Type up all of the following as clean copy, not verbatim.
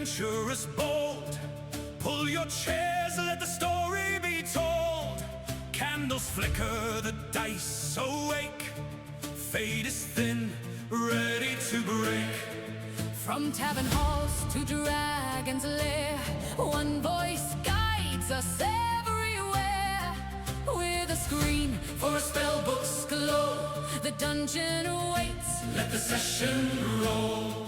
adventurous bold. Pull your chairs, let the story be told. Candles flicker, the dice awake. Fate is thin, ready to break. From tavern halls to dragon's lair, one voice guides us everywhere. With a screen for a spell book's glow, the dungeon awaits, let the session roll.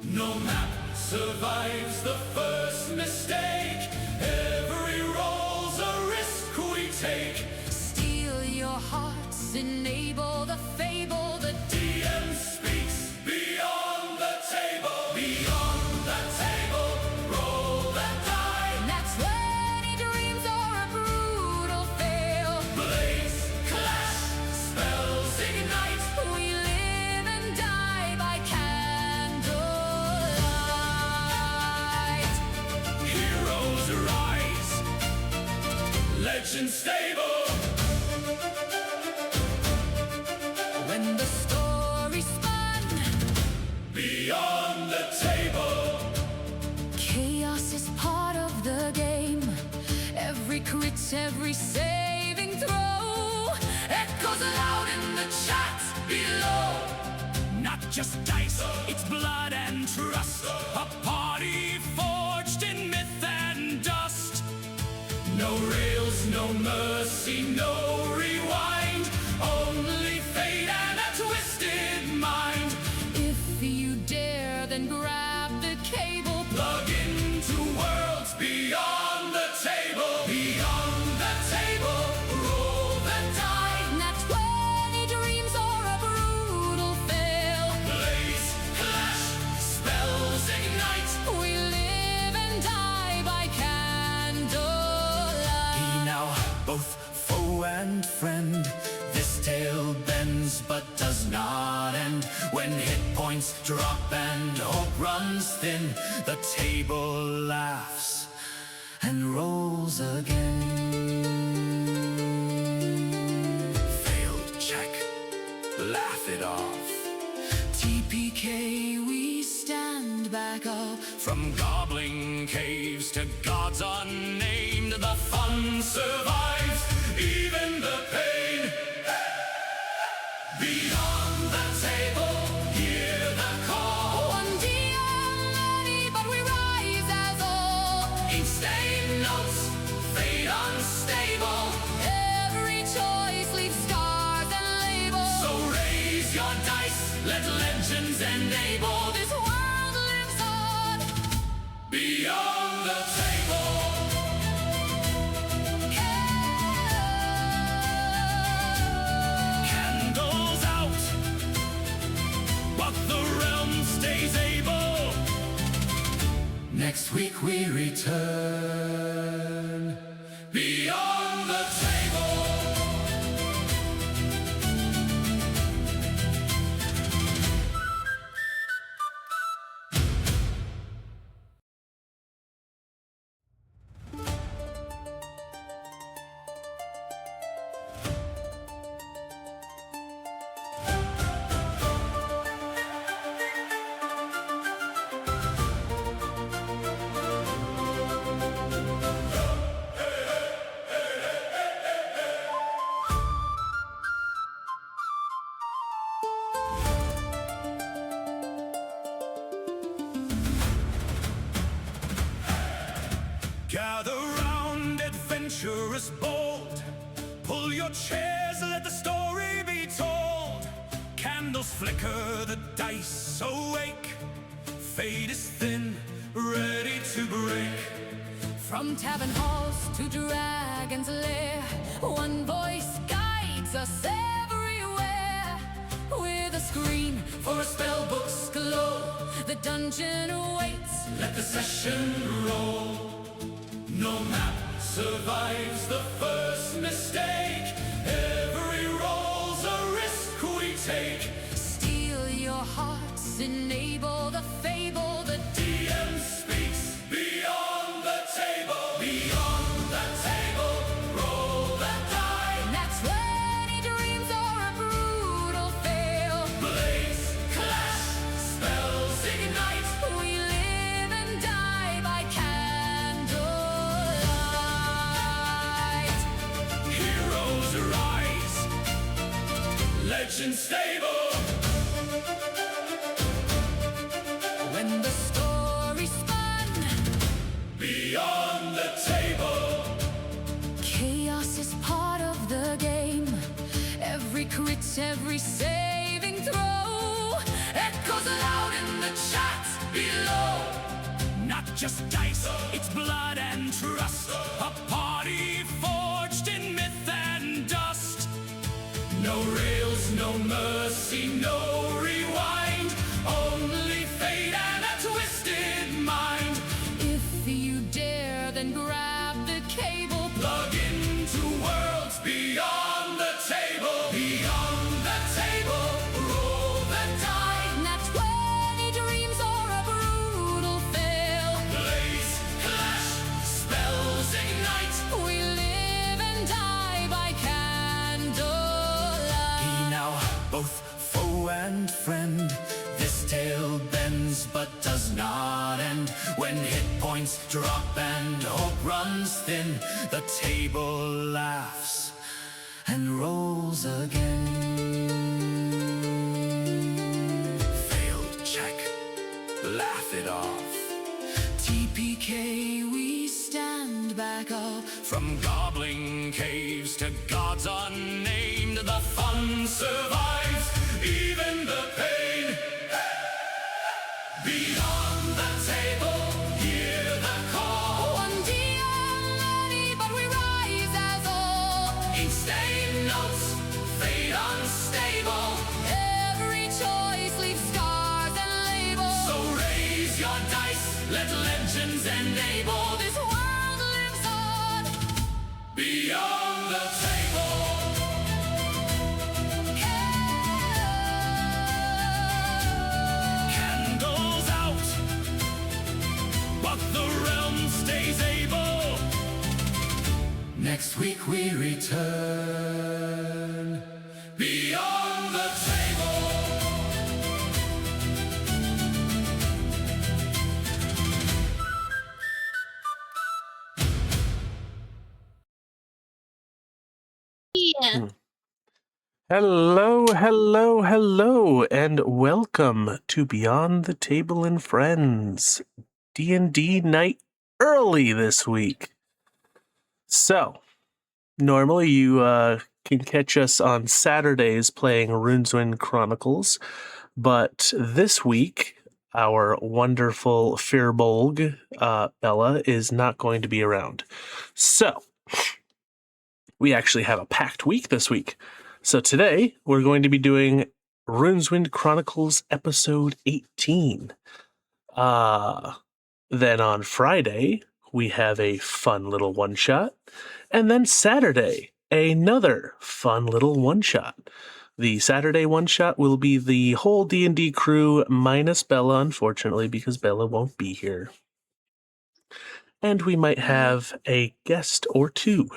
No map survives the first mistake. Every roll's a risk we take. Steal your hearts, enable the fable. The DM speaks beyond the table. Beyond the table, roll the die. And that's when he dreams or a brutal fail. Blaze, clash, spells ignite. We live and die by candlelight. Heroes rise, legends stable. When the story spun beyond the table, chaos is part of the game. Every crit, every saving throw echoes loud in the chat below. Not just dice, it's blood and trust. A party forged in myth and dust. No rails, no mercy, no rewind. Only fate and a twisted mind. If you dare, then grab the cable. Plug into worlds beyond the table. Beyond the table, roll the die. And that's when he dreams or a brutal fail. Blaze, clash, spells ignite. We live and die by candlelight. Be now both foe and friend. This tale bends but does not end. When hit points drop and hope runs thin, the table laughs and rolls again. Failed check, laugh it off. TPK, we stand back up. From goblin caves to gods unnamed, the fun survives, even the pain. Beyond the table, hear the call. One DM many, but we rise as all. Ink-stained notes, fate unstable. Every choice leaves scars and labels. So raise your dice, let legends enable. This world lives on beyond the table. Next week we return beyond the table. Gather round, adventurous bold. Pull your chairs, let the story be told. Candles flicker, the dice awake. Fate is thin, ready to break. From tavern halls to dragon's lair, one voice guides us everywhere. With a screen for a spell book's glow, the dungeon awaits, let the session roll. No map survives the first mistake. Every roll's a risk we take. Steal your hearts, enable the fable. The DM speaks beyond the table. Beyond the table, roll the die. And that's when he dreams or a brutal fail. Blaze, clash, spells ignite. We live and die. legend stable. When the story spun Beyond the table. chaos is part of the game. Every crit, every saving throw echoes loud in the chat below. Not just dice, it's blood and trust. A party forged in myth and dust. No rails, no mercy, no rewind. Only fate and a twisted mind. If you dare, then grab the cable. Plug into worlds beyond the table. Beyond the table, roll the die. Not 20 dreams or a brutal fail. Blaze, clash, spells ignite. We live and die by candlelight. Be now both foe and friend. This tale bends but does not end. When hit points drop and hope runs thin, the table laughs and rolls again. Failed check, laugh it off. TPK, we stand back up. From goblin caves to gods unnamed, the fun survives, even the pain. Beyond the table, hear the call. One many, but we rise as all. Ink stain notes, fate unstable. Every choice leaves scars and labels. So raise your dice, let legends enable. This world lives on. Beyond the table. Candles out, but the realm stays able. Next week we return. Beyond the table. Hello, hello, hello, and welcome to Beyond the Table and Friends D&D night early this week. So, normally you can catch us on Saturdays playing Runeswynd Chronicles, but this week our wonderful Firbolg, Bella, is not going to be around. So, we actually have a packed week this week. So today, we're going to be doing Runeswynd Chronicles episode 18. Then on Friday, we have a fun little one-shot. And then Saturday, another fun little one-shot. The Saturday one-shot will be the whole D&D crew minus Bella, unfortunately, because Bella won't be here. And we might have a guest or two.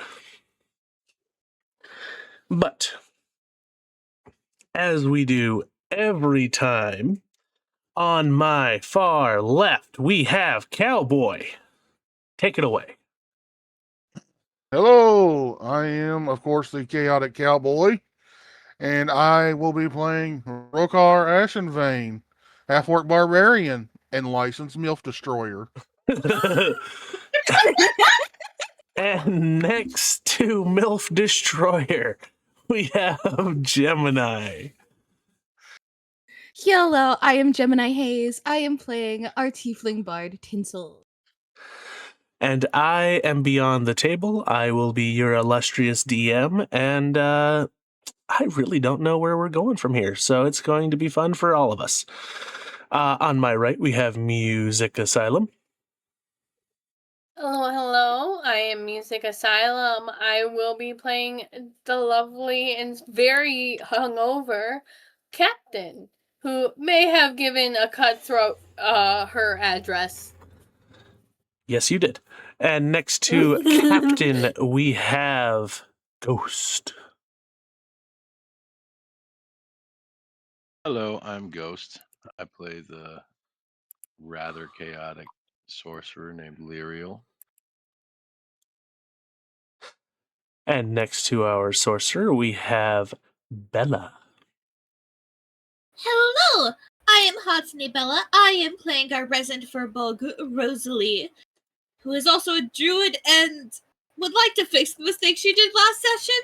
But as we do every time, on my far left, we have Cowboy. Take it away. Hello, I am, of course, the Chaotic Cowboy, and I will be playing Rokar Ashenvane, half-orc barbarian, and licensed MILF destroyer. And next to MILF Destroyer, we have Gemini. Hello, I am Gemini Hayes. I am playing our Tiefling Bard Tinsel. And I am Beyond the Table. I will be your illustrious DM, and I really don't know where we're going from here, so it's going to be fun for all of us. On my right, we have Music Asylum. Hello. I am Music Asylum. I will be playing the lovely and very hungover Captain, who may have given a cutthroat her address. Yes, you did. And next to Captain, we have Ghost. Hello, I'm Ghost. I play the rather chaotic sorcerer named Lyriel. And next to our sorcerer, we have Bella. Hello! I am Hatsune Bella. I am playing our resident Furbog, Rosalie, who is also a druid and would like to fix the mistake she did last session.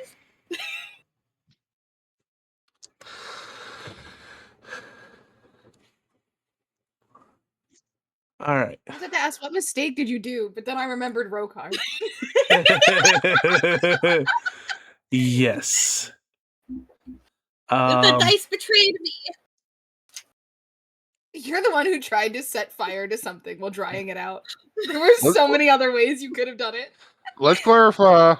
All right. I was about to ask, what mistake did you do? But then I remembered Rokar. Yes. The dice betrayed me. You're the one who tried to set fire to something while drying it out. There were so many other ways you could have done it. Let's clarify.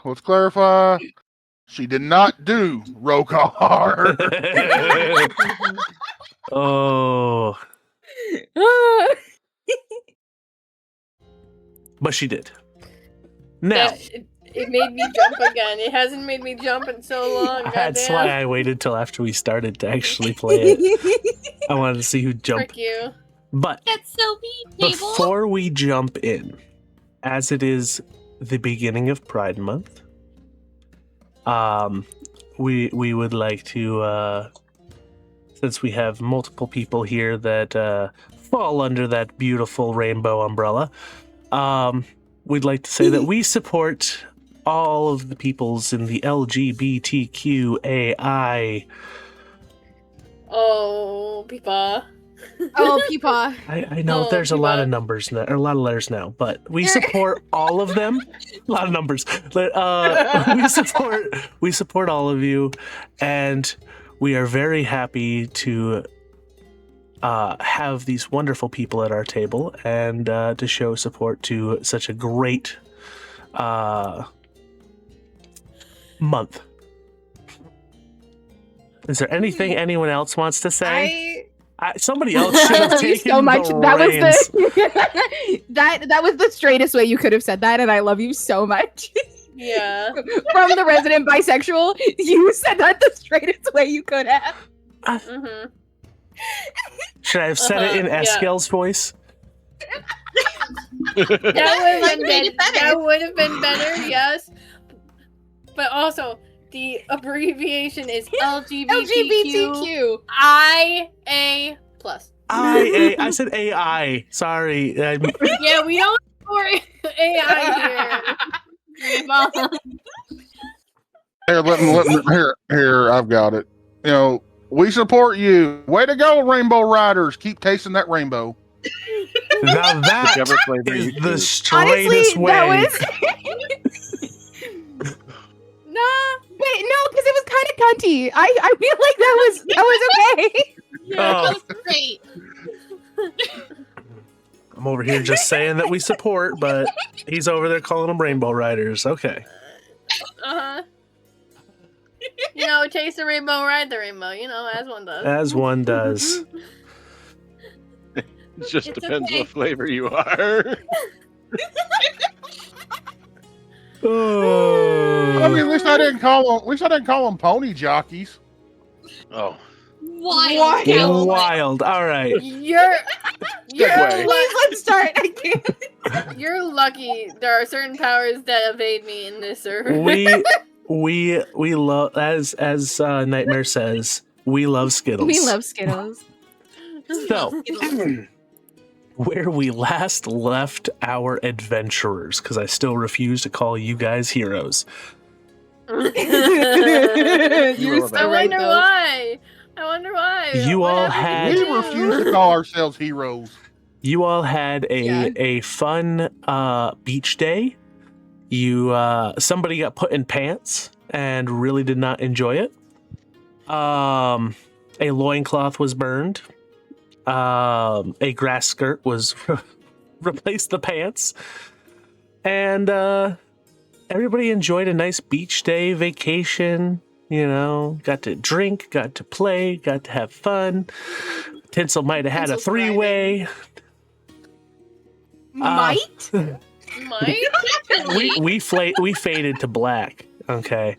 She did not do Rokar. Oh. But she did. Now. It made me jump again. It hasn't made me jump in so long. That's goddamn. why I waited till after we started to actually play it. I wanted to see who jumped. Frick you. But That's so mean, table. before we jump in, as it is the beginning of Pride Month, we would like to, since we have multiple people here that fall under that beautiful rainbow umbrella, we'd like to say that we support all of the peoples in the LGBTQAI. Oh, Peepa. Oh, Peepaw. I know Oh, there's a lot of Peepa. numbers now, or a lot of letters now, but we support all of them. A lot of numbers. We support all of you, and we are very happy to have these wonderful people at our table and to show support to such a great month. Is there anything anyone else wants to say? Somebody else should have taken so much. the That was reins. the that was the straightest way you could have said that, and I love you so much. Yeah. From the resident bisexual, you said that the straightest way you could have. Mm-hmm. Should I have said it in Yeah. Eskel's voice? That would have been better, yes. But also, the abbreviation is LGBTQ. LGBTQ. plus. I said AI. Sorry. Yeah, we don't support AI here. Here, let me here. I've got it. You know, we support you. Way to go, Rainbow Riders. Keep tasting that rainbow. Now that Whichever flavor is you the choose. straightest Honestly, way. that was. Nah, wait, no, because it was kind of cunty. I feel like that was okay. Yeah, Oh. that was great. I'm over here just saying that we support, but he's over there calling them Rainbow Riders. Okay. Uh-huh. You know, chase the rainbow, ride the rainbow, you know, as one does. As one does. It just It's depends okay. what flavor you are. Oh. I mean, at least I didn't call them pony jockeys. Oh, Wild. Wild. Wild. All right. You're Segue. Please, let's start. I can't. you're lucky there are certain powers that evade me in this server. We love, as Nightmare says, we love Skittles. We love Skittles. So, where we last left our adventurers, because I still refuse to call you guys heroes. You're I I so right, wonder though. why. I wonder why. You What all happened had- to We you? refuse to call ourselves heroes. You all had a fun beach day. You somebody got put in pants and really did not enjoy it. A loincloth was burned. A grass skirt was replaced the pants. And everybody enjoyed a nice beach day vacation. You know, got to drink, got to play, got to have fun. Tinsel might have had a Tinsel's three-way. Might? Mike? We faded to black. Okay.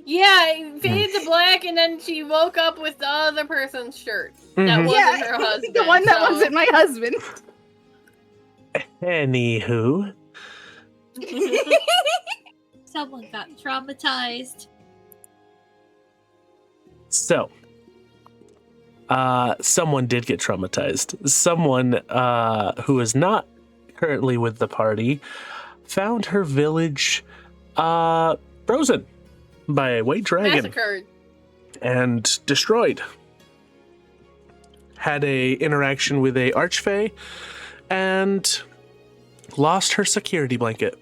Yeah, it faded to black, and then she woke up with the other person's shirt. That Mhm. wasn't her husband. The one that so- wasn't my husband. Anywho, Someone got traumatized. so someone did get traumatized. Someone who is not currently with the party found her village frozen by a white dragon Massacred. and destroyed. Had a interaction with a archfey and lost her security blanket.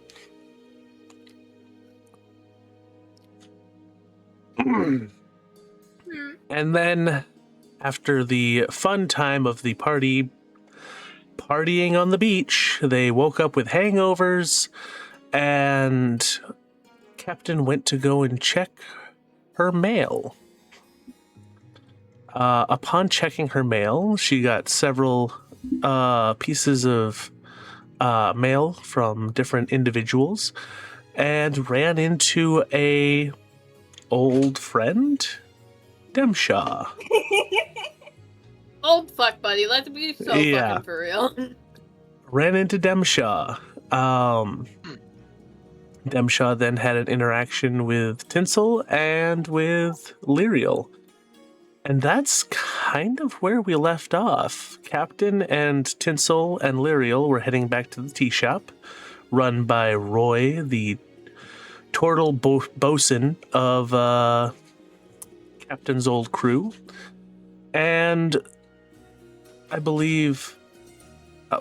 And then, after the fun time of the partying on the beach, they woke up with hangovers, and Captain went to go and check her mail. Upon checking her mail, she got several pieces of mail from different individuals, and ran into a old friend, Demshaw. Old fuck buddy, let's be so fucking for real. Ran into Demshaw. Demshaw then had an interaction with Tinsel and with Lyriel. And that's kind of where we left off. Captain and Tinsel and Lyriel were heading back to the tea shop, run by Roy, the turtle bosun of Captain's old crew. And I believe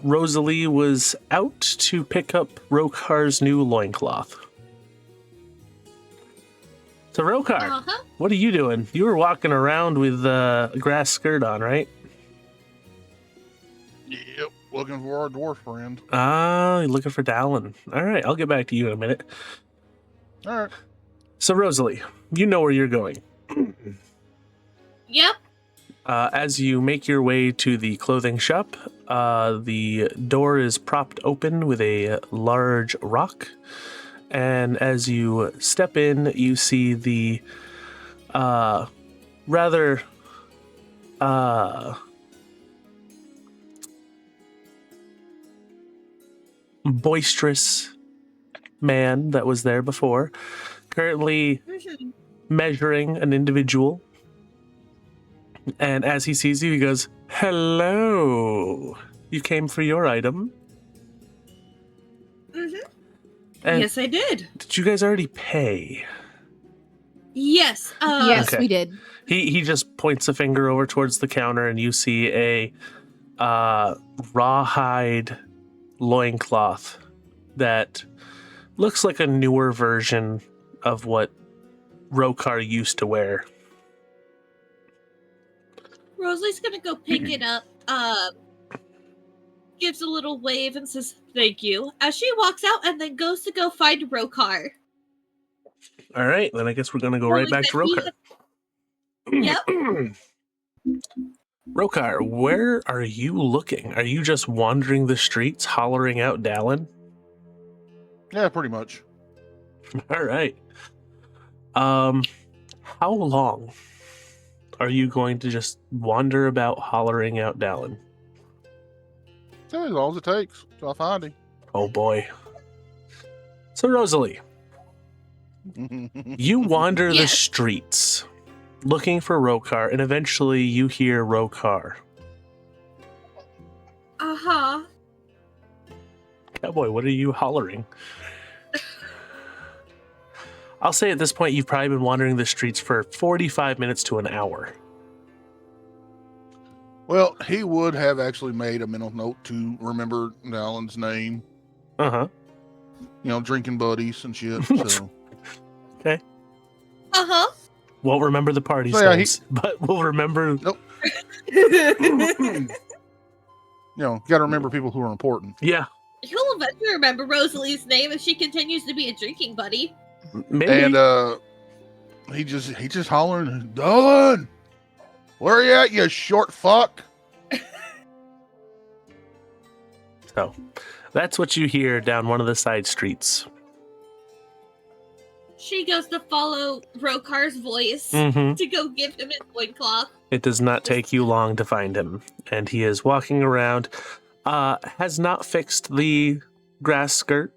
Rosalie was out to pick up Rokar's new loincloth. So Rokar, what are you doing? You were walking around with a grass skirt on, right? Yep, looking for our dwarf friend. Ah, you're looking for Dallin. All right, I'll get back to you in a minute. All right. So Rosalie, you know where you're going. Yep. As you make your way to the clothing shop, the door is propped open with a large rock. And as you step in, you see the rather boisterous man that was there before, currently measuring an individual. And as he sees you, he goes, "Hello, you came for your item?" And yes, I did. did you guys already pay? Yes. Yes, Okay. we did. He just points a finger over towards the counter, and you see a rawhide loincloth that looks like a newer version of what Rokar used to wear. Rosalie's gonna go pick it up, gives a little wave and says thank you as she walks out and then goes to go find Rokar. All right, then I guess we're going to go right back to Rokar. Yep. Rokar, where are you looking? Are you just wandering the streets, hollering out Dallin? Yeah, pretty much. All right. How long are you going to just wander about hollering out Dallin? Yeah, as long as it takes till I find him. Oh boy. So Rosalie, you wander the Yes. streets looking for Rokar, and eventually you hear Rokar. Uh-huh. Cowboy, what are you hollering? I'll say at this point you've probably been wandering the streets for 45 minutes to an hour. Well, he would have actually made a mental note to remember Alan's name. Uh-huh. You know, drinking buddies and shit. So Okay. Uh-huh. Won't remember the party's So, yeah, names, but we'll remember... you know, got to remember people who are important. Yeah, He'll eventually remember Rosalie's name if she continues to be a drinking buddy. maybe. And he just hollering, "Dylan, where you at, you short fuck?" So, that's what you hear down one of the side streets. She goes to follow Rokar's voice Mm-hmm. to go give him his loincloth. It does not take you long to find him, and he is walking around. Has not fixed the grass skirt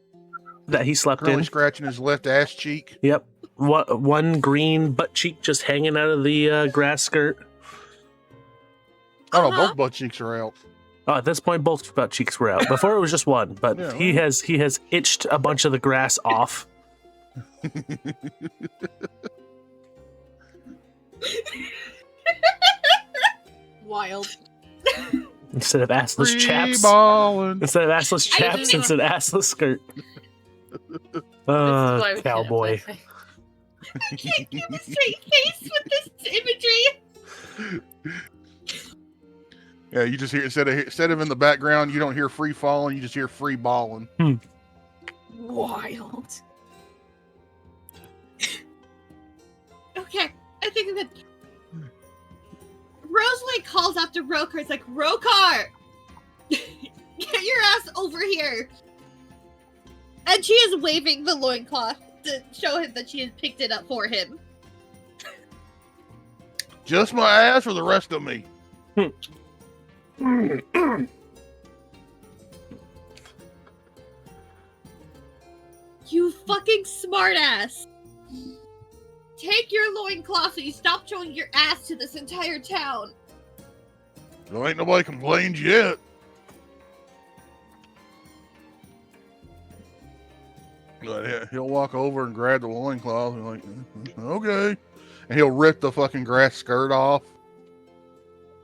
that he slept Currently in. scratching his left ass cheek. Yep. One green butt cheek just hanging out of the grass skirt. Oh, no, both butt cheeks are out. Oh, at this point, both butt cheeks were out. Before it was just one, but Yeah, he has itched a bunch of the grass off. Wild. Instead of assless chaps. Ballin'. Instead of assless chaps, it's an assless skirt. This is why we can't Cowboy. play. I can't keep a straight face with this imagery. Yeah, you just hear instead of in the background, you don't hear free falling, you just hear free balling. Wild. Okay, I think that Rosalie calls out to Rokar. It's like, Rokar, get your ass over here. And she is waving the loincloth to show him that she has picked it up for him. Just my ass or the rest of me? You fucking smartass. Take your loincloth so you stop showing your ass to this entire town. There ain't nobody complained yet. But he'll walk over and grab the loincloth and like, okay. And he'll rip the fucking grass skirt off.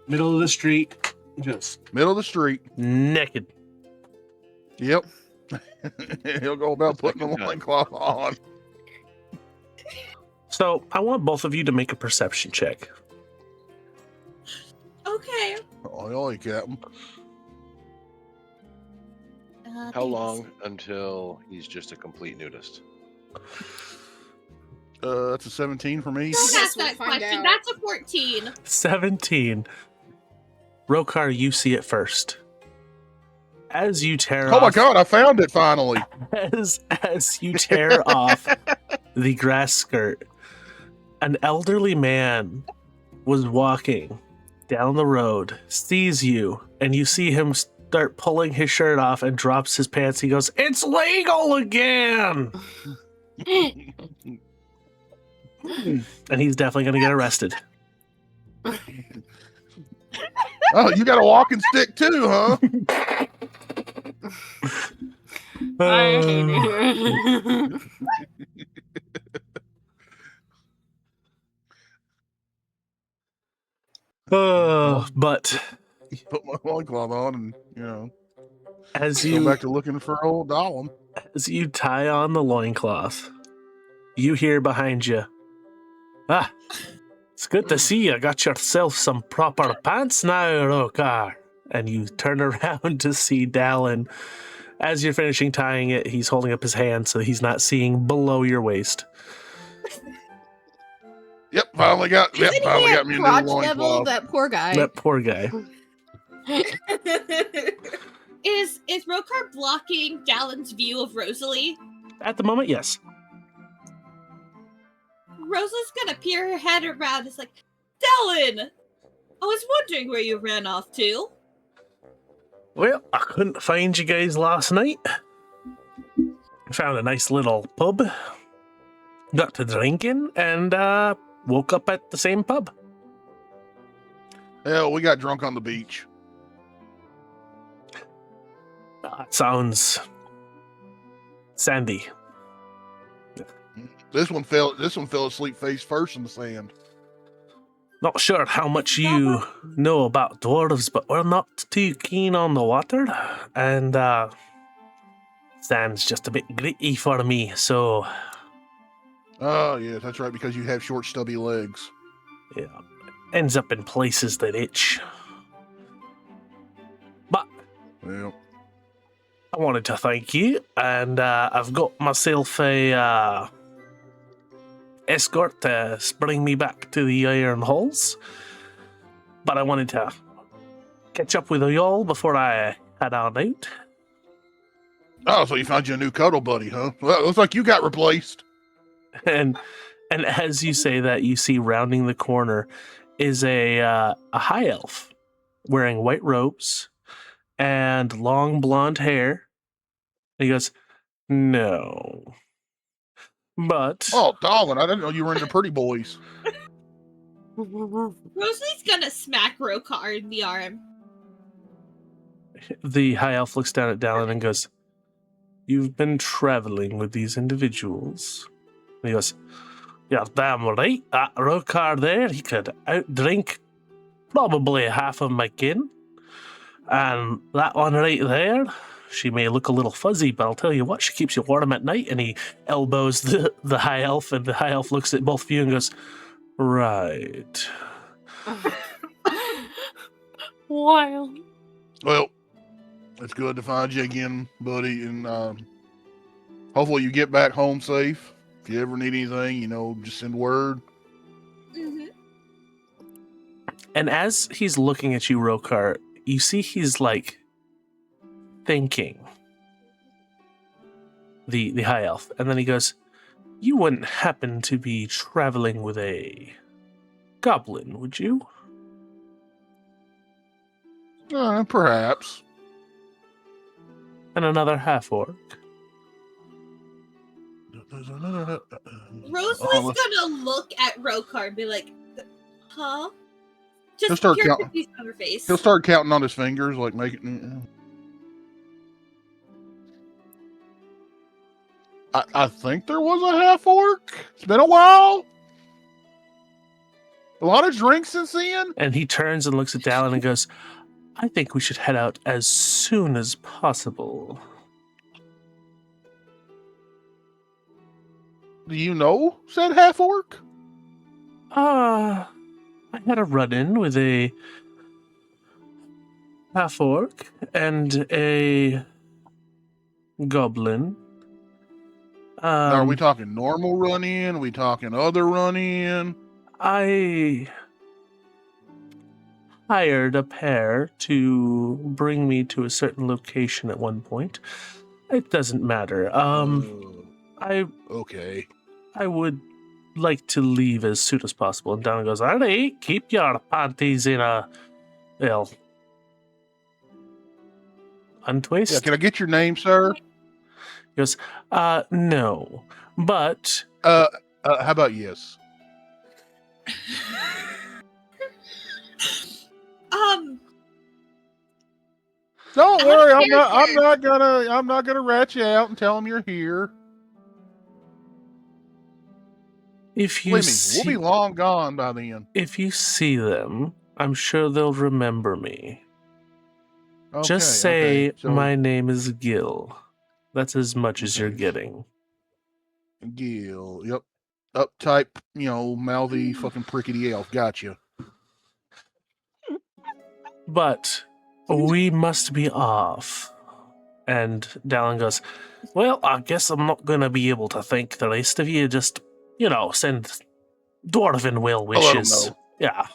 Middle of the street, just Middle of the street. naked. Yep. He'll go about putting the Second time. loincloth on. So I want both of you to make a perception check. Okay. Oh, you like Captain. How long until he's just a complete nudist? That's a 17 for me. Don't Yes, ask we'll that find question. out. That's a 14. 17. Rokar, you see it first. As you tear Oh off, my god, I found it finally. as you tear off the grass skirt, an elderly man was walking down the road, sees you, and you see him start pulling his shirt off and drops his pants. He goes, "It's legal again!" And he's definitely going to get arrested. Oh, you got a walking stick too, huh? I hate it. But Put my loincloth on and, you know, as go you back to looking for old Dolan. as you tie on the loincloth, you hear behind you, "Ah, it's good to see you. Got yourself some proper pants now, Rokar." And you turn around to see Dallin. As you're finishing tying it, he's holding up his hand so he's not seeing below your waist. Yep, finally got Isn't he me at a new crotch level? loincloth. That poor guy. That poor guy. Is Rokar blocking Dallin's view of Rosalie? At the moment, yes. Rosalie's gonna peer her head around. It's like, Dallin! I was wondering where you ran off to. Well, I couldn't find you guys last night. Found a nice little pub. Got to drinking and woke up at the same pub. Hell, we got drunk on the beach. That sounds sandy. This one fell asleep face first in the sand. Not sure how much you know about dwarves, but we're not too keen on the water, and sand's just a bit gritty for me, so Oh yeah, that's right, because you have short stubby legs. yeah, ends up in places that itch. But Yeah. I wanted to thank you, and I've got myself a escort to bring me back to the Iron Halls. But I wanted to catch up with y'all before I head on out. Oh, so you found you a new cuddle buddy, huh? Well, it looks like you got replaced. And as you say that, you see rounding the corner is a high elf wearing white robes and long blonde hair. And he goes, "No. But Oh, darling, I didn't know you were into pretty boys. Rosalie's gonna smack Rokar in the arm. The high elf looks down at Dallin and goes, "You've been traveling with these individuals." And he goes, "You're damn right. That Rokar there, he could outdrink probably half of my kin. And that one right there, she may look a little fuzzy, but I'll tell you what, she keeps you warm at night." And he elbows the high elf, and the high elf looks at both of you and goes, "Right." Wild. Well, it's good to find you again, buddy, and hopefully you get back home safe. If you ever need anything, just send word. Mm-hmm. And as he's looking at you, Rokar, you see he's like thinking. The high elf. And then he goes, "You wouldn't happen to be traveling with a goblin, would you?" Perhaps. And another half-orc. Rosalie's gonna look at Rokar and be like, huh? He'll Just start pure counting. confusion on her face. He'll start counting on his fingers, like making. I think there was a half orc. It's been a while. A lot of drinks since then. And he turns and looks at Dallin and goes, "I think we should head out as soon as possible." Do you know said half orc? I had a run-in with a half-orc and a goblin. Now, are we talking normal run-in? Are we talking other run-in? I hired a pair to bring me to a certain location at one point. It doesn't matter. Okay. I would like to leave as soon as possible. And Dallin goes, "All right, keep your panties in a, well, untwist." Yeah, can I get your name, sir? He goes, "No, but..." How about yes? Don't worry, I'm not gonna rat you out and tell them you're here. If you Believe me, see, we'll be long gone by then. if you see them, I'm sure they'll remember me. Okay, Just say, so "My name is Gil." That's as much as you're getting. Gil, yep. Uptight, mouthy, fucking prickety elf. Gotcha. But we must be off. And Dallin goes, "Well, I guess I'm not going to be able to thank the rest of you. Just, send dwarven well wishes." know. Yeah.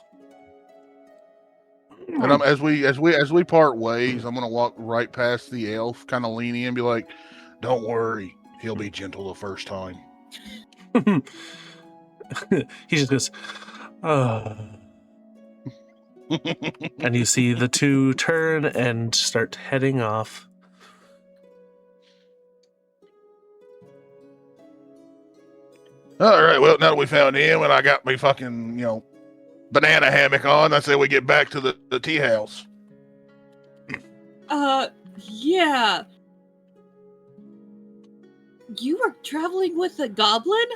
And as we part ways, I'm gonna walk right past the elf, kind of lean in, and be like, "Don't worry, he'll be gentle the first time." He just goes, "Oh." And you see the two turn and start heading off. All right, well, now that we found him and I got me fucking, banana hammock on, I say we get back to the tea house. Yeah. You were traveling with a goblin?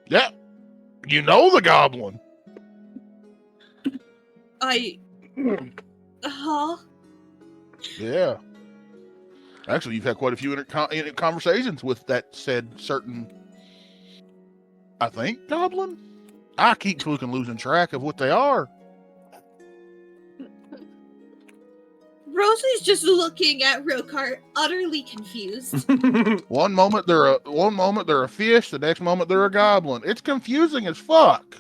Yeah, you know the goblin. Huh? Yeah. Actually, you've had quite a few conversations with that said certain, I think, goblin? I keep fucking losing track of what they are. Rosie's just looking at Rokar, utterly confused. One moment they're a fish, the next moment they're a goblin. It's confusing as fuck.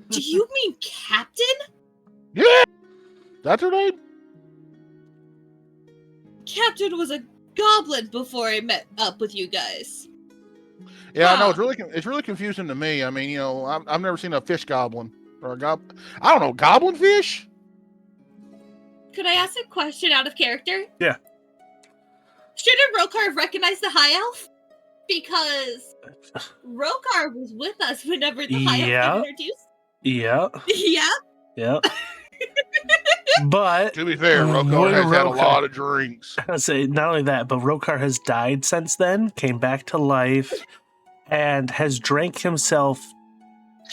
Do you mean Captain? Yeah! That's her name? Captain was a goblin before I met up with you guys. Yeah, I know. Wow. It's really confusing to me. I mean, I've never seen a fish goblin or a goblin. I don't know, goblin fish? Could I ask a question out of character? Yeah. Shouldn't Rokar have recognized the high elf? Because Rokar was with us whenever the High Elves Yeah. got introduced. Yeah. Yeah. Yeah. But To be fair, Rokar when has had a Rokar- lot of drinks. I say not only that, but Rokar has died since then, came back to life, and has drank himself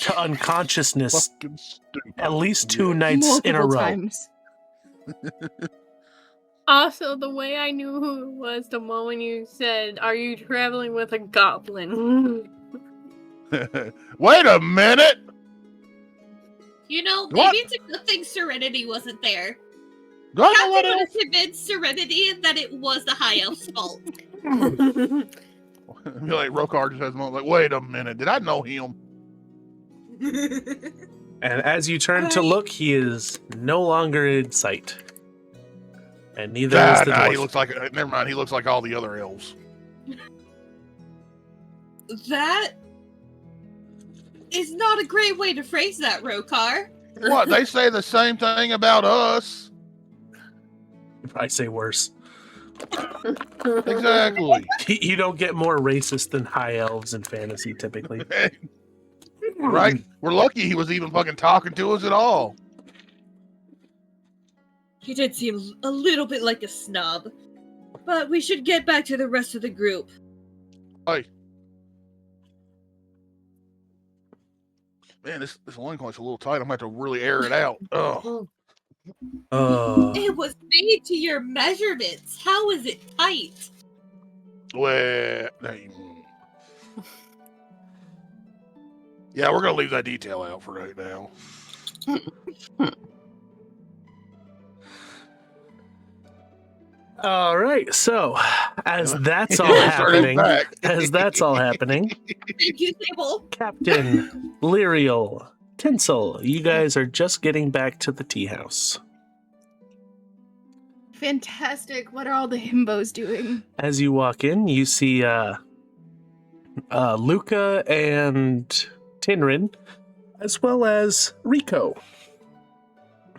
to unconsciousness Fucking stupid. at least 2 Yeah. nights in a Multiple row. times. Also, the way I knew who it was the moment you said, "Are you traveling with a goblin?" Wait a minute! You know, maybe What? it's a good thing Serenity wasn't there. Do I know Captain what would it have convinced Serenity that it was the High Elf's fault. is? I feel like Rokar just has a moment like, wait a minute, did I know him? And as you turn to look, he is no longer in sight. And neither is the dwarf. He looks like, never mind, he looks like all the other elves. That is not a great way to phrase that, Rokar. What, they say the same thing about us? You'd probably say worse. Exactly. You don't get more racist than high elves in fantasy, typically. Right? We're lucky he was even fucking talking to us at all. He did seem a little bit like a snub. But we should get back to the rest of the group. Hey. Man, this loincloth's a little tight. I'm gonna have to really air it out. Oh. It was made to your measurements. How is it tight? Well, yeah, we're gonna leave that detail out for right now. All right, so as that's all Started happening, back. Thank you, Sable. Captain, Lyriel, Tinsel, you guys are just getting back to the tea house. Fantastic. What are all the himbos doing? As you walk in, you see Luca and Tinrin, as well as Rico,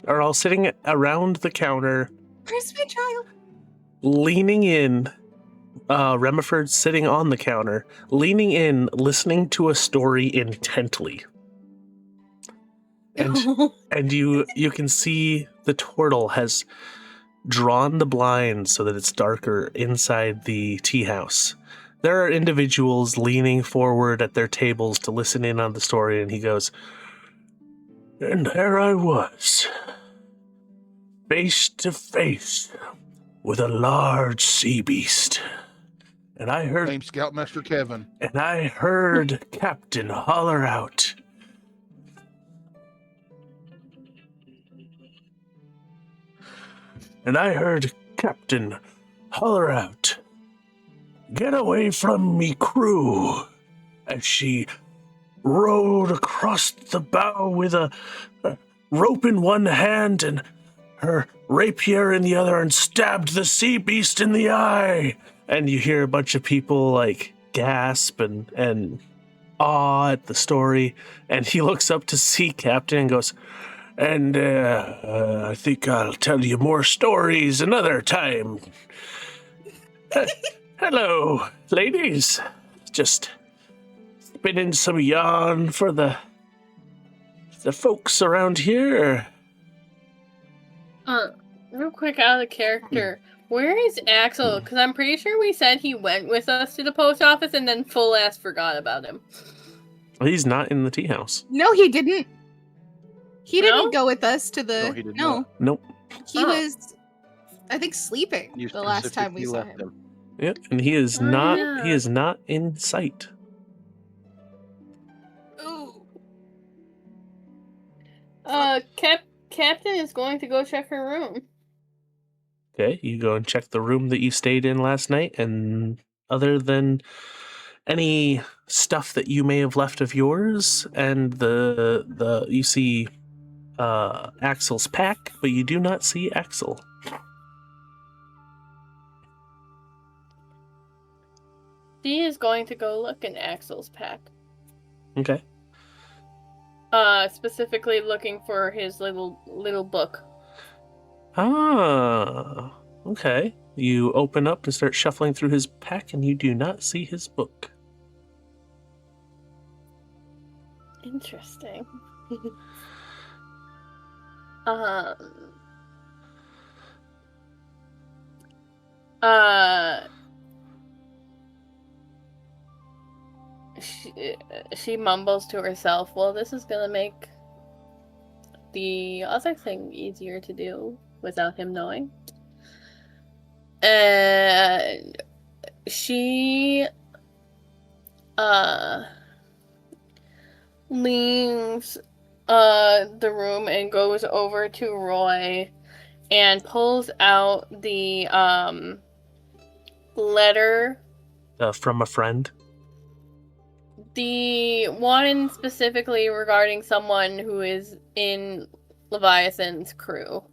are all sitting around the counter, Where's my child? leaning in. Remiford's sitting on the counter, leaning in, listening to a story intently. And you can see the turtle has drawn the blinds so that it's darker inside the tea house. There are individuals leaning forward at their tables to listen in on the story, and he goes, "And there I was, face to face with a large sea beast. And I heard Named Scoutmaster Kevin. Captain holler out. And I heard Captain holler out, 'Get away from me, crew,' as she rowed across the bow with a rope in one hand and her rapier in the other and stabbed the sea beast in the eye." And you hear a bunch of people like gasp and awe at the story. And he looks up to see Captain and goes, "And I think I'll tell you more stories another time. Hello, ladies. Just spinning some yarn for the folks around here." Real quick, out of character, where is Axel? Because I'm pretty sure we said he went with us to the post office and then full ass forgot about him. He's not in the tea house. No, he didn't. He No? didn't go with us to the. No, he did not. Nope. He Oh. was, I think, sleeping You the last time we specifically saw left him. Yeah, and he is Oh, not. yeah. He is not in sight. Ooh. Captain is going to go check her room. Okay, you go and check the room that you stayed in last night, and other than any stuff that you may have left of yours, and the you see Axel's pack, but you do not see Axel. She is going to go look in Axel's pack. Okay. Specifically looking for his little book. Ah, Okay. You open up and start shuffling through his pack, and you do not see his book. Interesting. She mumbles to herself, well, this is gonna make the other thing easier to do without him knowing. And she leaves the room and goes over to Roy and pulls out the letter. From a friend? The one specifically regarding someone who is in Leviathan's crew.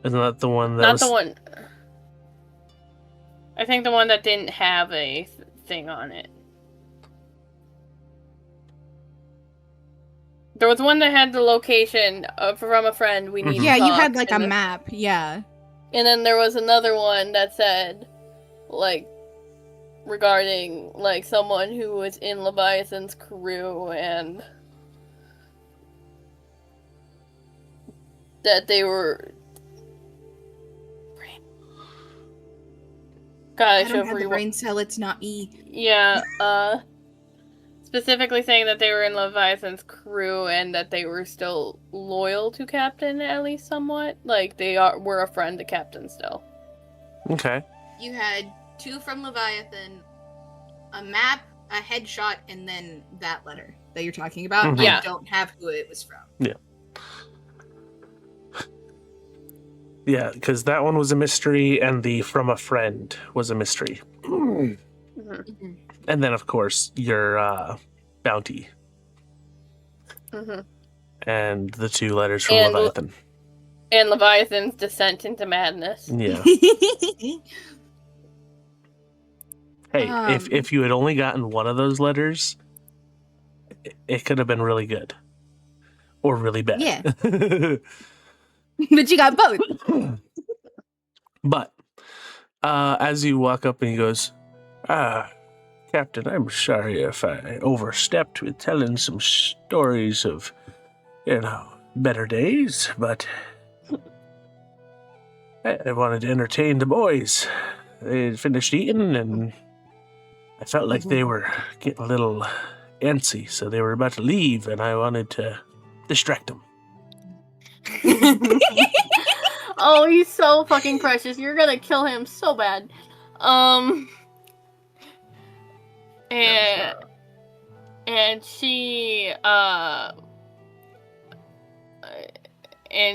Isn't that the one that Not was... the one. I think the one that didn't have a thing on it. There was one that had the location from a friend. We need. Yeah, to you talk, had like a and then- map. Yeah. And then there was another one that said, like, regarding like someone who was in Leviathan's crew and that they were. God, I I should don't have have the brain cell. It's not me. Yeah, specifically saying that they were in Leviathan's crew and that they were still loyal to Captain, at least somewhat. Like, were a friend to Captain still. Okay. You had 2 from Leviathan, a map, a headshot, and then that letter that you're talking about. Mhm. Yeah. I don't have who it was from. Yeah, because that one was a mystery, and the from a friend was a mystery. Mm-hmm. And then, of course, your bounty. Mm-hmm. And the 2 letters from And Leviathan. And Leviathan's descent into madness. Yeah. Hey, if you had only gotten one of those letters, it could have been really good. Or really bad. Yeah. But you got both. But as you walk up and he goes, Captain, I'm sorry if I overstepped with telling some stories of, better days, but I wanted to entertain the boys. They had finished eating, and I felt like they were getting a little antsy, so they were about to leave, and I wanted to distract them. Oh, he's so fucking precious. You're gonna kill him so bad. And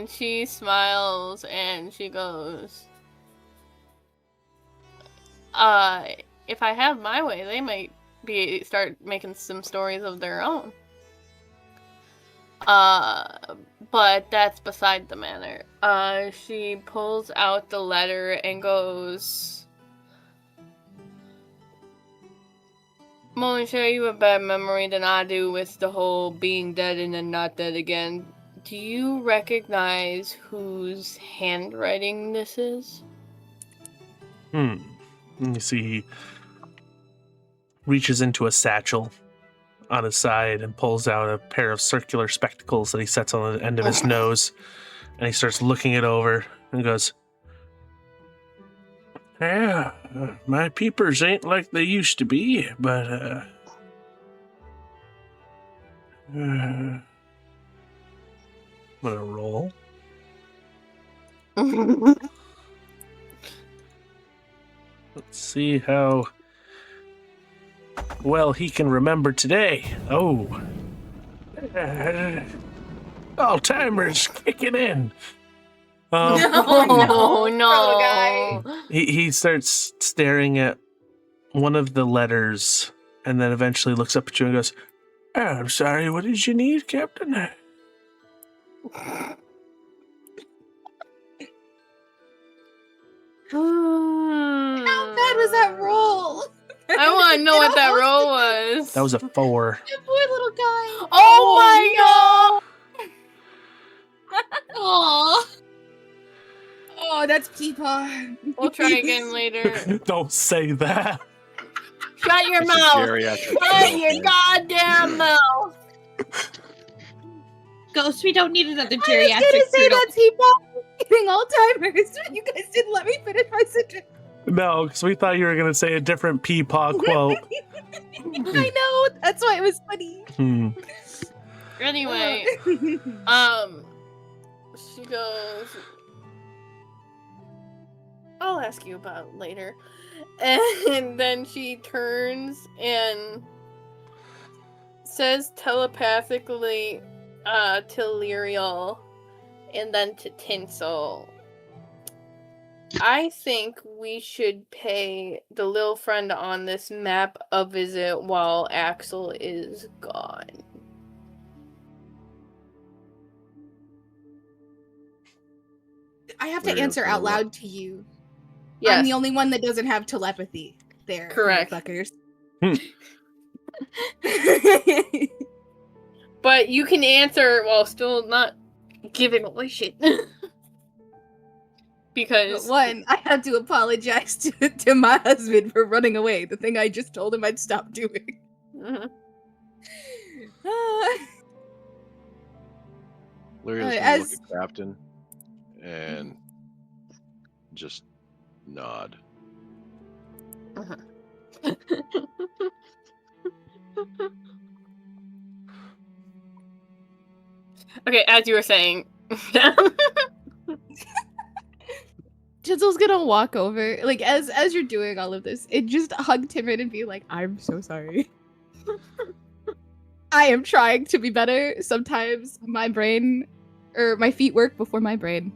she smiles and she goes, if I have my way, they might start making some stories of their own. But that's beside the matter. She pulls out the letter and goes, Monisha, you have a better memory than I do with the whole being dead and then not dead again. Do you recognize whose handwriting this is? You see, he reaches into a satchel on his side and pulls out a pair of circular spectacles that he sets on the end of his nose, and he starts looking it over and goes, yeah, my peepers ain't like they used to be, but I'm gonna roll. Let's see how well he can remember today. Oh. Alzheimer's kicking in. Oh no. Guy. He starts staring at one of the letters and then eventually looks up at you and goes, I'm sorry, what did you need, Captain? How bad was that roll? I want to know what that roll was. That was a 4. That poor little guy. Oh my god! Oh, Oh, that's Peepaw. We'll try again later. Don't say that. Shut your It's a mouth! geriatric Shut film, your man. goddamn mouth! Ghost, we don't need another I was geriatric gonna say turtle. that's Peepaw getting Alzheimer's, but you guys didn't let me finish my sentence. No, because we thought you were going to say a different Peepaw quote. I know, that's why it was funny. Anyway, she goes, I'll ask you about it later. And then she turns and says telepathically to Lyriel and then to Tinsel, I think we should pay the little friend on this map a visit while Axel is gone. I have to We're answer gonna out what? loud to you. Yes. I'm the only one that doesn't have telepathy. There, Correct. fuckers. But you can answer while still not giving away shit. Because One, I have to apologize to my husband for running away. The thing I just told him I'd stop doing. Mhm. Lyria's gonna as- look at Captain and just nod. Okay, as you were saying. Chinsel's gonna walk over, like as you're doing all of this, and just hug Timid and be like, "I'm so sorry. I am trying to be better. Sometimes my brain, or my feet work before my brain."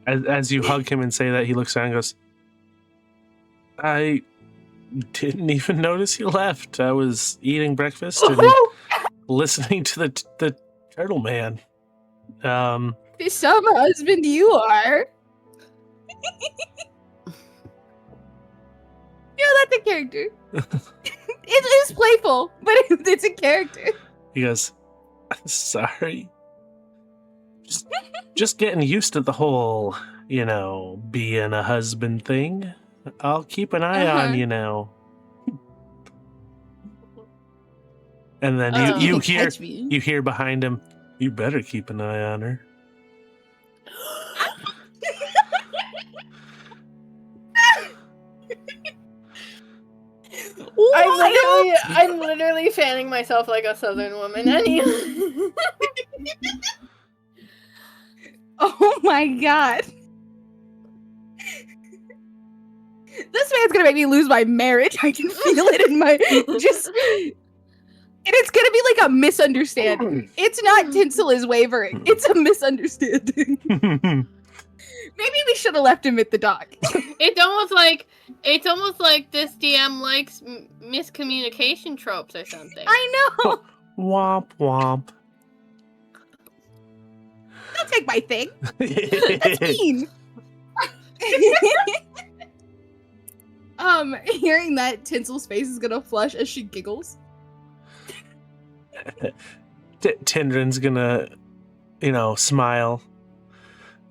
As you hug him and say that, he looks down and goes, I didn't even notice you left. I was eating breakfast and listening to the turtle man. The some husband you are. Yeah, that's a character. It is playful, but it's a character. He goes, sorry. Just getting used to the whole, being a husband thing. I'll keep an eye on you now. And then you hear Catch me. you hear behind him, you better keep an eye on her. I'm literally fanning myself like a southern woman. Oh my god. This man's gonna make me lose my marriage. I can feel it in my just. And it's gonna be like a misunderstanding. It's not Tinsel is wavering. It's a misunderstanding. Maybe we should have left him at the dock. It's almost like this DM likes miscommunication tropes or something. I know. Womp womp. Don't take my thing. That's mean. Hearing that, Tinsel's face is gonna flush as she giggles. Tindrin's gonna, smile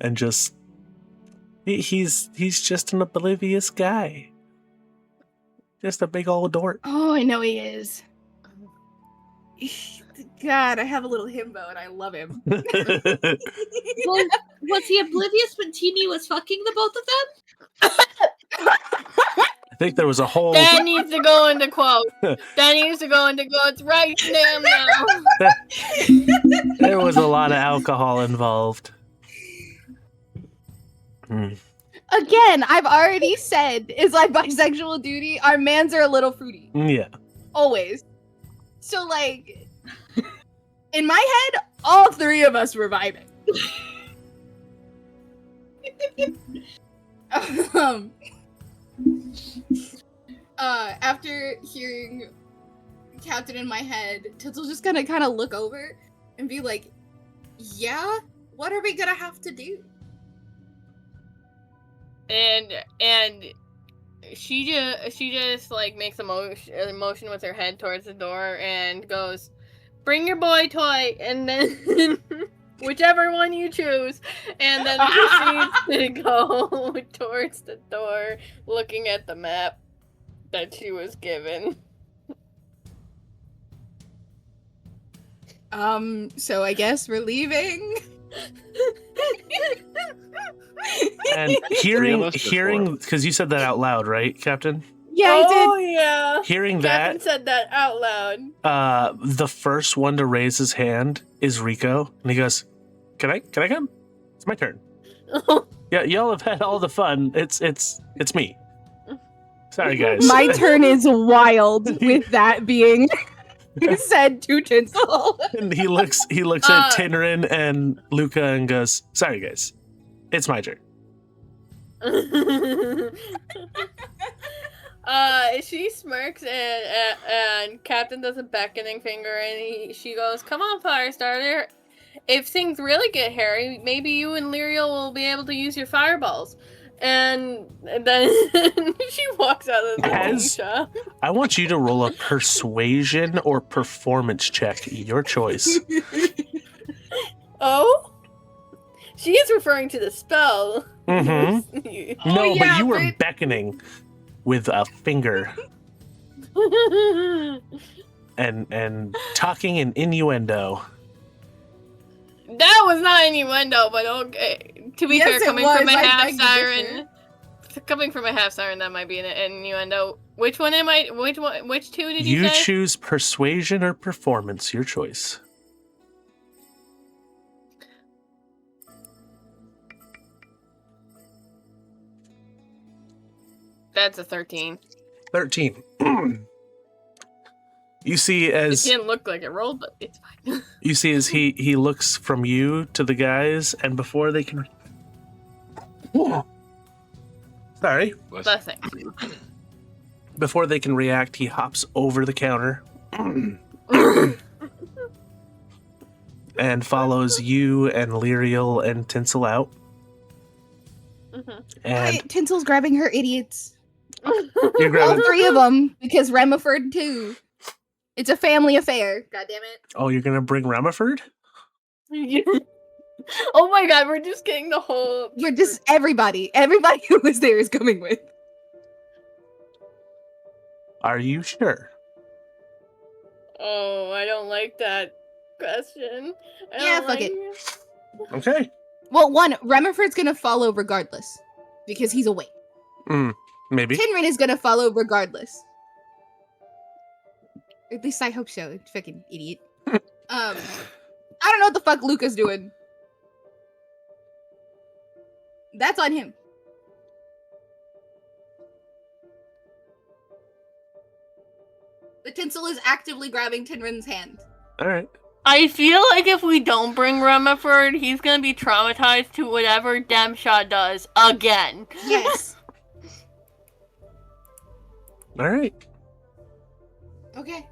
and just. He's just an oblivious guy. Just a big old dork. Oh, I know he is. God, I have a little himbo and I love him. Was he oblivious when Teeny was fucking the both of them? I think there was a whole. That needs to go into quotes. That needs to go into quotes right damn now. There was a lot of alcohol involved. Again, I've already said, is like bisexual duty, our mans are a little fruity. Yeah. Always. So, like, in my head, all three of us were vibing. After hearing Captain in my head, Tinsel's just gonna kind of look over and be like, yeah? What are we gonna have to do? And she just like makes a motion with her head towards the door and goes, "Bring your boy toy," and then whichever one you choose, and then proceeds to go towards the door, looking at the map that she was given. So I guess we're leaving. And hearing, because you said that out loud, right, Captain? Yeah, I did. Oh yeah. Hearing Captain that, said that out loud. the first one to raise his hand is Rico, and he goes, "Can I come? It's my turn." Yeah, y'all have had all the fun. It's me. Sorry, guys. My turn is wild with that being said to Tinsel. And he looks at Tinrin and Luca and goes, "Sorry, guys. It's my turn." She smirks and Captain does a beckoning finger and she goes, "Come on, Firestarter. If things really get hairy, maybe you and Lyriel will be able to use your fireballs." And then she walks out of the tea shop. I want you to roll a persuasion or performance check, your choice. Oh? She is referring to the spell. Mm-hmm. No, yeah, but you were beckoning with a finger and talking in innuendo. That was not innuendo, but okay. To be fair, coming from a half siren, that might be an innuendo. Which one am I? Which two did you say? You choose persuasion or performance, your choice. That's a 13. 13. You see as it didn't look like it rolled, but it's fine. You see as he looks from you to the guys, and before they can sorry. Blessing. Before they can react, he hops over the counter and follows you and Lyriel and Tinsel out. And Tinsel's grabbing her idiots. you're grabbing All three of them, because Remiford too. It's a family affair. God damn it. Oh, you're gonna bring Remiford? Oh my god, we're just getting the whole... We're just everybody who was there is coming with. Are you sure? Oh, I don't like that question. Fuck it. Okay. Well, one, Remiford's gonna follow regardless. Because he's awake. Maybe. Tinrin is gonna follow regardless. At least I hope so, fucking idiot. I don't know what the fuck Luca's doing. That's on him. But Tinsel is actively grabbing Tinrin's hand. Alright. I feel like if we don't bring Remiford, he's gonna be traumatized to whatever Demshot does again. Yes. Alright. Okay.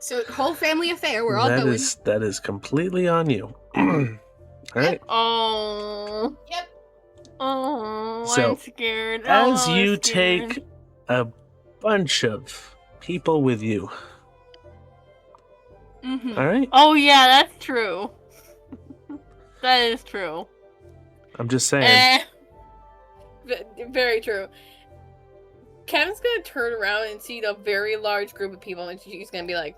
So, whole family affair, we're all going. That is completely on you. Alright. Oh. Yep. Oh, So, I'm scared. As Oh, you I'm scared. take a bunch of people with you. Alright? Oh yeah, that's true. That is true. I'm just saying. Very true. Kevin's gonna turn around and see the very large group of people, and she's gonna be like,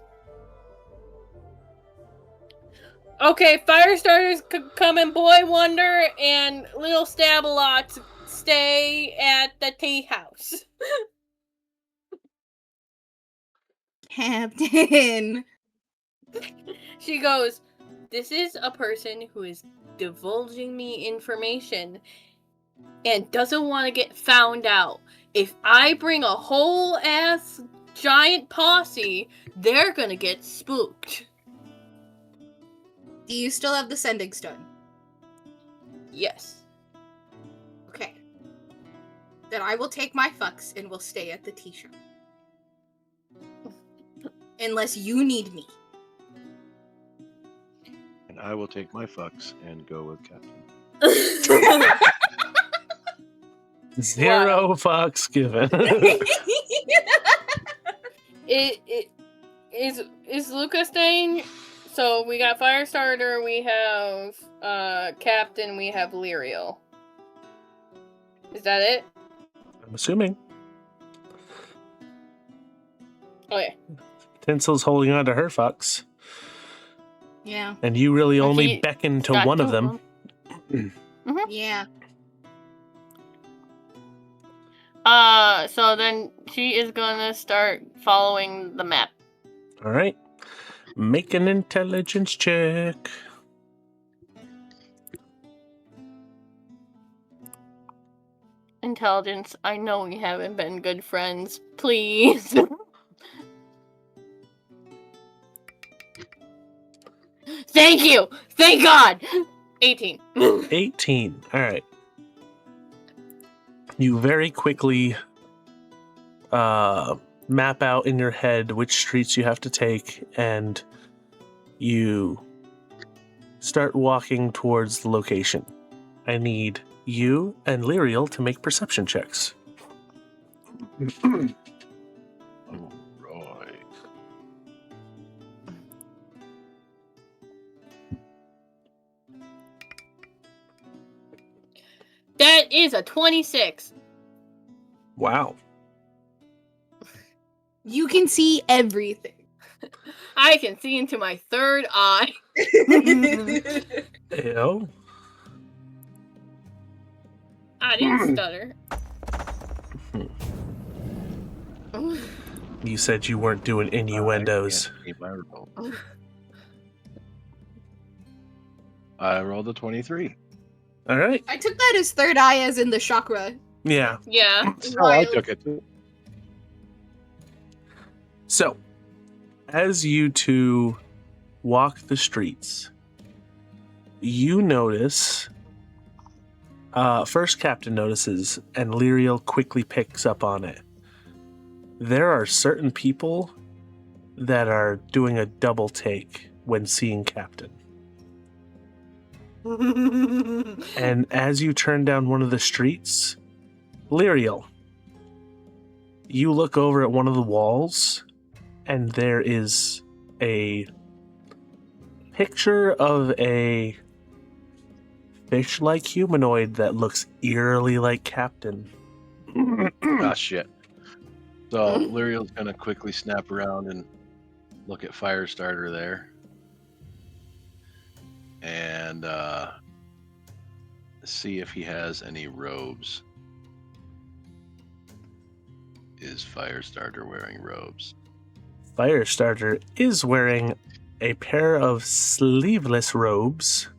"Okay, Firestarters come and Boy Wonder and Little Stabalots stay at the tea house." Captain. She goes, "This is a person who is divulging me information and doesn't want to get found out. If I bring a whole ass giant posse, they're gonna get spooked." Do you still have the sending stone? Yes. Okay. Then I will take my fucks and we'll stay at the tea shop. Unless you need me. And I will take my fucks and go with Captain. Zero fucks given. Is Luca staying So we got Firestarter, we have Captain, we have Lyriel. Is that it? I'm assuming. Okay. Tinsel's holding on to her fucks. Yeah. And you really Well, only he beckon to got one of two them. Yeah. So then she is gonna start following the map. All right. Make an intelligence check. Intelligence, I know we haven't been good friends. Please. Thank you! Thank God! 18. 18. All right. You very quickly map out in your head which streets you have to take, and you start walking towards the location. I need you and Lyriel to make perception checks. All right. That is a 26. Wow. You can see everything. I can see into my third eye. Ew. I didn't stutter. You said you weren't doing innuendos. I can't keep my roll. I rolled a 23. All right. I took that as third eye as in the chakra. Yeah. Yeah. Oh, I took it too. So, as you two walk the streets, you notice. First, Captain notices, and Lyriel quickly picks up on it. There are certain people that are doing a double take when seeing Captain. And as you turn down one of the streets, Lyriel, you look over at one of the walls, and there is a picture of a fish-like humanoid that looks eerily like Captain. Ah, shit. So Lyriel's gonna quickly snap around and look at Firestarter there. And see if he has any robes. Is Firestarter wearing robes? Firestarter is wearing a pair of sleeveless robes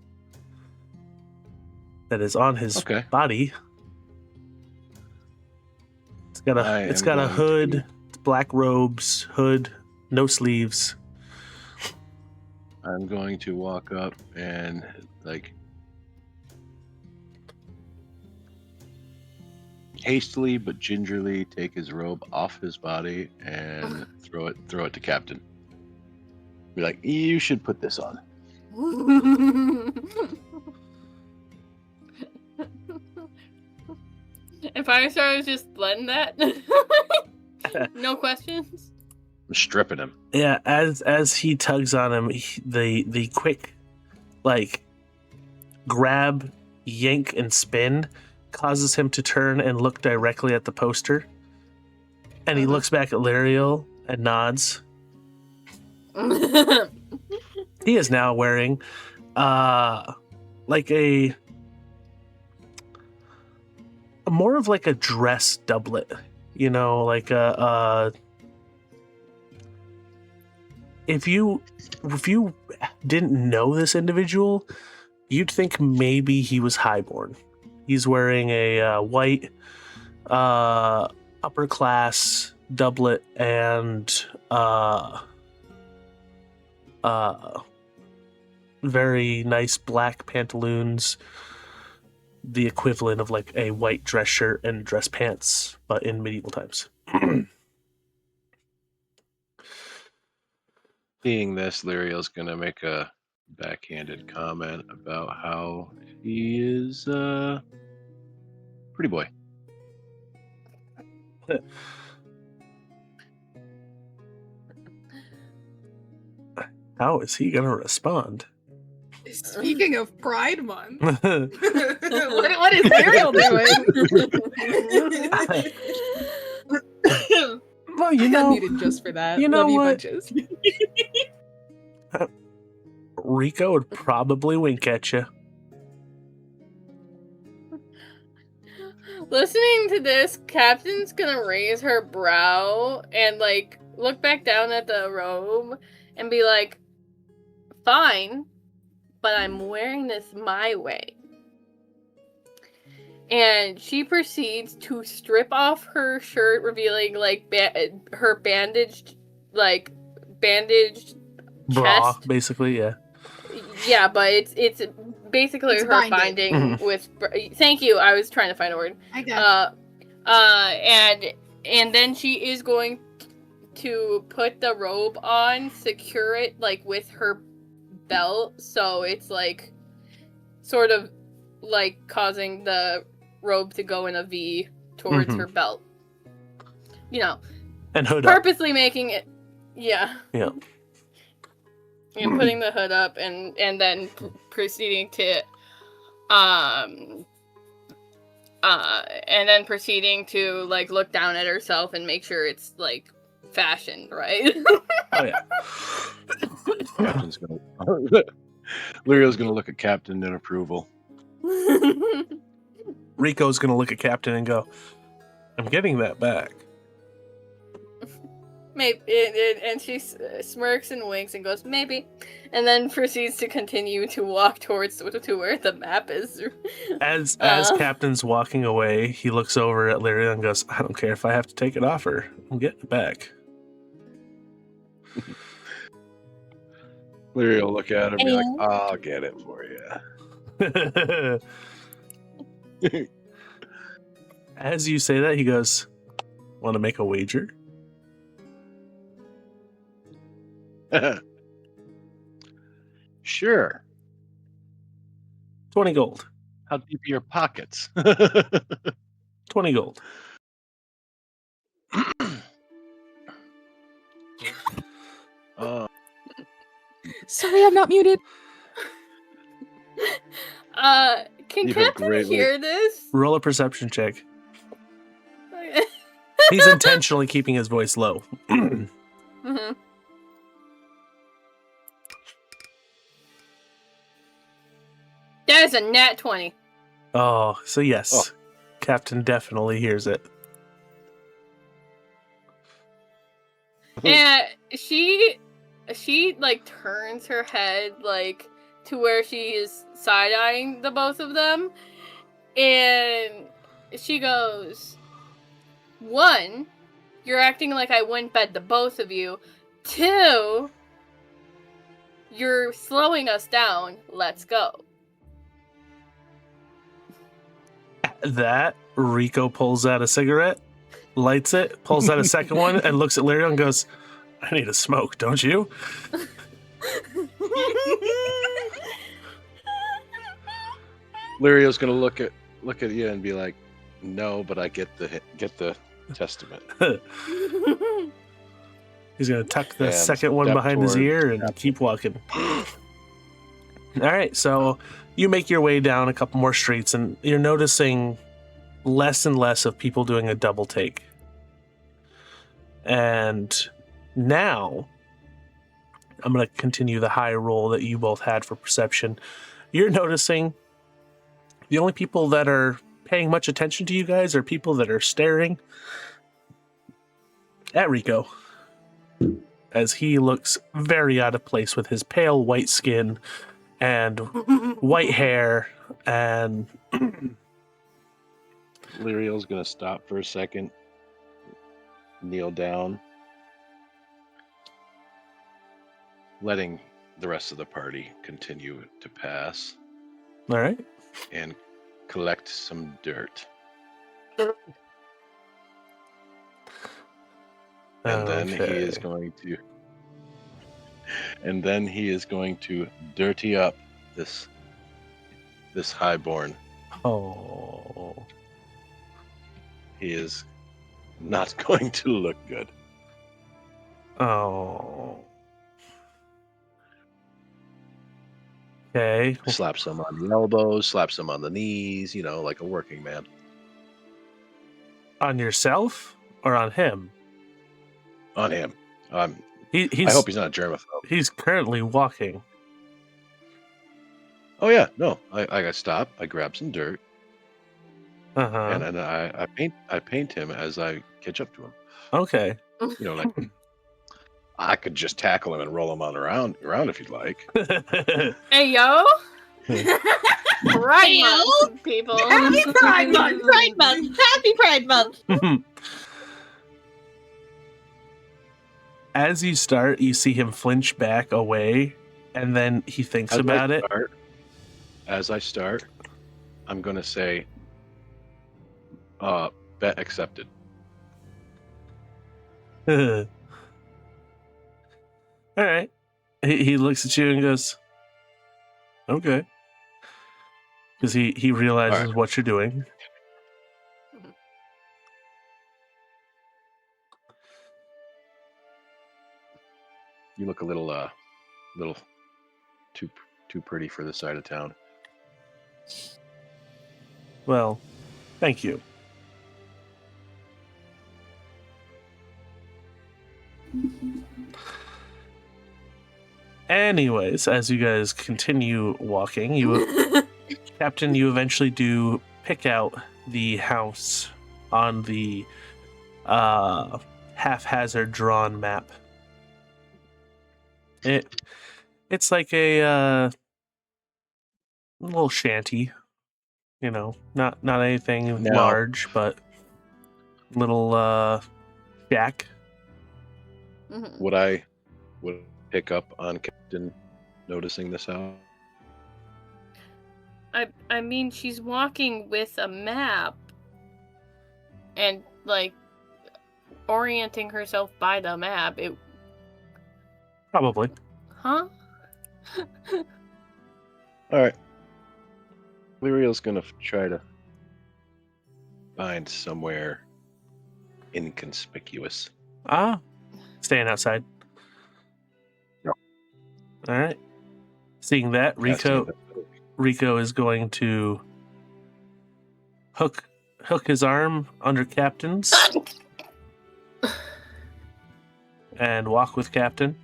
that is on his Okay. body. It's got a hood, black robes, hood, no sleeves. I'm going to walk up and hastily but gingerly take his robe off his body and throw it to Captain. Be like, you should put this on. And Firestar was just letting that. No questions. I'm stripping him. Yeah, as he tugs on him, the quick, grab, yank, and spin causes him to turn and look directly at the poster. And he looks back at Lyriel and nods. He is now wearing, more of a dress doublet, if you didn't know this individual, you'd think maybe he was highborn. He's wearing a white upper class doublet and very nice black pantaloons, the equivalent of a white dress shirt and dress pants, but in medieval times. Seeing this, Lyriel's gonna make a backhanded comment about how he is pretty boy. How is he gonna respond? Speaking of Pride Month, what is Ariel doing? Well, you I know, muted just for that. you know Love you what? bunches. Rico would probably wink at you. Listening to this, Captain's gonna raise her brow and like look back down at the robe and be like, fine, but I'm wearing this my way. And she proceeds to strip off her shirt, revealing like her bandaged Bra, chest. basically, yeah. Yeah, but it's basically It's her binding. binding with. Thank you. I was trying to find a word. I got And then she is going to put the robe on, secure it like with her belt, so it's like sort of like causing the robe to go in a V towards her belt. You know, And hood up. purposely making it. Yeah. Yeah. And putting the hood up and then proceeding to and then proceeding to like look down at herself and make sure it's like fashioned right. Oh yeah. Captain's gonna. Lyrio's gonna look at Captain in approval. Rico's gonna look at Captain and go, "I'm getting that back." Maybe, and she smirks and winks and goes, maybe, and then proceeds to continue to walk towards to where the map is. As Captain's walking away, he looks over at Lyria and goes, "I don't care if I have to take it off her. I'm getting it back." Lyria will look at her and be like, I'll get it for you. As you say that, he goes, "Want to make a wager?" Sure. 20 gold. How deep are your pockets? 20 gold. Sorry, I'm not muted. Can You have Captain greatly- hear this? Roll a perception check. He's intentionally keeping his voice low. Mm-hmm. There's a nat 20. Oh, so yes. Captain definitely hears it. And she like turns her head like to where she is side-eyeing the both of them, and she goes, 1, you're acting like I wouldn't bet the both of you. 2, you're slowing us down. Let's go. That, Rico pulls out a cigarette, lights it, pulls out a second one, and looks at Lyria and goes, "I need a smoke, don't you?" Lyrio's gonna look at you and be like, no, but I get the testament. He's going to tuck the And second one step behind his toward ear and keep walking. All right, so you make your way down a couple more streets, and you're noticing less and less of people doing a double take. And now, I'm going to continue the high roll that you both had for perception. You're noticing the only people that are paying much attention to you guys are people that are staring at Rico, as he looks very out of place with his pale white skin and white hair, and Lyrio's gonna stop for a second, kneel down, letting the rest of the party continue to pass, all right. and collect some dirt. And then he is going to dirty up this highborn. Oh. He is not going to look good. Oh. Okay. Slap some on the elbows, slap some on the knees, like a working man. On yourself or on him? On him. He's I hope he's not a germaphobe. He's currently walking. Oh yeah, no. I got stopped. I grab some dirt, Uh-huh. and then I paint him as I catch up to him. Okay. Like I could just tackle him and roll him around if you'd like. Hey yo! Pride Hey, yo. Month, people. Happy Pride Month! Pride Month! Happy Pride Month! As you start, you see him flinch back away, and then he thinks about it. As I start, I'm going to say, bet accepted. All right. He looks at you and goes, okay. Because he realizes what you're doing. You look a little too pretty for this side of town. Well, thank you. Anyways, as you guys continue walking, Captain, you eventually do pick out the house on the haphazard drawn map. It's like a little shanty, not anything large, but little shack. Mhm. Would I pick up on Captain noticing this house? I mean, she's walking with a map and like orienting herself by the map. Probably. Huh? All right. Lyriel's gonna try to find somewhere inconspicuous. Staying outside. No. All right. Seeing that, Rico is going to hook his arm under Captain's and walk with Captain.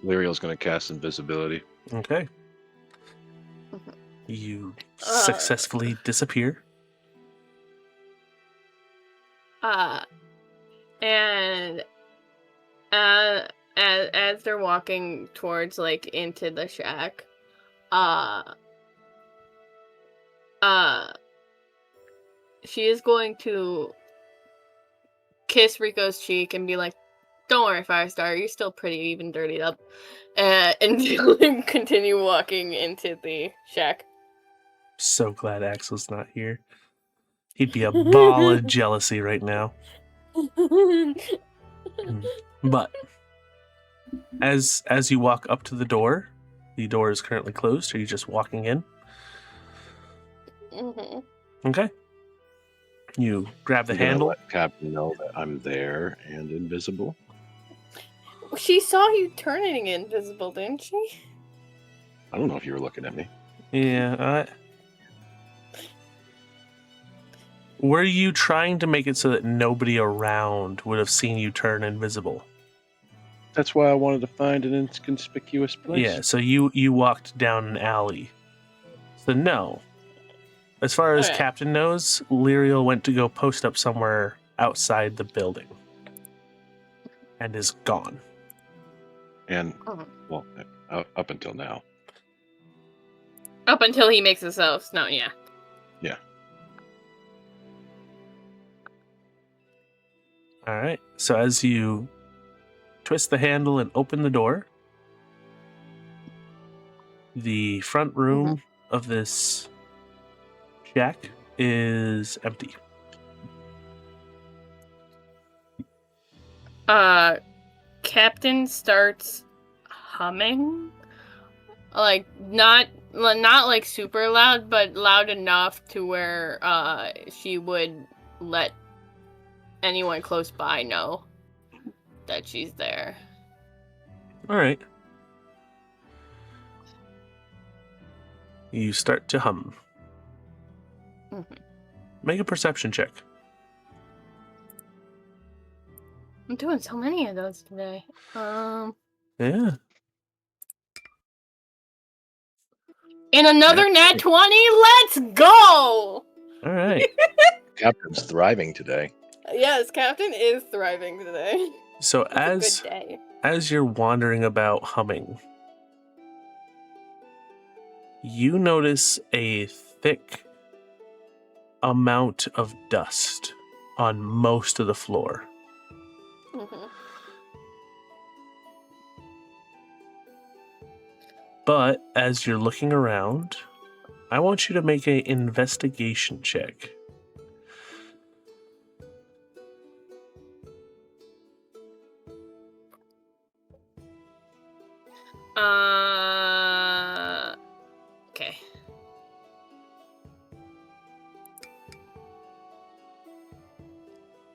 Lyriel's gonna cast invisibility. Okay. You successfully disappear. And as they're walking towards into the shack, she is going to kiss Rico's cheek and be like, "Don't worry, Firestar, you're still pretty even dirtied up," and continue walking into the shack. So glad Axel's not here. He'd be a ball of jealousy right now. But as you walk up to the door is currently closed. Are you just walking in? Mm-hmm. Okay. You grab the You're gonna handle. let Captain know that I'm there and invisible. She saw you turning invisible, didn't she? I don't know if you were looking at me. Yeah. Were you trying to make it so that nobody around would have seen you turn invisible? That's why I wanted to find an inconspicuous place. Yeah, so you walked down an alley. So no. As far as Captain knows, Lyriel went to go post up somewhere outside the building. And is gone. And, well, up until now. Up until he makes himself known, yeah. Yeah. Alright, so as you twist the handle and open the door, the front room of this shack is empty. Captain starts humming, not super loud, but loud enough to where she would let anyone close by know that she's there. All right. You start to hum. Make a perception check. I'm doing so many of those today. Yeah. In another nat 20, let's go! All right. Captain's thriving today. Yes, Captain is thriving today. So It's a good day. as you're wandering about humming, you notice a thick amount of dust on most of the floor. But as you're looking around, I want you to make an investigation check. Okay.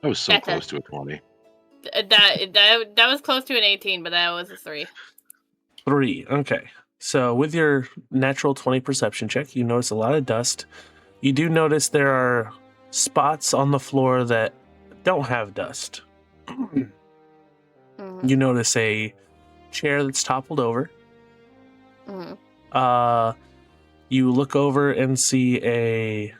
I was so That's close to a 20. That was close to an 18, but that was a 3. 3. Okay. So with your natural 20 perception check, you notice a lot of dust. You do notice there are spots on the floor that don't have dust. You notice a chair that's toppled over. You look over and see a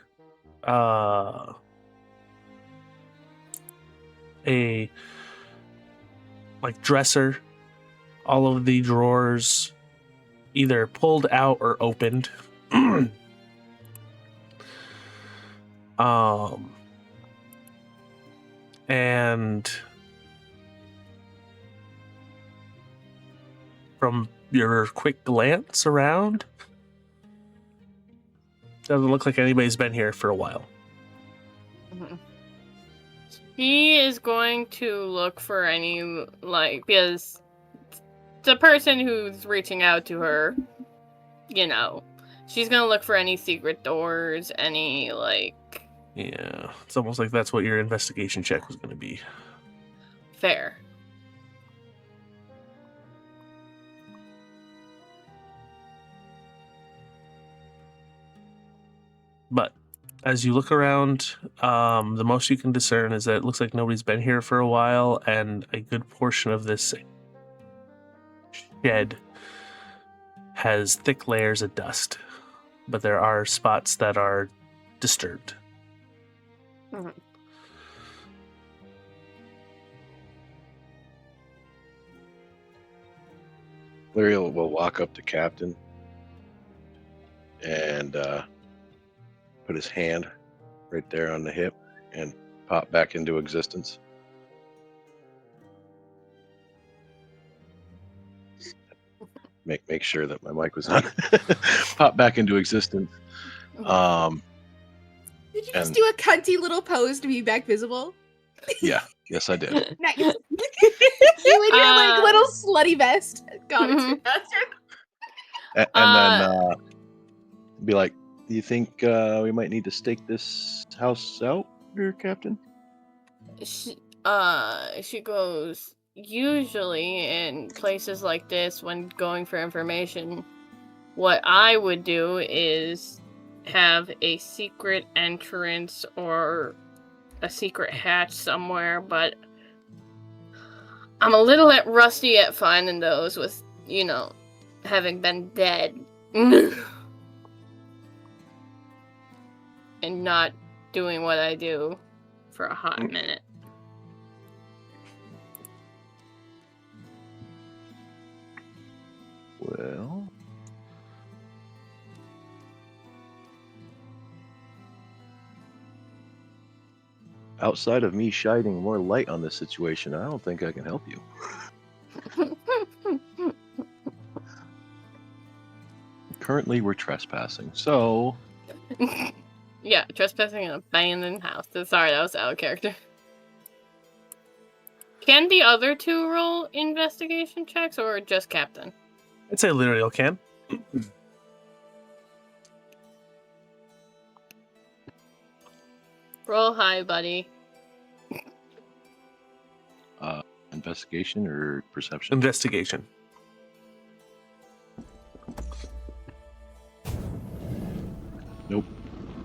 like dresser. All of the drawers either pulled out or opened. And from your quick glance around, doesn't look like anybody's been here for a while. He is going to look for any, because the person who's reaching out to her, she's gonna look for any secret doors, any, Yeah, it's almost like that's what your investigation check was going to be. Fair. But as you look around, the most you can discern is that it looks like nobody's been here for a while, and a good portion of this shed has thick layers of dust. But there are spots that are disturbed. Larry will walk up to Captain and put his hand right there on the hip and pop back into existence. Make sure that my mic was on. Pop back into existence. Did you just do a cunty little pose to be back visible? Yeah, yes I did. Nice. You in your little slutty vest. God, it's fantastic. And then be like, do you think we might need to stake this house out, here, Captain? She goes, usually in places like this, when going for information, what I would do is have a secret entrance or a secret hatch somewhere, but I'm a little rusty at finding those with, having been dead. And not doing what I do for a hot minute. Well, outside of me shining more light on this situation, I don't think I can help you. Currently, we're trespassing, so... Yeah, trespassing in an abandoned house. Sorry, that was out of character. Can the other two roll investigation checks, or just Captain? I'd say Lyriel can. Roll high, buddy. Investigation or perception? Investigation. Nope.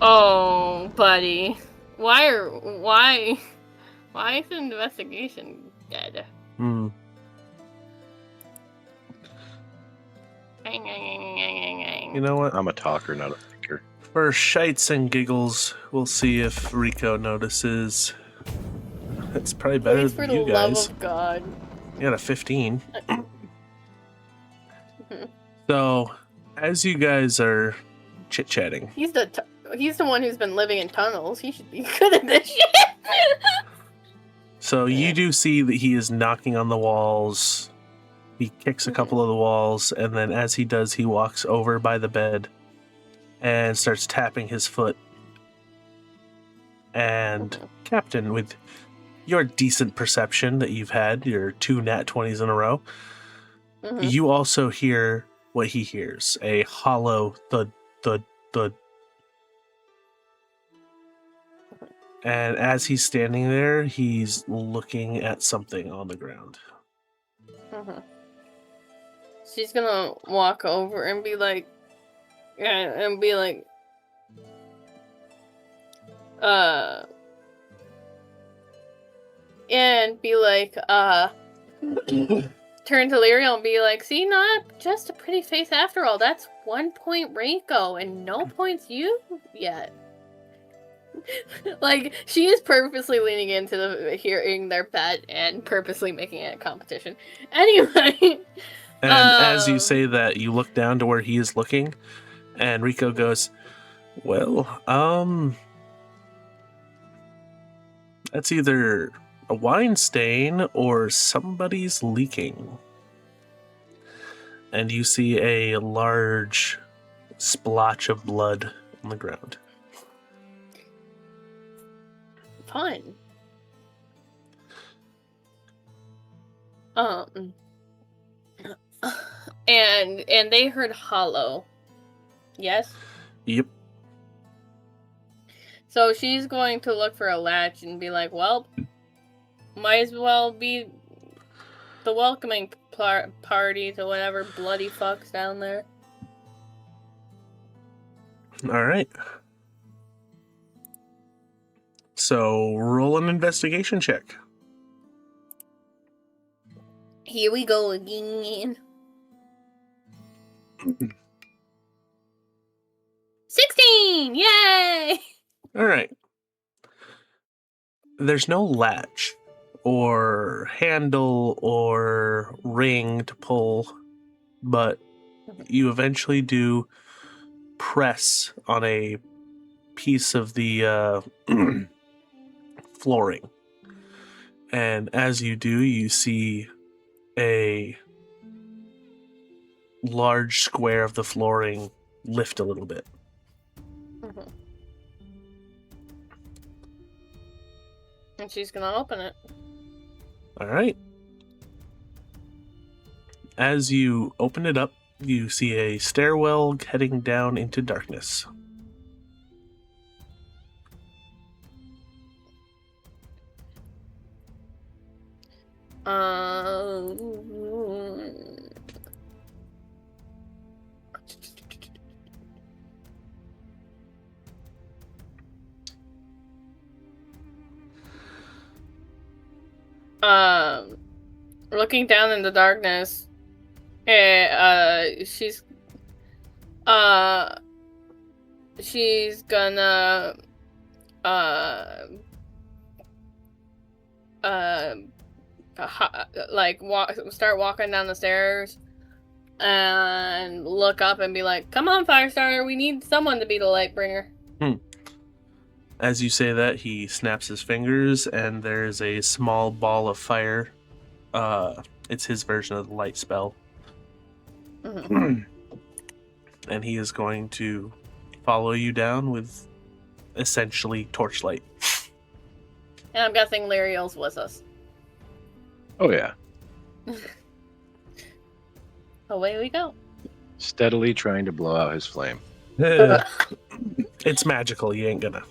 Oh, buddy. Why is the investigation dead? Hmm. You know what? I'm a talker, not a thinker. For shites and giggles, we'll see if Rico notices. It's probably better Please, for than the you love guys. of God. You got a 15. So, as you guys are chit-chatting, He's the one who's been living in tunnels. He should be good at this shit. so you do see that he is knocking on the walls. He kicks a couple of the walls, and then as he does, he walks over by the bed and starts tapping his foot. And Captain, with your decent perception that you've had, your 2 nat 20s in a row, you also hear what he hears, a hollow thud, thud, thud. And as he's standing there, he's looking at something on the ground. She's gonna walk over and be like, and turn to Lyriel and be like, see, not just a pretty face after all. That's 1 point Reiko and no points you yet. Like, she is purposely leaning into the hearing their pet and purposely making it a competition. Anyway. And as you say that, you look down to where he is looking, and Rico goes, well, that's either a wine stain or somebody's leaking. And you see a large splotch of blood on the ground. Fun. And they heard hollow. Yes? Yep. So she's going to look for a latch and be like, well, might as well be the welcoming party to whatever bloody fuck's down there. All right. So roll an investigation check. Here we go again. 16! Yay! All right. There's no latch or handle or ring to pull, but you eventually do press on a piece of the flooring. And as you do, you see a large square of the flooring lift a little bit. And she's gonna open it. All right. As you open it up, you see a stairwell heading down into darkness. Looking down in the darkness, she's gonna start walking down the stairs and look up and be like, come on, Firestarter, we need someone to be the light bringer. As you say that, he snaps his fingers and there's a small ball of fire. It's his version of the light spell. And he is going to follow you down with essentially torchlight. And I'm guessing Lyriel's with us. Oh, yeah. Away we go. Steadily trying to blow out his flame. It's magical, you ain't gonna.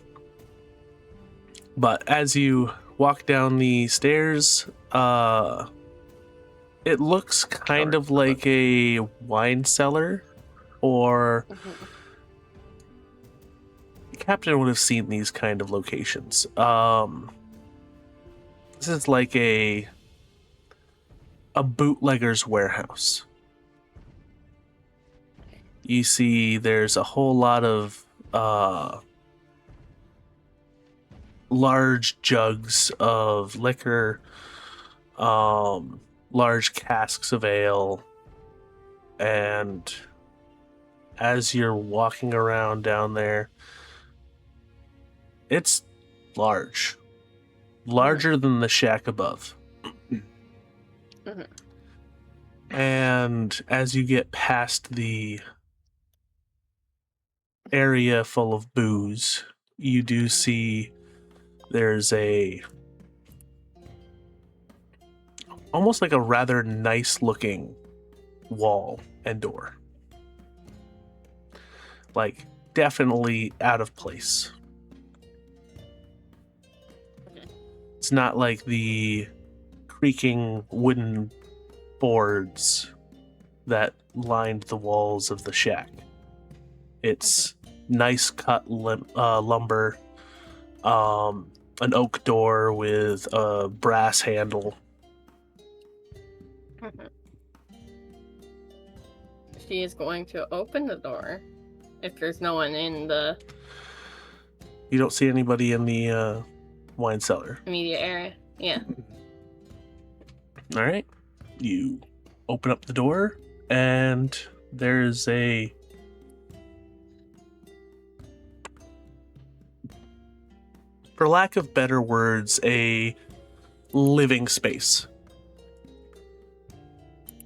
But as you walk down the stairs, it looks kind of like a wine cellar, or Captain would have seen these kind of locations. This is like a bootlegger's warehouse. You see there's a whole lot of large jugs of liquor, large casks of ale, and as you're walking around down there, it's larger than the shack above. And as you get past the area full of booze, you do see there's almost like a rather nice looking wall and door. Like, definitely out of place. It's not like the creaking wooden boards that lined the walls of the shack. It's nice cut lumber, an oak door with a brass handle. She is going to open the door if there's no one in the You don't see anybody in the wine cellar. immediate area. Yeah. All right. You open up the door, and there's for lack of better words, a living space.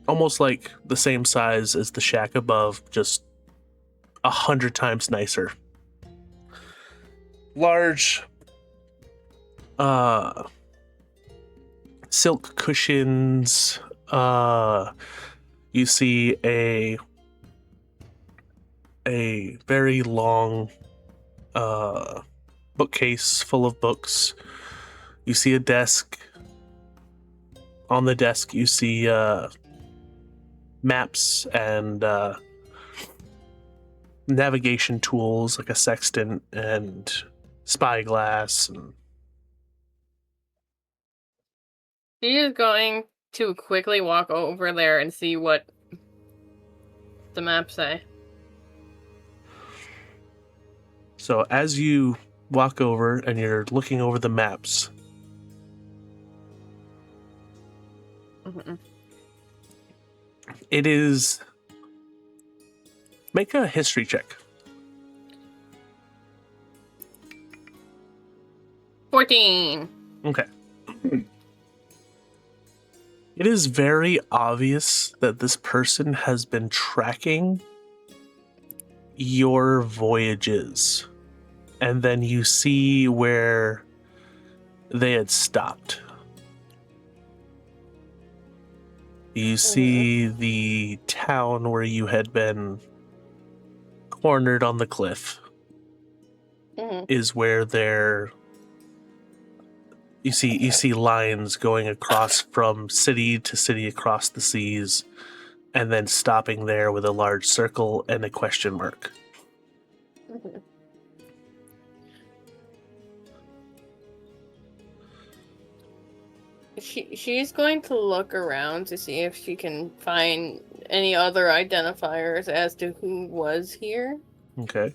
Almost like the same size as the shack above, just 100 times nicer. Large silk cushions. You see a very long bookcase full of books. You see a desk. On the desk you see maps and navigation tools like a sextant and spyglass. And She is going to quickly walk over there and see what the maps say. so as you walk over and you're looking over the maps, it is... Make a history check. 14. Okay. It is very obvious that this person has been tracking your voyages. And then you see where they had stopped. You see the town where you had been cornered on the cliff is where you see lines going across from city to city across the seas, and then stopping there with a large circle and a question mark. She's going to look around to see if she can find any other identifiers as to who was here, Okay.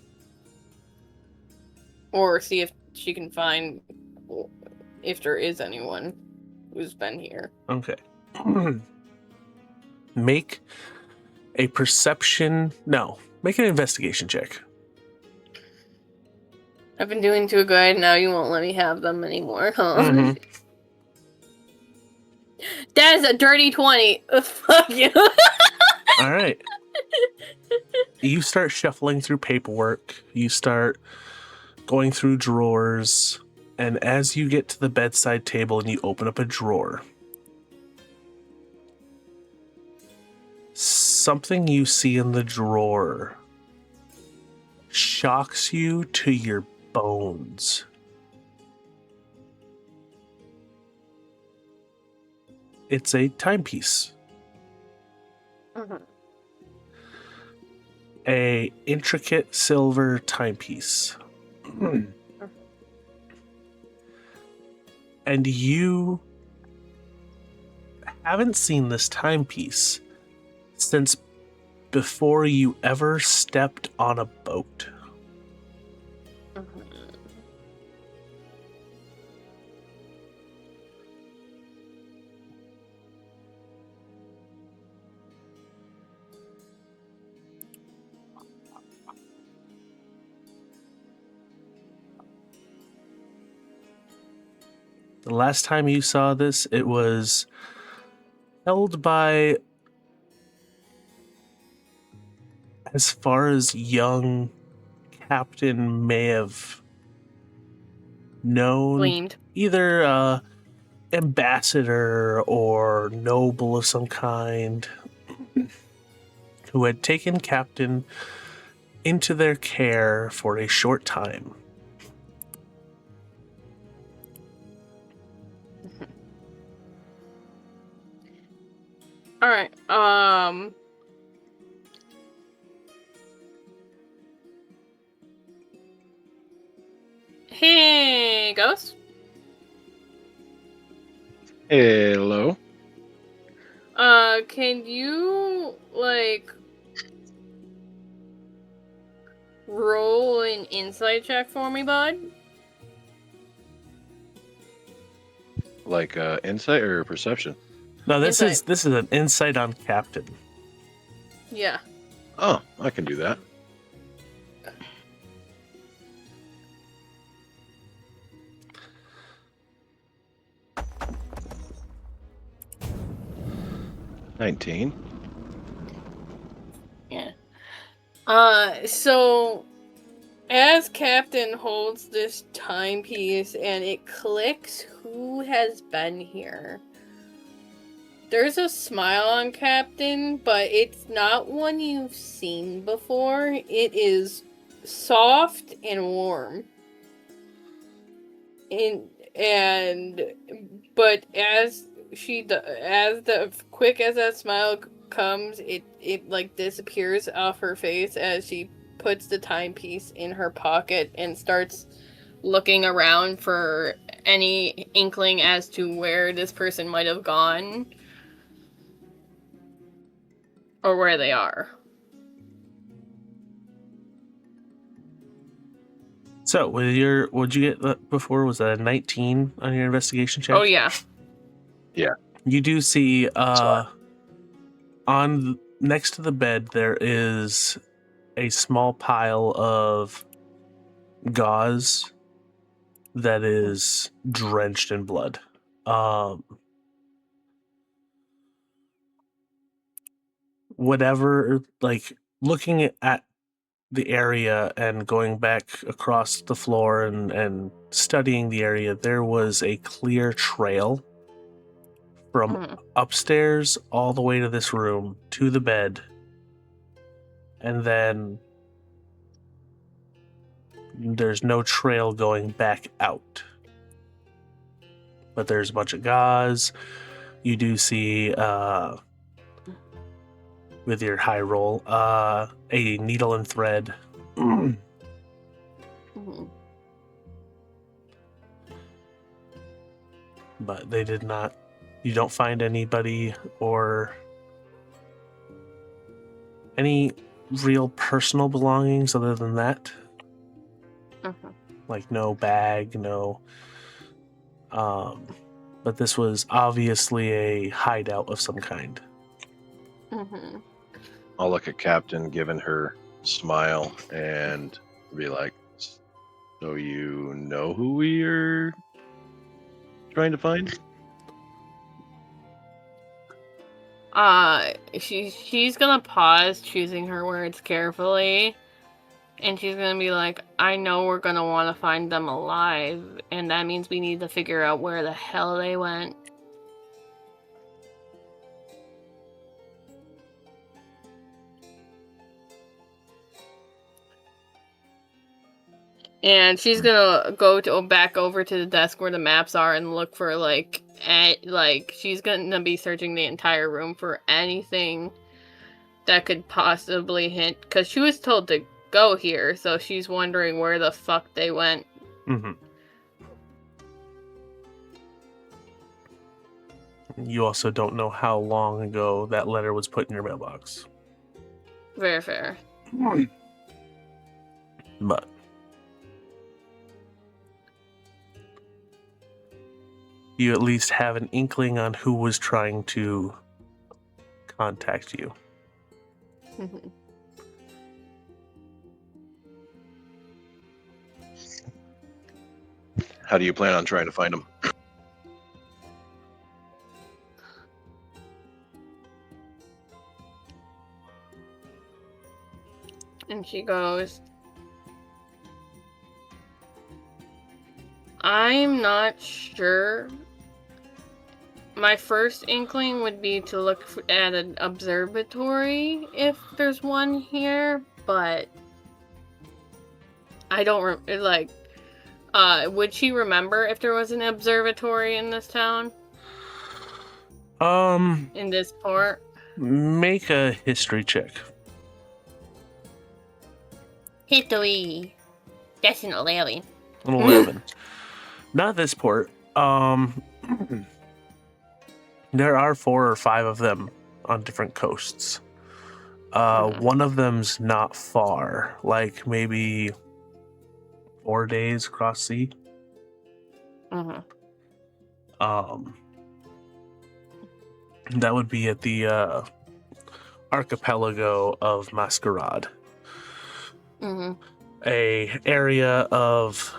or see if she can find if there is anyone who's been here. Okay. Make a perception... No. Make an investigation check. I've been doing too good, now you won't let me have them anymore, huh? Mhm. That is a dirty 20. Fuck you. All right. You start shuffling through paperwork. You start going through drawers. And as you get to the bedside table and you open up a drawer, something you see in the drawer shocks you to your bones. It's a timepiece. A intricate silver timepiece. And you haven't seen this timepiece since before you ever stepped on a boat. The last time you saw this, it was held by, as far as young Captain may have known, Gleamed. either ambassador or noble of some kind, who had taken Captain into their care for a short time. All right. Hey, Ghost. Hello. Can you like roll an insight check for me, bud? Like insight or perception? No, this Insight. is an insight on Captain. Yeah. Oh, I can do that. $19. Yeah. So as Captain holds this timepiece and it clicks who has been here, there's a smile on Captain, but it's not one you've seen before. It is soft and warm. But as the quick as that smile comes, it like disappears off her face as she puts the timepiece in her pocket and starts looking around for any inkling as to where this person might have gone or where they are. So, what'd you get before? Was that a 19 on your investigation check? Oh yeah. You do see on next to the bed there is a small pile of gauze that is drenched in blood. Whatever, like looking at the area and going back across the floor and studying the area, there was a clear trail from upstairs all the way to this room to the bed, and then there's no trail going back out, but there's a bunch of gauze. You do see with your high roll a needle and thread. But they did not, you don't find anybody or any real personal belongings other than that. Like no bag, no but this was obviously a hideout of some kind. I'll look at Captain, giving her smile, and be like, "So you know who we are trying to find?" She's gonna pause, choosing her words carefully, and she's gonna be like, I know we're gonna want to find them alive, and that means we need to figure out where the hell they went. And she's gonna go back over to the desk where the maps are and look for she's gonna be searching the entire room for anything that could possibly hint, because she was told to go here, so she's wondering where the fuck they went. Mm-hmm. You also don't know how long ago that letter was put in your mailbox. Very fair. But you at least have an inkling on who was trying to contact you. How do you plan on trying to find him? And she goes, I'm not sure. My first inkling would be to look at an observatory if there's one here, but I don't would she remember if there was an observatory in this town? In this port? Make a history check. History. That's an 11. An 11. Not this port. There are 4 or 5 of them on different coasts. One of them's not far, like maybe 4 days across sea. That would be at the archipelago of Masquerade. A area of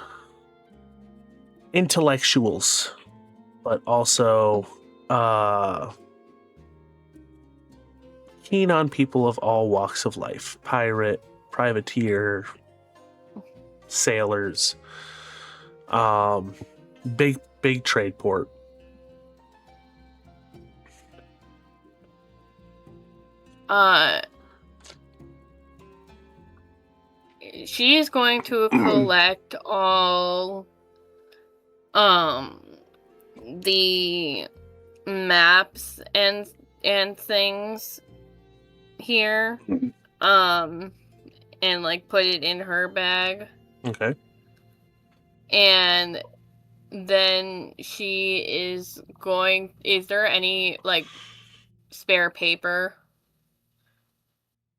intellectuals, but also keen on people of all walks of life. Pirate, privateer, sailors. Big trade port. She is going to collect all the maps and things here, and like put it in her bag. Okay. And then she is going. Is there any like spare paper?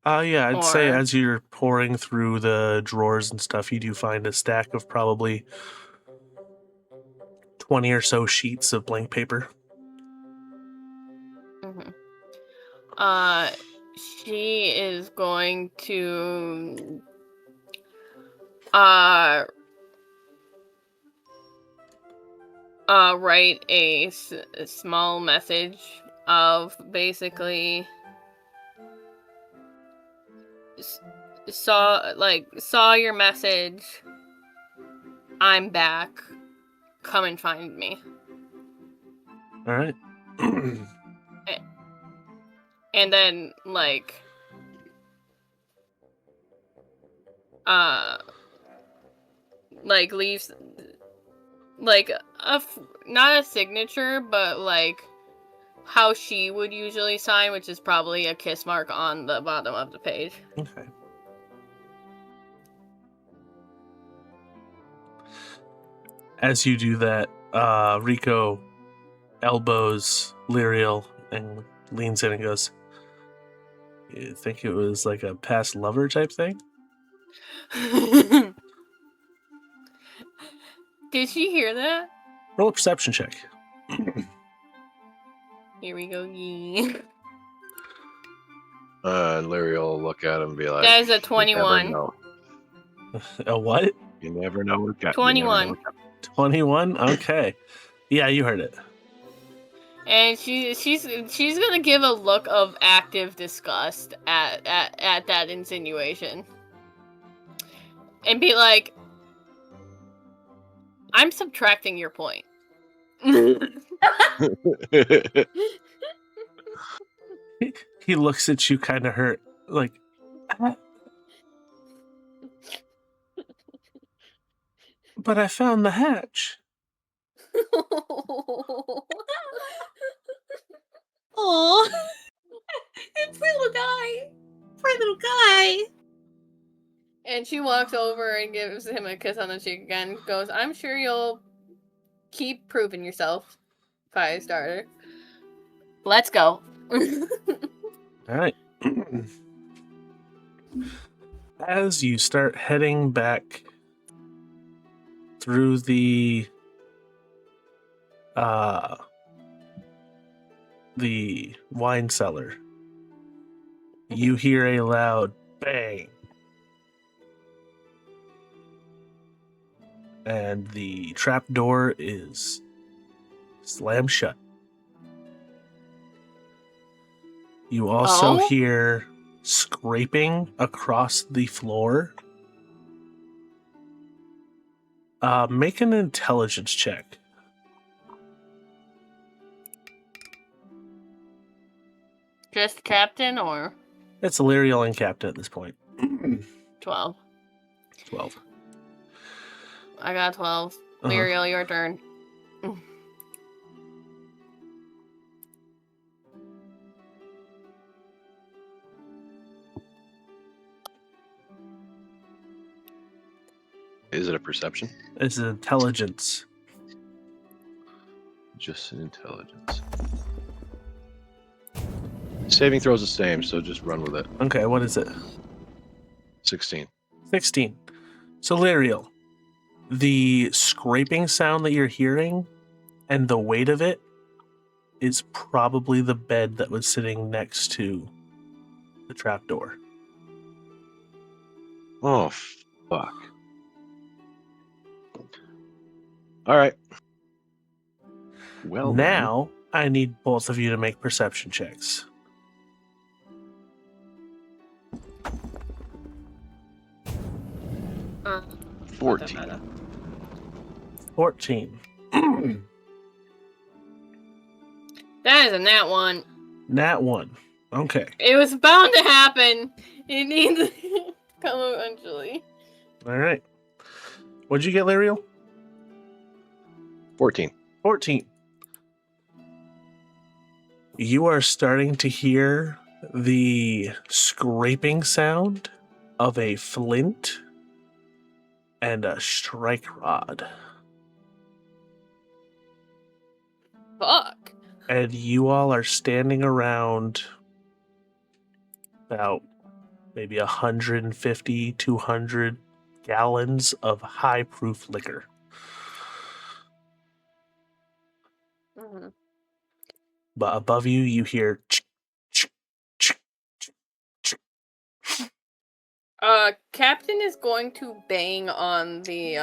Yeah, I'd say as you're pouring through the drawers and stuff, you do find a stack of probably 20 or so sheets of blank paper. She is going to write a small message of basically saw your message, I'm back, come and find me. All right. And then leaves not a signature, but like how she would usually sign, which is probably a kiss mark on the bottom of the page. Okay. As you do that, Rico elbows Lyriel and leans in and goes, you think it was like a past lover type thing? Did she hear that? Roll a perception check. Here we go. And Larry will look at him and be like, That is a "You 21. never know. A what? You never know what got 21. 21? Okay. Yeah, you heard it. And she's gonna give a look of active disgust at that insinuation. And be like, I'm subtracting your point. He looks at you kind of hurt, like, but I found the hatch. Oh, poor little guy. Poor little guy. And she walks over and gives him a kiss on the cheek again. Goes, I'm sure you'll keep proving yourself, Firestarter. Let's go. All right. As you start heading back through the wine cellar, you hear a loud bang, and the trap door is slammed shut. You also hear scraping across the floor. Make an intelligence check. Just Captain or? It's Lyriel and Captain at this point. 12. 12. I got 12. Lyriel, your turn. Is it a perception? It's an intelligence. Just an intelligence. Saving throws the same, so just run with it. Okay, what is it? 16. 16. So, Lyriel, the scraping sound that you're hearing and the weight of it is probably the bed that was sitting next to the trapdoor. Oh, fuck. All right. Well, now, I need both of you to make perception checks. Uh, 14. 14. That is a nat one. Nat 1. Okay. It was bound to happen. It needs to come eventually. All right. What'd you get, Lyriel? 14. 14. You are starting to hear the scraping sound of a flint and a strike rod. Fuck. And you all are standing around about maybe 150, 200 gallons of high-proof liquor. Mm-hmm. But above you, you hear... Captain is going to bang on the,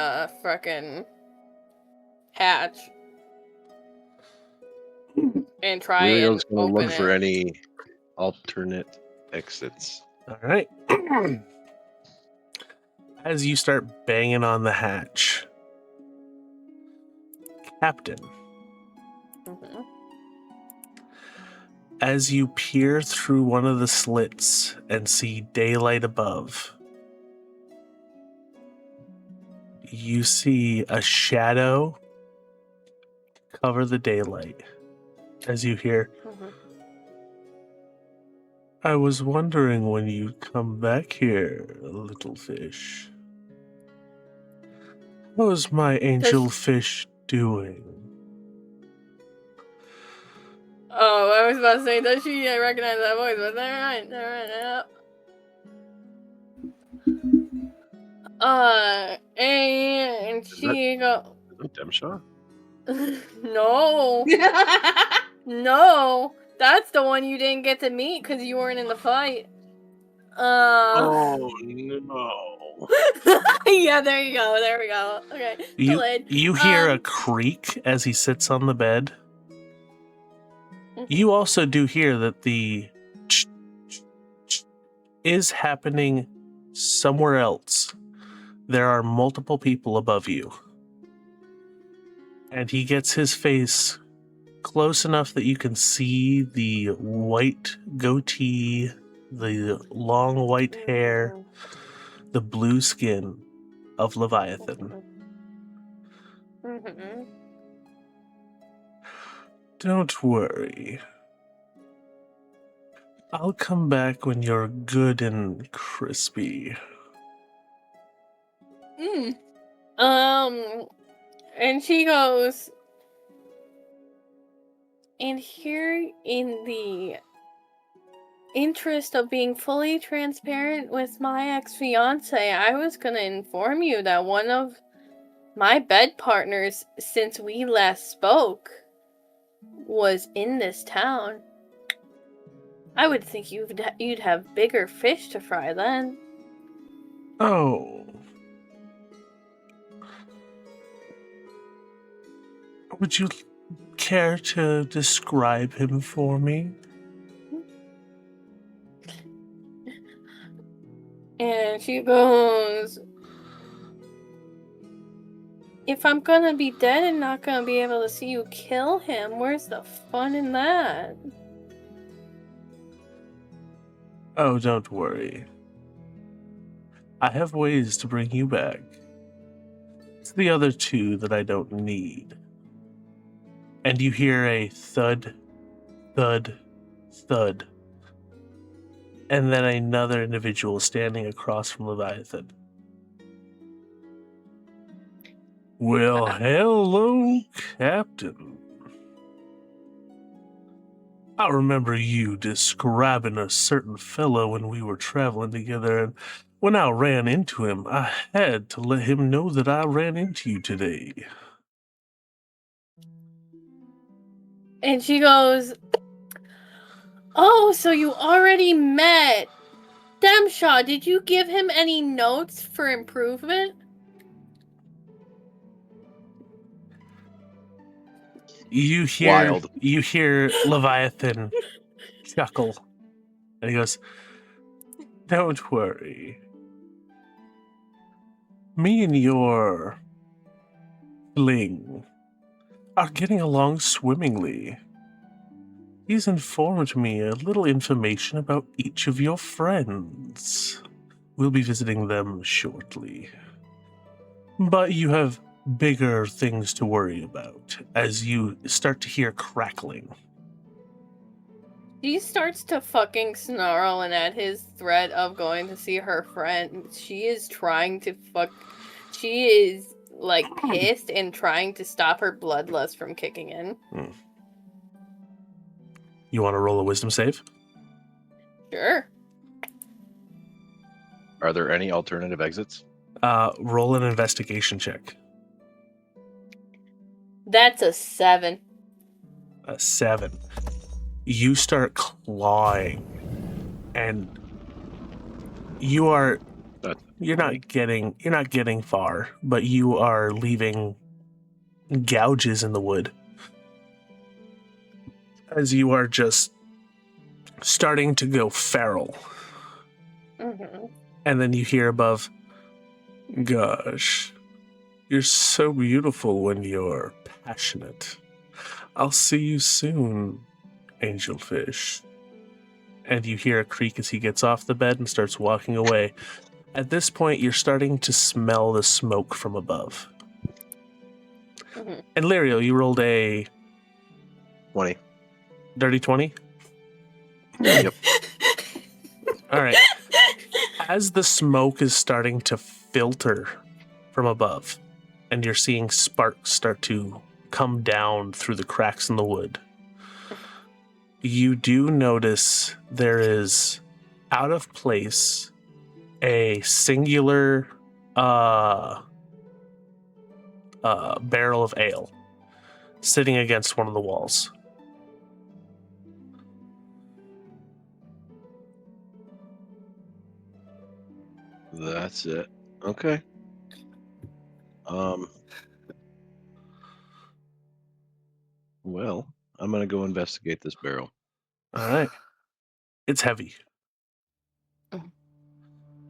frickin' hatch. And try Muriel's and going to open look for it. any alternate exits. All right. As you start banging on the hatch, Captain, Mm-hmm. as you peer through one of the slits and see daylight above, you see a shadow cover the daylight. As you hear, Mm-hmm. I was wondering when you'd come back here, little fish. How's my angel fish doing? Oh, I was about to say, does she recognize that voice? But they're right. And she go. Is that Demshaw? No. No. That's the one you didn't get to meet because you weren't in the fight. Oh, no. Yeah, there you go. There we go. Okay. You hear a creak as he sits on the bed. You also do hear that the is happening somewhere else. There are multiple people above you. And he gets his face close enough that you can see the white goatee, the long white hair, the blue skin of Leviathan. Mm-hmm. Don't worry. I'll come back when you're good and crispy. And she goes, and here in the interest of being fully transparent with my ex-fiance, I was gonna inform you that one of my bed partners since we last spoke was in this town. I would think you'd have bigger fish to fry then. Oh. Would you care to describe him for me? And she goes, if I'm gonna be dead and not gonna be able to see you kill him, where's the fun in that? Oh, don't worry. I have ways to bring you back. It's the other two that I don't need. And you hear a thud, thud, thud. And then another individual standing across from Leviathan. Well, hello, Captain. I remember you describing a certain fellow when we were traveling together, and when I ran into him, I had to let him know that I ran into you today. And she goes, oh, so you already met Demshaw. Did you give him any notes for improvement? You hear Leviathan chuckle, and he goes, don't worry. Me and your fling are getting along swimmingly. He's informed me a little information about each of your friends. We'll be visiting them shortly. But you have bigger things to worry about as you start to hear crackling. She starts to fucking snarl, and at his threat of going to see her friend, she is trying to she is like pissed and trying to stop her bloodlust from kicking in. You want to roll a wisdom save? Sure. Are there any alternative exits? Roll an investigation check. That's a 7. A 7. You start clawing, and you're not getting far, but you are leaving gouges in the wood as you are just starting to go feral. Mm-hmm. And then you hear above, gosh, you're so beautiful when you're passionate. I'll see you soon, angelfish. And you hear a creak as he gets off the bed and starts walking away. At this point, you're starting to smell the smoke from above. Mm-hmm. And Lyrio, you rolled a 20. dirty 20? Yep. All right. As the smoke is starting to filter from above, and you're seeing sparks start to come down through the cracks in the wood, you do notice there is, out of place, a singular barrel of ale sitting against one of the walls. That's it. Okay. Well, I'm gonna go investigate this barrel. All right. It's heavy. Mhm.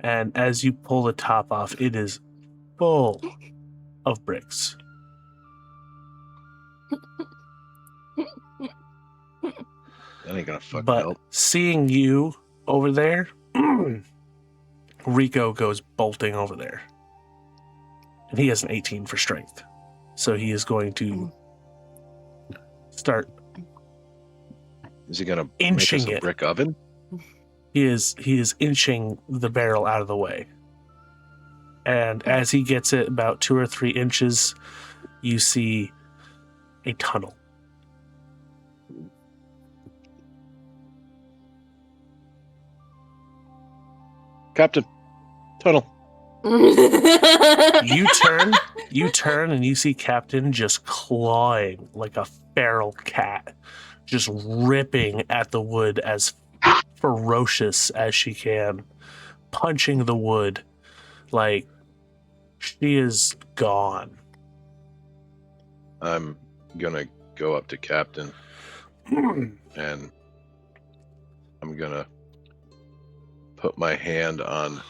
And as you pull the top off, it is full of bricks. That ain't gonna fucking But help. seeing you over there, Rico goes bolting over there. And he has an 18 for strength. So he is going to start Is he gonna inching make us a it. brick oven? He is inching the barrel out of the way. And as he gets it about 2 or 3 inches, you see a tunnel. Captain, tunnel. You turn, and you see Captain just clawing like a feral cat, just ripping at the wood as ferocious as she can, punching the wood like she is gone. I'm gonna go up to Captain and I'm gonna put my hand on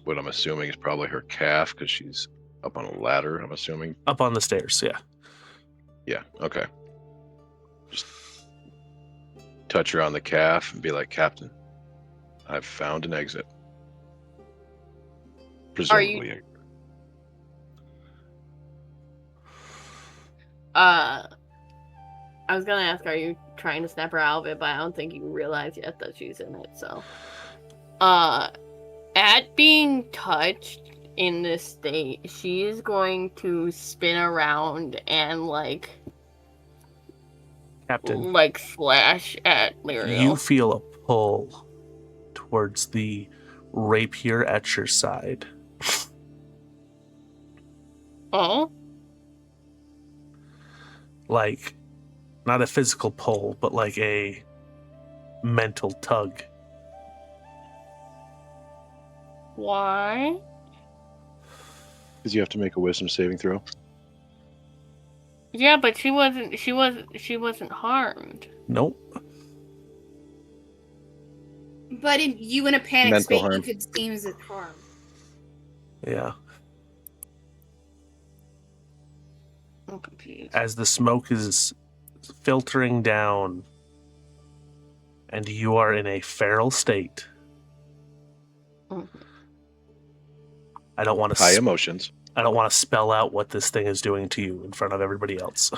what I'm assuming is probably her calf because she's up on a ladder, I'm assuming. Up on the stairs, yeah. Yeah, okay. Just touch her on the calf and be like, Captain, I've found an exit. Presumably. I was gonna ask, are you trying to snap her out of it, but I don't think you realize yet that she's in it, so. At being touched in this state, she is going to spin around and, like, Captain, slash at Lyriel. you feel a pull towards the rapier at your side. Oh? Like, not a physical pull, but like a mental tug. Why? Because you have to make a wisdom saving throw. Yeah, but she wasn't harmed. Nope. But in a panic Mental state, harm. you could seem as if harm. Yeah. I'm confused. As the smoke is filtering down and you are in a feral state. Mhm. I don't want High to emotions. I don't want to spell out what this thing is doing to you in front of everybody else.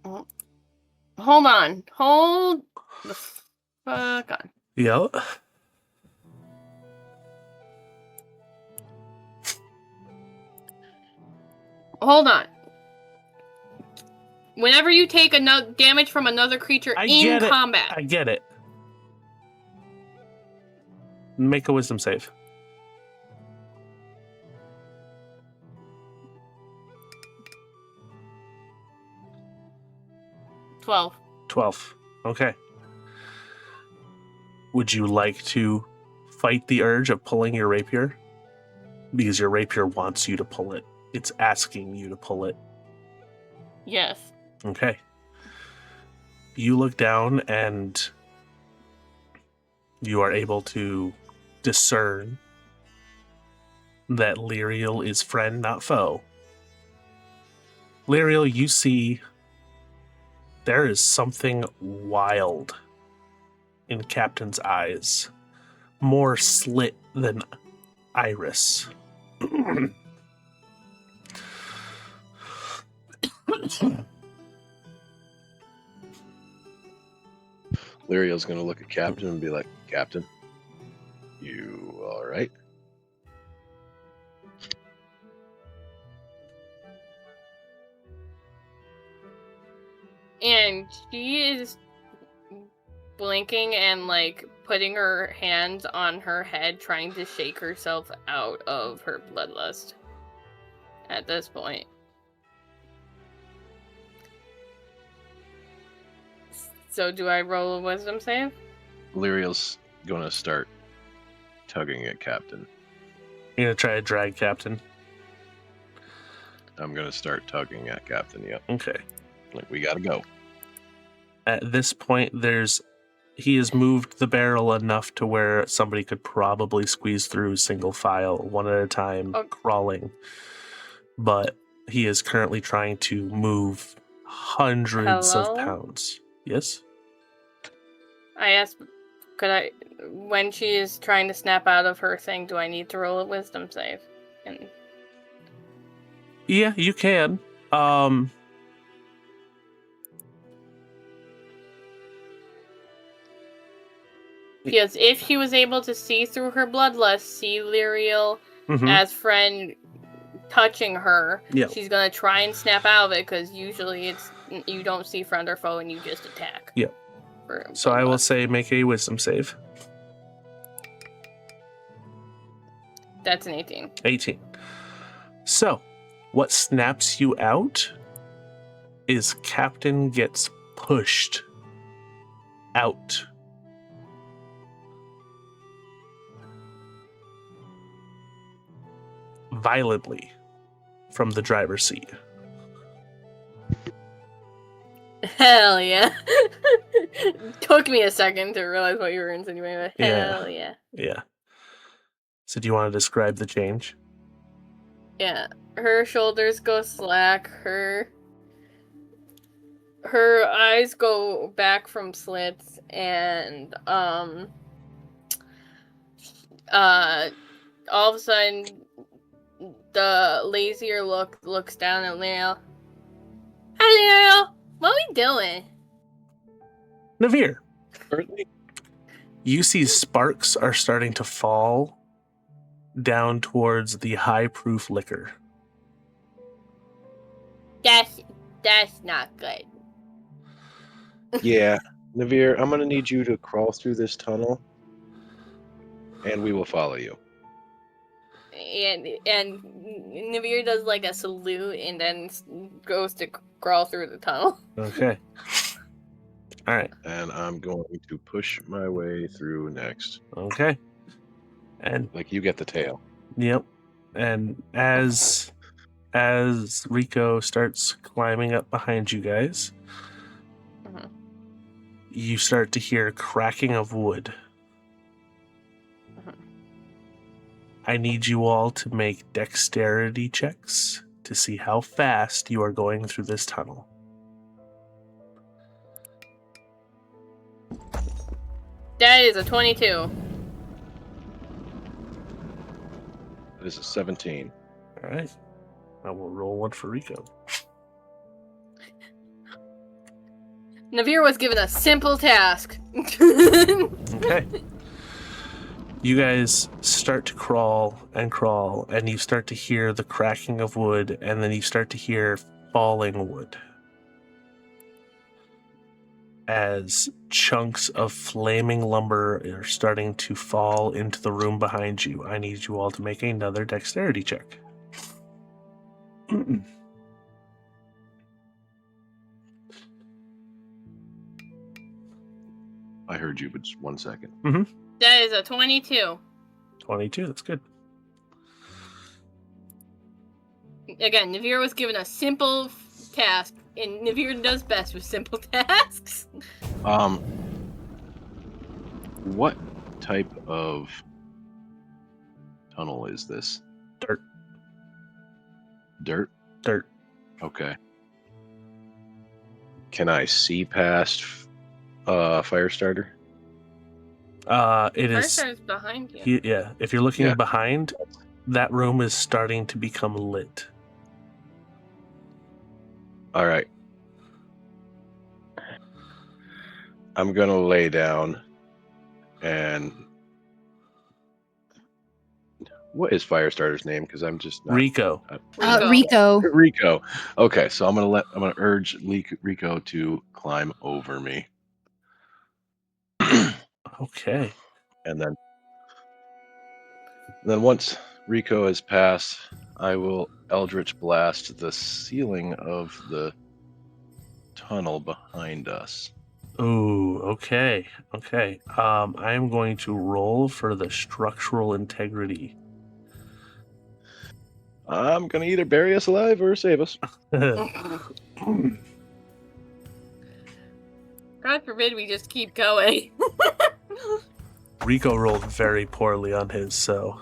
Hold on. Hold the fuck on. Yep. Hold on. Whenever you take damage from another creature in combat. I get it. Make a wisdom save. $12. 12. Okay. Would you like to fight the urge of pulling your rapier? Because your rapier wants you to pull it. It's asking you to pull it. Yes. Okay. You look down and you are able to discern that Lyriel is friend, not foe. Lyriel, you see there is something wild in Captain's eyes. More slit than iris. Lyriel's gonna look at Captain and be like, Captain, you alright? And she is blinking and, like, putting her hands on her head, trying to shake herself out of her bloodlust at this point. So do I roll a wisdom save? Lyriel's gonna start tugging at Captain. You're gonna try to drag Captain? I'm gonna start tugging at Captain, yep. Okay. Like, we gotta go. At this point, he has moved the barrel enough to where somebody could probably squeeze through single file, one at a time, crawling. But he is currently trying to move hundreds of pounds. Yes? I asked, when she is trying to snap out of her thing, do I need to roll a wisdom save? And yeah, you can. Because if she was able to see through her bloodlust, see Lyriel as friend touching her, Yep. she's gonna try and snap out of it because usually it's you don't see friend or foe and you just attack. Yep. For So I will bloodlust. say make a wisdom save. That's an 18. 18. So, what snaps you out is Captain gets pushed out. Violently from the driver's seat. Hell yeah. Took me a second to realize what you were insinuating, but hell yeah. Yeah. So do you want to describe the change? Yeah. Her shoulders go slack, her eyes go back from slits, and all of a sudden the lazier look looks down at Leo. Hey Leo, what are we doing? Navir, Currently, you see sparks are starting to fall down towards the high-proof liquor. That's not good. yeah, Navir, I'm gonna need you to crawl through this tunnel, and we will follow you. And Navir does like a salute and then goes to crawl through the tunnel. Okay. All right. And I'm going to push my way through next. Okay. And Like you get the tail. yep. And as Rico starts climbing up behind you guys, Mhm. you start to hear cracking of wood. Mhm. I need you all to make dexterity checks to see how fast you are going through this tunnel. That is a 22. It is a 17. All right. I will roll one for Rico. Navir was given a simple task. Okay. You guys start to crawl, and you start to hear the cracking of wood, and then you start to hear falling wood. As chunks of flaming lumber are starting to fall into the room behind you, I need you all to make another dexterity check. I heard you, but just 1 second. That is a 22. 22, that's good. Again, Navir was given a simple task, and Navir does best with simple tasks. What type of tunnel is this? Dirt. Dirt? Dirt. Okay. Can I see past Firestarter? It is. Firestarter's behind you. Yeah, if you're looking Yeah. behind, that room is starting to become lit. All right. I'm going to lay down and... What is Firestarter's name? Because I'm just not... Rico. Rico. Rico. Okay, so I'm gonna urge Rico to climb over me, Okay. and then once Rico has passed, I will Eldritch Blast the ceiling of the tunnel behind us. Ooh, okay. Okay. I am going to roll for the structural integrity. I'm gonna either bury us alive or save us. God forbid we just keep going. Rico rolled very poorly on his, so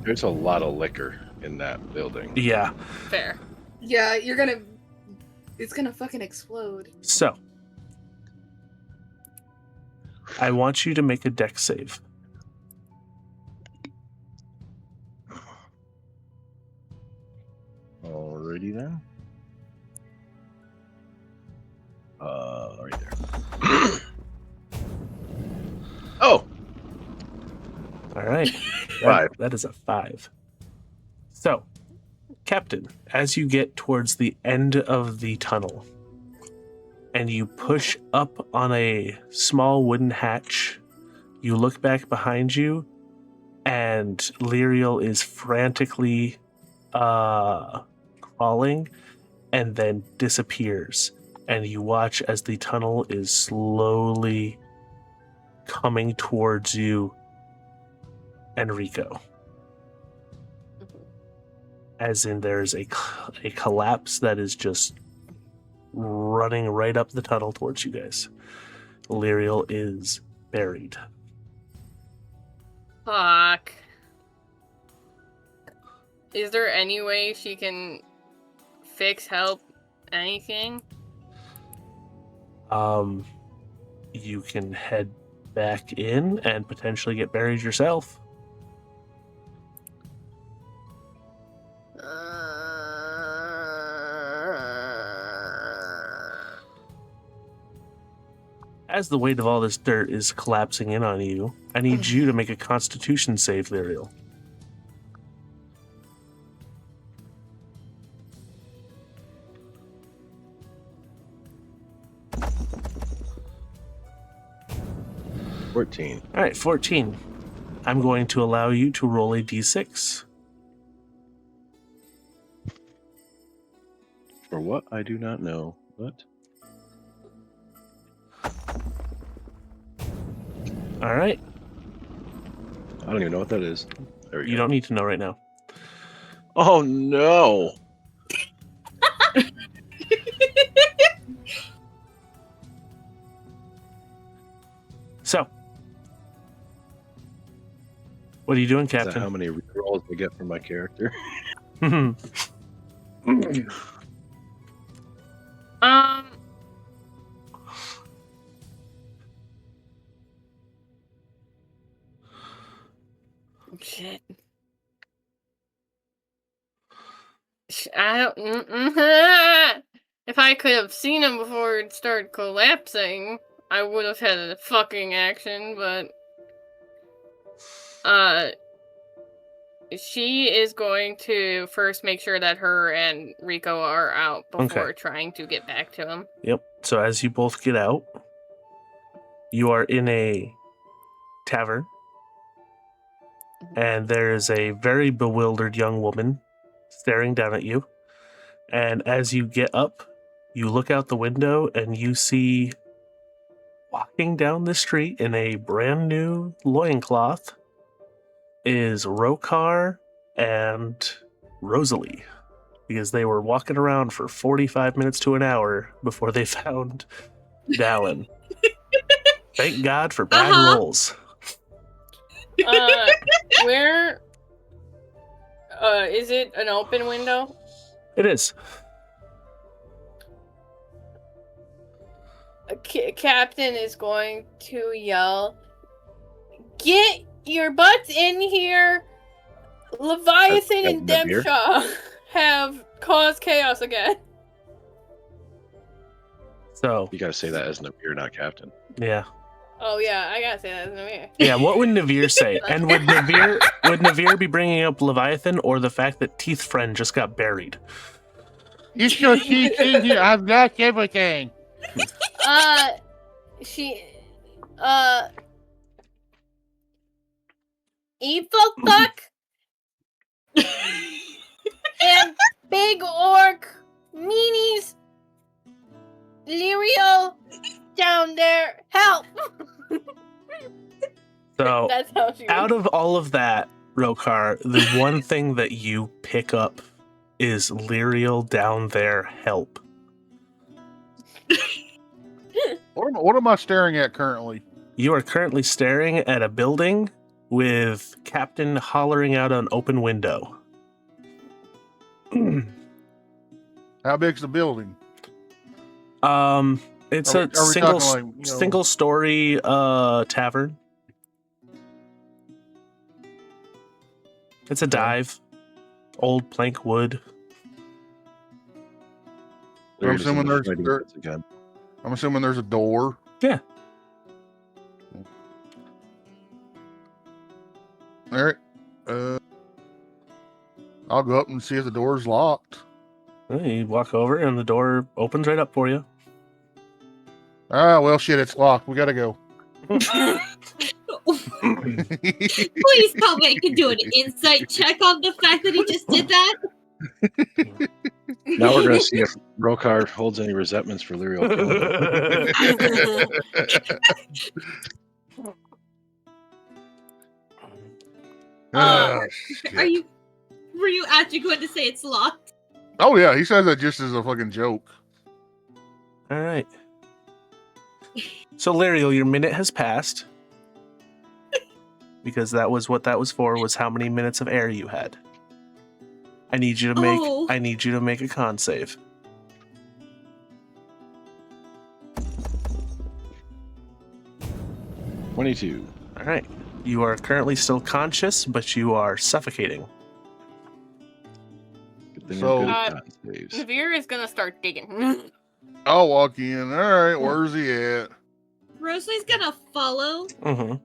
There's a lot of liquor in that building. yeah. Fair. Yeah, it's gonna fucking explode. So I want you to make a dex save. Alrighty then. Right there. Oh, All right. 5. That is a 5. So, Captain, as you get towards the end of the tunnel and you push up on a small wooden hatch, you look back behind you and Lyriel is frantically crawling and then disappears. And you watch as the tunnel is slowly coming towards you, Enrico. As in there's a collapse that is just running right up the tunnel towards you guys. Lyriel is buried. Fuck. Is there any way she can fix, help, anything? You can head back in and potentially get buried yourself. As the weight of all this dirt is collapsing in on you, I need you to make a Constitution save, Lyriel. All right, 14. I'm going to allow you to roll a d6. For what? I do not know. What? All right. I don't even know what that is. There we go. You don't need to know right now. Oh, no. So, what are you doing, Is that Captain? how many rerolls I get from my character? Shit. I don't. If I could have seen him before it started collapsing, I would have had a fucking action, but she is going to first make sure that her and Rico are out before trying to get back to him. Yep. So as you both get out, you are in a tavern, and there's a very bewildered young woman staring down at you. And as you get up, you look out the window and you see walking down the street in a brand new loincloth is Rokar and Rosalie, because they were walking around for 45 minutes to an hour before they found Dallin. Thank God for bad rolls. Where is it an open window? It is. Captain is going to yell, "Get your butts in here! Leviathan and Dempshaw have caused chaos again." So You gotta say that as Navir, not Captain. yeah. Oh yeah, I gotta say that, isn't it? Yeah, what would Navir say? And would Navir be bringing up Leviathan or the fact that Teeth Friend just got buried? You should see here. I've got everything. Evil fuck and big orc meanies, Lyriel down there, help! So That's how she out of all of that, Rokar, the one thing that you pick up is Lyriel down there, help. What am I staring at currently? You are currently staring at a building with Captain hollering out an open window. How big's the building? It's Are a we single talking like, single story tavern. It's a dive. Old plank wood. I'm assuming there's again. I'm assuming there's a door. Yeah. All right. I'll go up and see if the door's locked. You walk over and the door opens right up for you. Ah, well, shit, it's locked. We gotta go. Please tell me I can do an insight check on the fact that he just did that. Now we're going to see if Rokar holds any resentments for Lyriel killing him. Ah, shit. Were you actually going to say it's locked? Oh, yeah, he says that just as a fucking joke. All right. So, Lyriel, your minute has passed. Because that was what that was for, was how many minutes of air you had. I need you to make a con save. 22. All right. You are currently still conscious, but you are suffocating. Good thing So- I'm good at con saves. Navir is gonna start digging. I'll walk in. All right, where's he at? Rosalie's gonna follow. Mm-hmm.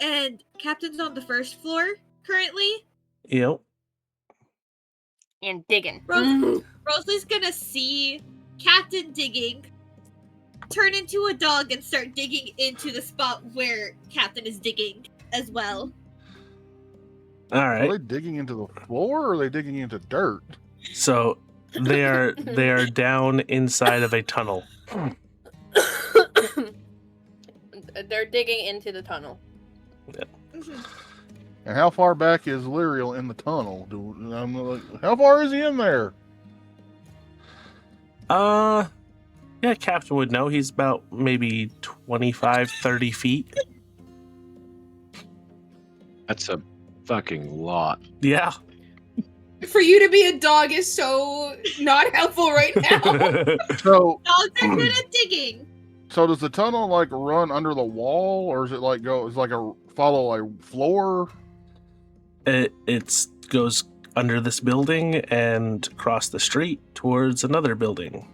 And Captain's on the first floor currently. Yep. And digging. Rosalie's gonna see Captain digging, turn into a dog and start digging into the spot where Captain is digging as well. All Are right. they digging into the floor or are they digging into dirt? So they are down inside of a tunnel. They're digging into the tunnel. And how far back is Lyriel in the tunnel? How far is he in there? Yeah, Captain would know. He's about maybe 25, 30 feet. That's a fucking lot. Yeah. For you to be a dog is so not helpful right now. So, Dogs are good at digging. so does the tunnel like run under the wall, or is it like follow a floor? It goes under this building and across the street towards another building.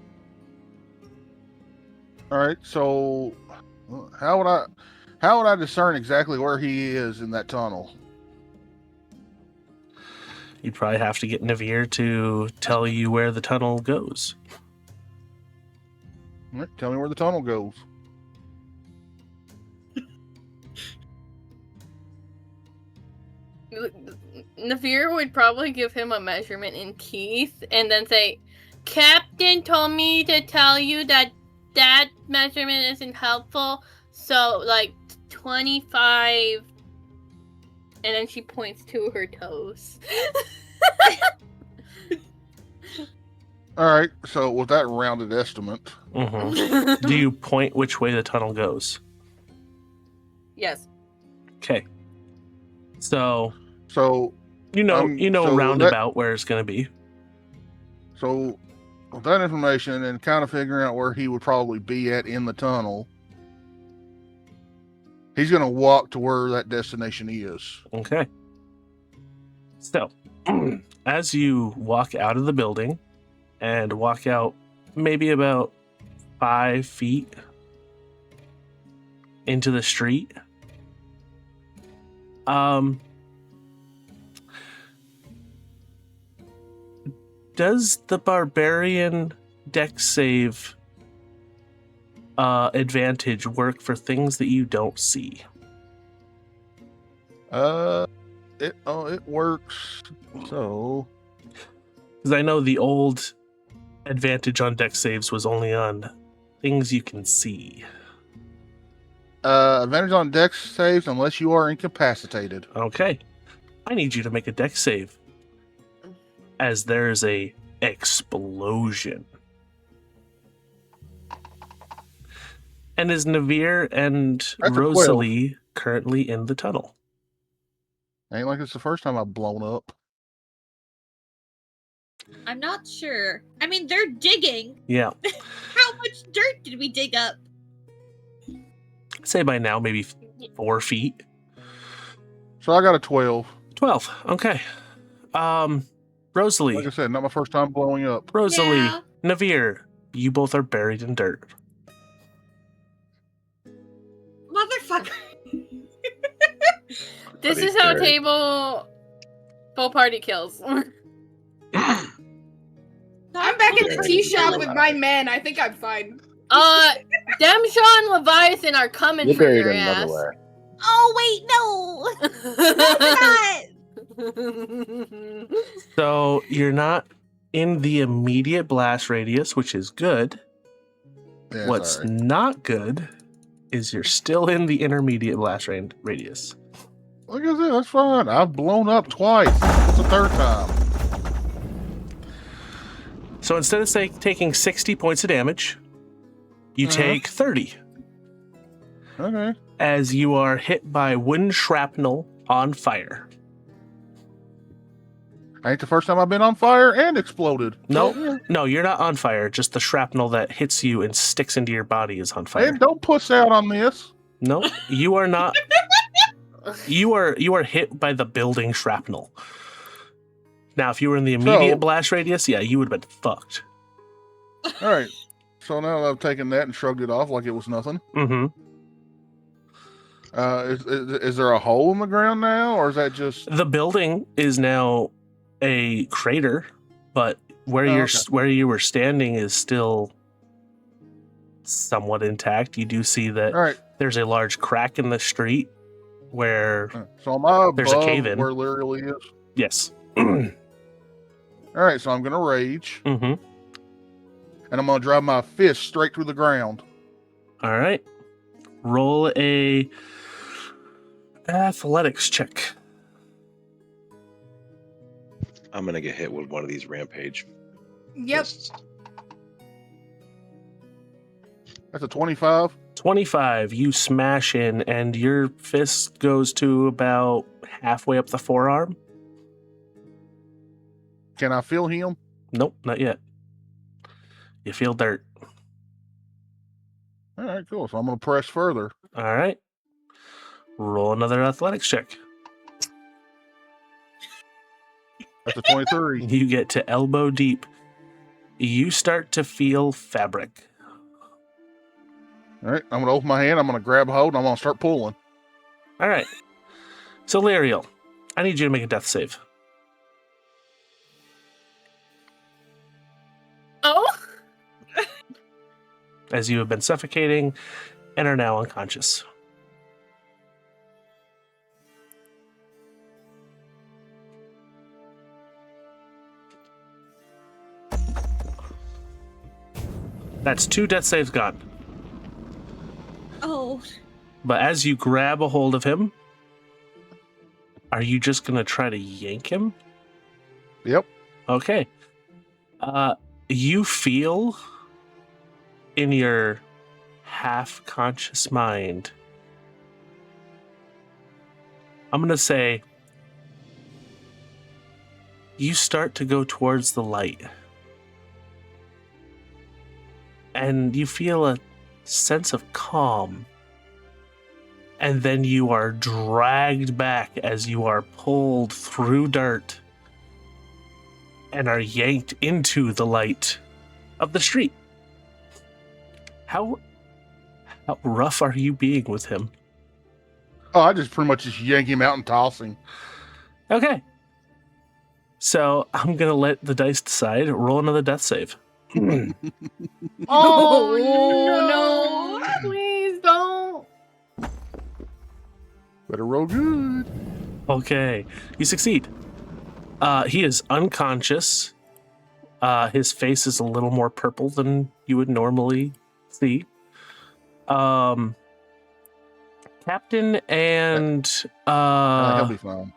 All right. So, how would I discern exactly where he is in that tunnel? You'd probably have to get Navir to tell you where the tunnel goes. All right, tell me where the tunnel goes. Navir would probably give him a measurement in teeth and then say, Captain told me to tell you that that measurement isn't helpful, so like 25. And then she points to her toes. All right. So with that rounded estimate, Mm-hmm. Do you point which way the tunnel goes? Yes. Okay. So so so roundabout where it's going to be. So, with that information and kind of figuring out where he would probably be at in the tunnel, he's going to walk to where that destination is. Okay. So, as you walk out of the building and walk out maybe about 5 feet into the street, does the barbarian dex save advantage work for things that you don't see? It works. So, Because I know the old advantage on dex saves was only on things you can see. advantage on dex saves unless you are incapacitated. Okay. I need you to make a dex save. As there's a explosion. And is Navir and That's a 12. Rosalie currently in the tunnel? Ain't like it's the first time I've blown up. I'm not sure. I mean, they're digging. Yeah. How much dirt did we dig up? I'd say by now maybe 4 feet. So I got a 12. 12. Okay. Rosalie. Like I said, not my first time blowing up. Rosalie. Yeah. Navir. You both are buried in dirt. Motherfucker. This Buddy is how Barrett. table Full party kills. I'm back at the tea shop with my men. I think I'm fine. Demshaw and Leviathan are coming You're for buried your in another ass. way. Oh wait, no! So you're not in the immediate blast radius, which is good. Yeah, What's sorry. not good is you're still in the intermediate blast radius. Like I said, that's fine. I've blown up twice. It's the third time. So instead of taking 60 points of damage, you take 30 Okay. as you are hit by wooden shrapnel on fire. Ain't the first time I've been on fire and exploded. No, you're not on fire. Just the shrapnel that hits you and sticks into your body is on fire. Hey, don't puss out on this. No, you are not. You are hit by the building shrapnel. Now, if you were in the immediate blast radius, yeah, you would have been fucked. All right. So now that I've taken that and shrugged it off like it was nothing. Mm-hmm. Is there a hole in the ground now, or is that just The building is now a crater, but where where you were standing is still somewhat intact. You do see that all right? there's a large crack in the street where So am I There's a above cave-in. where literally is? yes. All right. So I'm gonna rage, Mm-hmm. and I'm gonna drive my fist straight through the ground. All right. Roll a athletics check. I'm gonna get hit with one of these rampage. Yep. fists. That's a 25. 25, you smash in, and your fist goes to about halfway up the forearm. Can I feel him? Nope, not yet. You feel dirt. All right, cool. So I'm gonna press further. All right. Roll another athletics check. That's a 23. You get to elbow deep. You start to feel fabric. All right, I'm gonna open my hand. I'm gonna grab hold, and I'm gonna start pulling. All right. So, Lariel, I need you to make a death save. Oh? As you have been suffocating and are now unconscious. That's 2 death saves gone. Oh, But as you grab a hold of him, are you just going to try to yank him? Yep. Okay. You feel in your half-conscious mind, I'm going to say, you start to go towards the light. And you feel a sense of calm. And then you are dragged back as you are pulled through dirt and are yanked into the light of the street. How rough are you being with him? Oh, I just pretty much just yank him out and toss him. Okay. So I'm going to let the dice decide. Roll another death save. Oh, no. Please don't. Better roll good. Okay. You succeed. He is unconscious. His face is a little more purple than you would normally see. Captain and He'll be fine.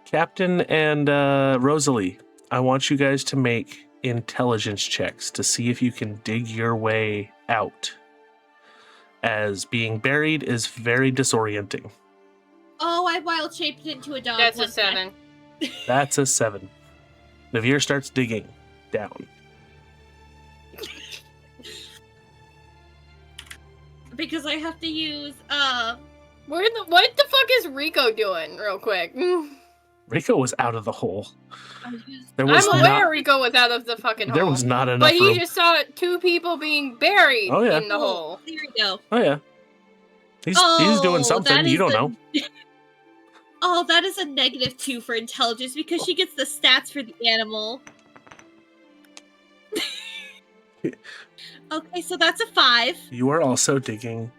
Captain and Rosalie, I want you guys to make intelligence checks to see if you can dig your way out, as being buried is very disorienting. oh! I wild shaped into a dog. That's a one time. 7. That's a 7. Navir starts digging down. Because I have to use What the fuck is Rico doing, real quick? Rico was out of the hole. I'll use There was I'm aware not. Rico was out of the fucking hole. There was not enough But he room. just saw 2 people being buried Oh, yeah. in the hole. There we go. Oh yeah. He's doing something. that You is don't the- know. Oh, that is a -2 for intelligence because she gets the stats for the animal. Okay, so that's a 5. You are also digging.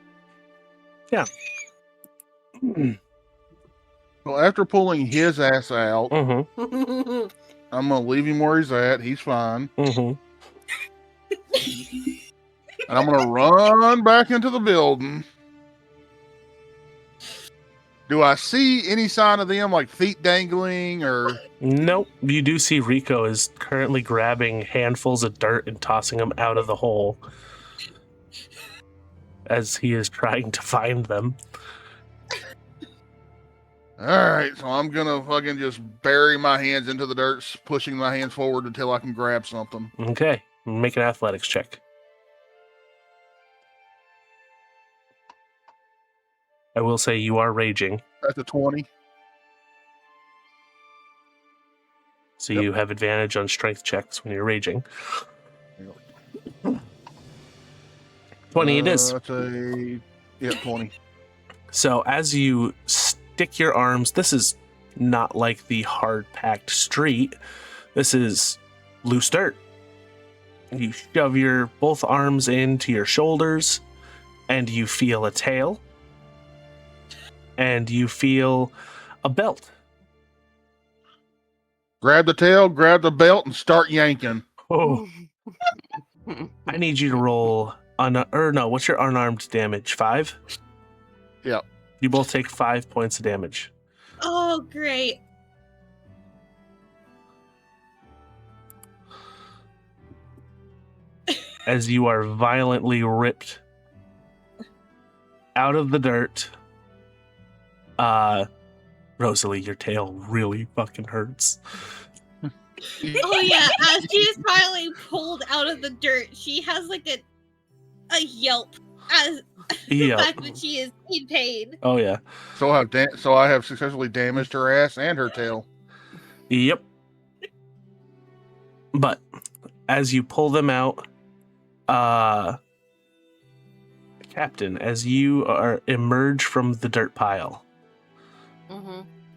Yeah. Well, after pulling his ass out, Mm-hmm. I'm gonna leave him where he's at. He's fine, Mm-hmm. and I'm gonna run back into the building. Do I see any sign of them, like feet dangling, or? Nope. You do see Rico is currently grabbing handfuls of dirt and tossing them out of the hole as he is trying to find them. All right, so I'm gonna fucking just bury my hands into the dirt, pushing my hands forward until I can grab something. Okay. Make an athletics check. I will say you are raging, That's a 20. so Yep. you have advantage on strength checks when you're raging. 20 it is. That's a 20. So as you stick your arms, this is not like the hard-packed street. This is loose dirt. You shove your both arms into your shoulders, and you feel a tail, and you feel a belt. Grab the tail, grab the belt, and start yanking. Oh, I need you to roll what's your unarmed damage? 5? Yep. You both take 5 points of damage. Oh, great. As you are violently ripped out of the dirt. Rosalie, your tail really fucking hurts. Oh yeah, as she is finally pulled out of the dirt, she has like a yelp as the fact that she is in pain. Oh yeah. So I have successfully damaged her ass and her tail. Yep. But as you pull them out, Captain, as you emerge from the dirt pile,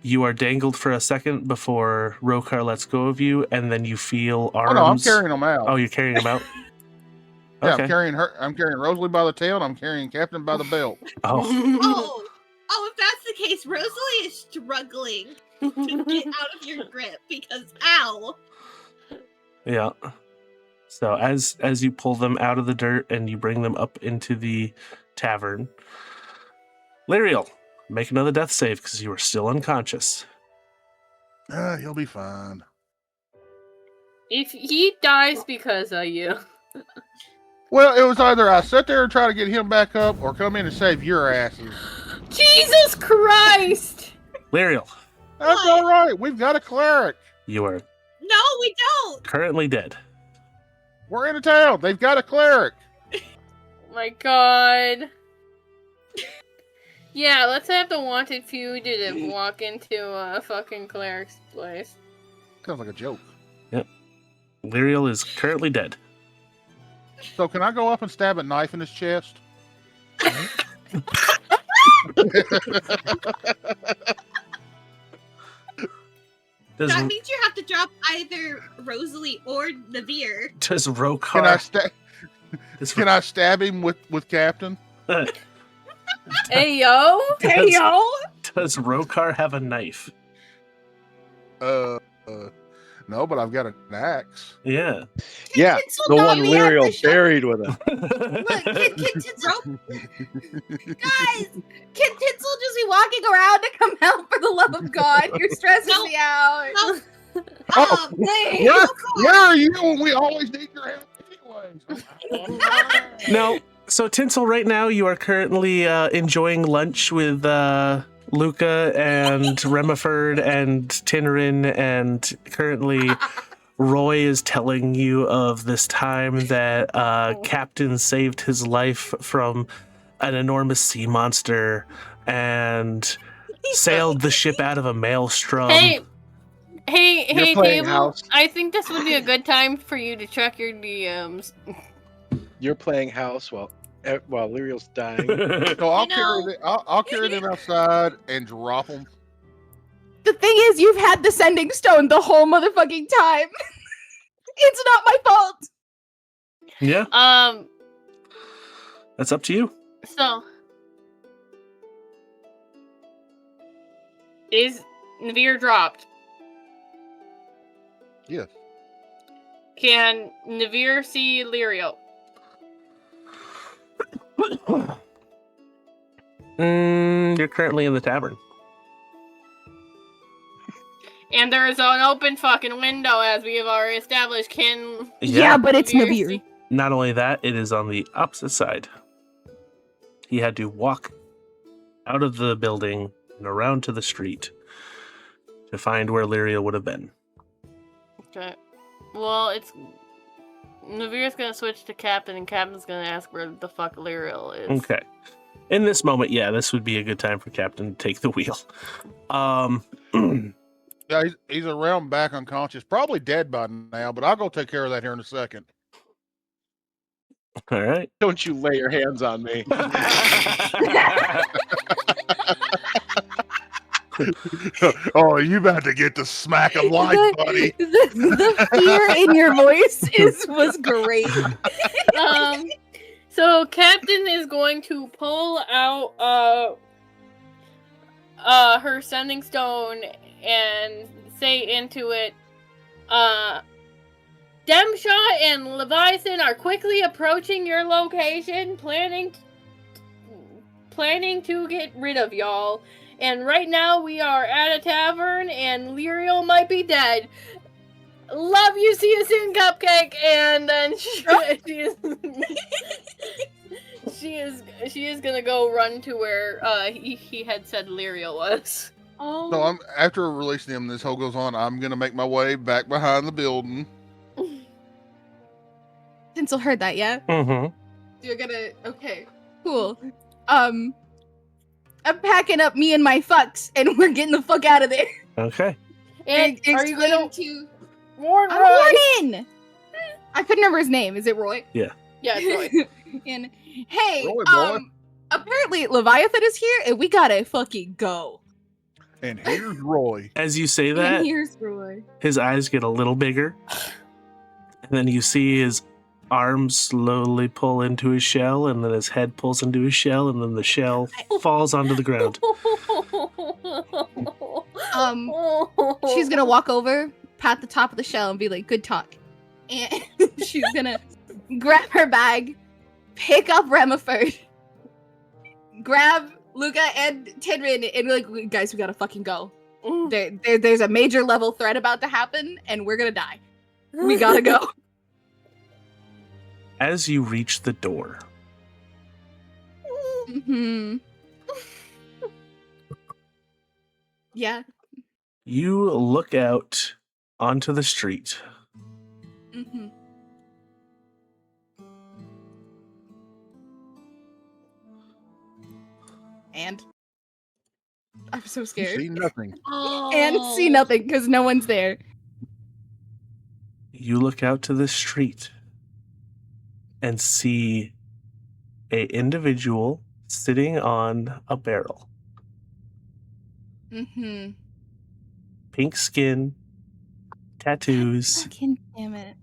you are dangled for a second before Rokar lets go of you, and then you feel arms. Oh no, I'm carrying them out. Oh, you're carrying them out? Yeah, Okay. I'm carrying her. I'm carrying Rosalie by the tail, and I'm carrying Captain by the belt. Oh. Oh, if that's the case, Rosalie is struggling to get out of your grip because ow. Yeah. So as you pull them out of the dirt and you bring them up into the tavern, Lyriel, make another death save because you are still unconscious. He'll be fine. If he dies because of you. Well, it was either I sit there and try to get him back up, or come in and save your asses. Jesus Christ! Lyriel, That's all right. We've got a cleric. you are No, we don't. currently dead. We're in a town. They've got a cleric. My God. Yeah, let's have the wanted fugitive walk into a fucking cleric's place. Sounds like a joke. Lyriel is currently dead. So can I go up and stab a knife in his chest? That means you have to drop either Rosalie or Navir. Does Rokar... Can I stab him with Captain? Hey yo! Hey yo! Does Rokar have a knife? No, but I've got an axe. Yeah. Yeah, Tinsel the thought one we had Lyriel the shot- buried with him. Look, can Tinsel... Guys, can Tinsel just be walking around to come out for the love of God? You're stressing No. me out. No. Oh, please. Where are you when we always need your help anyways? No. So Tinsel, right now you are currently enjoying lunch with Luca and Remiford and Tinrin, and currently Roy is telling you of this time that Captain saved his life from an enormous sea monster and sailed the ship out of a maelstrom. Hey, playing Table. house. I think this would be a good time for you to check your DMs. You're playing house while Lyriel's dying. So You know- I'll carry them outside and drop them. The thing is, you've had the sending stone the whole motherfucking time. It's not my fault. Yeah, that's up to you. So is Navir dropped? Yes. Can Navir see Lyrio? You're currently in the tavern. And there is an open fucking window, as we have already established. Can Yeah, but it's Navir Navir. see- Not only that, it is on the opposite side. He had to walk out of the building and around to the street to find where Lyria would have been. Okay. Well, it's Navir's gonna switch to Captain, and Captain's gonna ask where the fuck Lyrio is. Okay. In this moment, yeah, this would be a good time for Captain to take the wheel. Yeah, he's around back unconscious, probably dead by now, but I'll go take care of that here in a second. All right. Don't you lay your hands on me. Oh, you about to get the smack of life, buddy. The fear in your voice was great. So Captain is going to pull out her sending stone and say into it, Demshot and Leviathan are quickly approaching your location, planning to get rid of y'all. And right now we are at a tavern, and Lyrio might be dead. Love you, see you soon, Cupcake. And then she is gonna go run to where he had said Lyrio was. Oh. So after releasing him, this whole goes on. I'm gonna make my way back behind the building. Tinsel heard that, yeah? Mm-hmm. You're gonna okay, cool. I'm packing up me and my fucks, and we're getting the fuck out of there. Okay. And are you gonna to warn I'm Roy? warning! I couldn't remember his name. Is it Roy? Yeah, it's Roy. And hey, Roy, boy. apparently Leviathan is here, and we gotta fucking go. And here's Roy. As you say that, And here's Roy. his eyes get a little bigger. And then you see his arms slowly pull into his shell, and then his head pulls into his shell, and then the shell falls onto the ground. She's gonna walk over, pat the top of the shell, and be like, "Good talk." And she's gonna grab her bag, pick up Remiford, grab Luca and Tidrin, and be like, "Guys, we gotta fucking go. There's a major level threat about to happen, and we're gonna die. We gotta go." As you reach the door, Mm-hmm. Yeah. you look out onto the street. Mm-hmm. And I'm so scared. See nothing. And see nothing because no one's there. You look out to the street and see a individual sitting on a barrel. Mm-hmm. Pink skin, tattoos, Fucking damn it.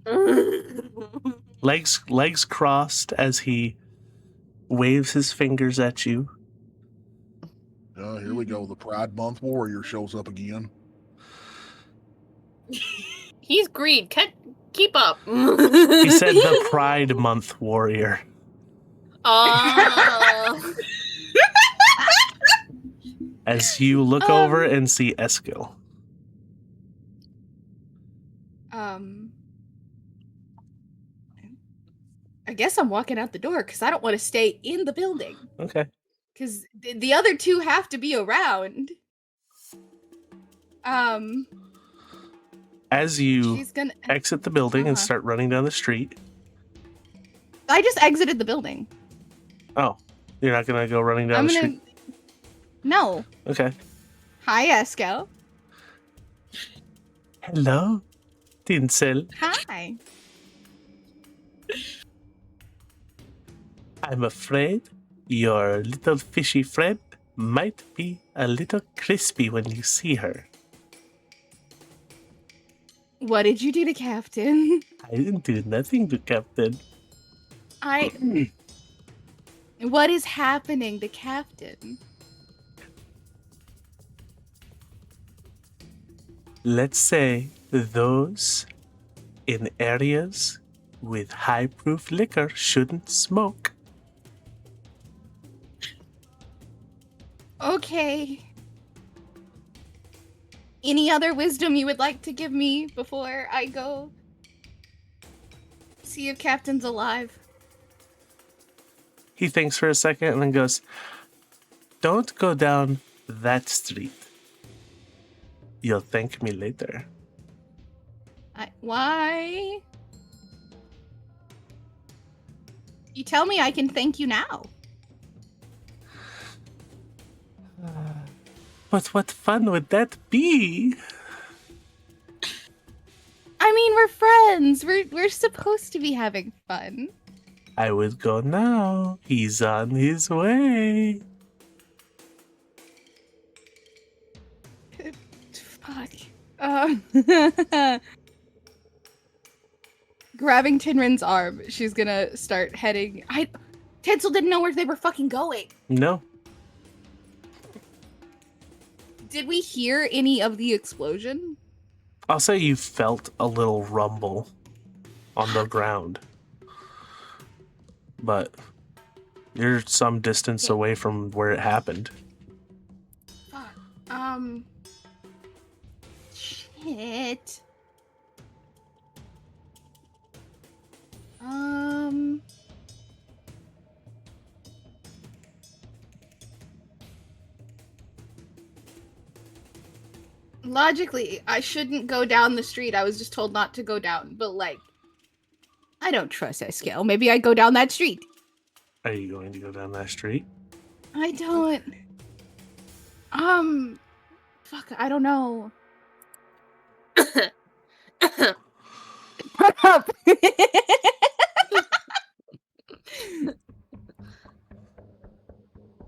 legs crossed as he waves his fingers at you. Here we go. The Pride Month Warrior shows up again. He's greed. Keep up. He said the Pride Month Warrior. As you look over and see Eskil. I guess I'm walking out the door because I don't want to stay in the building. Okay. Because the other two have to be around. As you She's gonna. exit the building and Uh-huh. start running down the street. I just exited the building. Oh, you're not going to go running down I'm the gonna. street? No. Okay. Hi, Esco. Hello, Tinsel. Hi. I'm afraid your little fishy friend might be a little crispy when you see her. What did you do to Captain? I didn't do nothing to Captain. What is happening to Captain? Let's say those in areas with high proof liquor shouldn't smoke. Okay. Any other wisdom you would like to give me before I go see if Captain's alive? He thinks for a second and then goes, "Don't go down that street. You'll thank me later." Why? You tell me I can thank you now. But what fun would that be? I mean, we're friends. We're supposed to be having fun. I would go now. He's on his way. Fuck. Grabbing Tinrin's arm, she's gonna start heading. Tinsel didn't know where they were fucking going. No. Did we hear any of the explosion? I'll say you felt a little rumble on the ground. But you're some distance away from where it happened. Fuck. Shit. Logically, I shouldn't go down the street. I was just told not to go down. But, like, I don't trust Eskel. Maybe I go down that street. Are you going to go down that street? I don't. Fuck, I don't know. Shut up.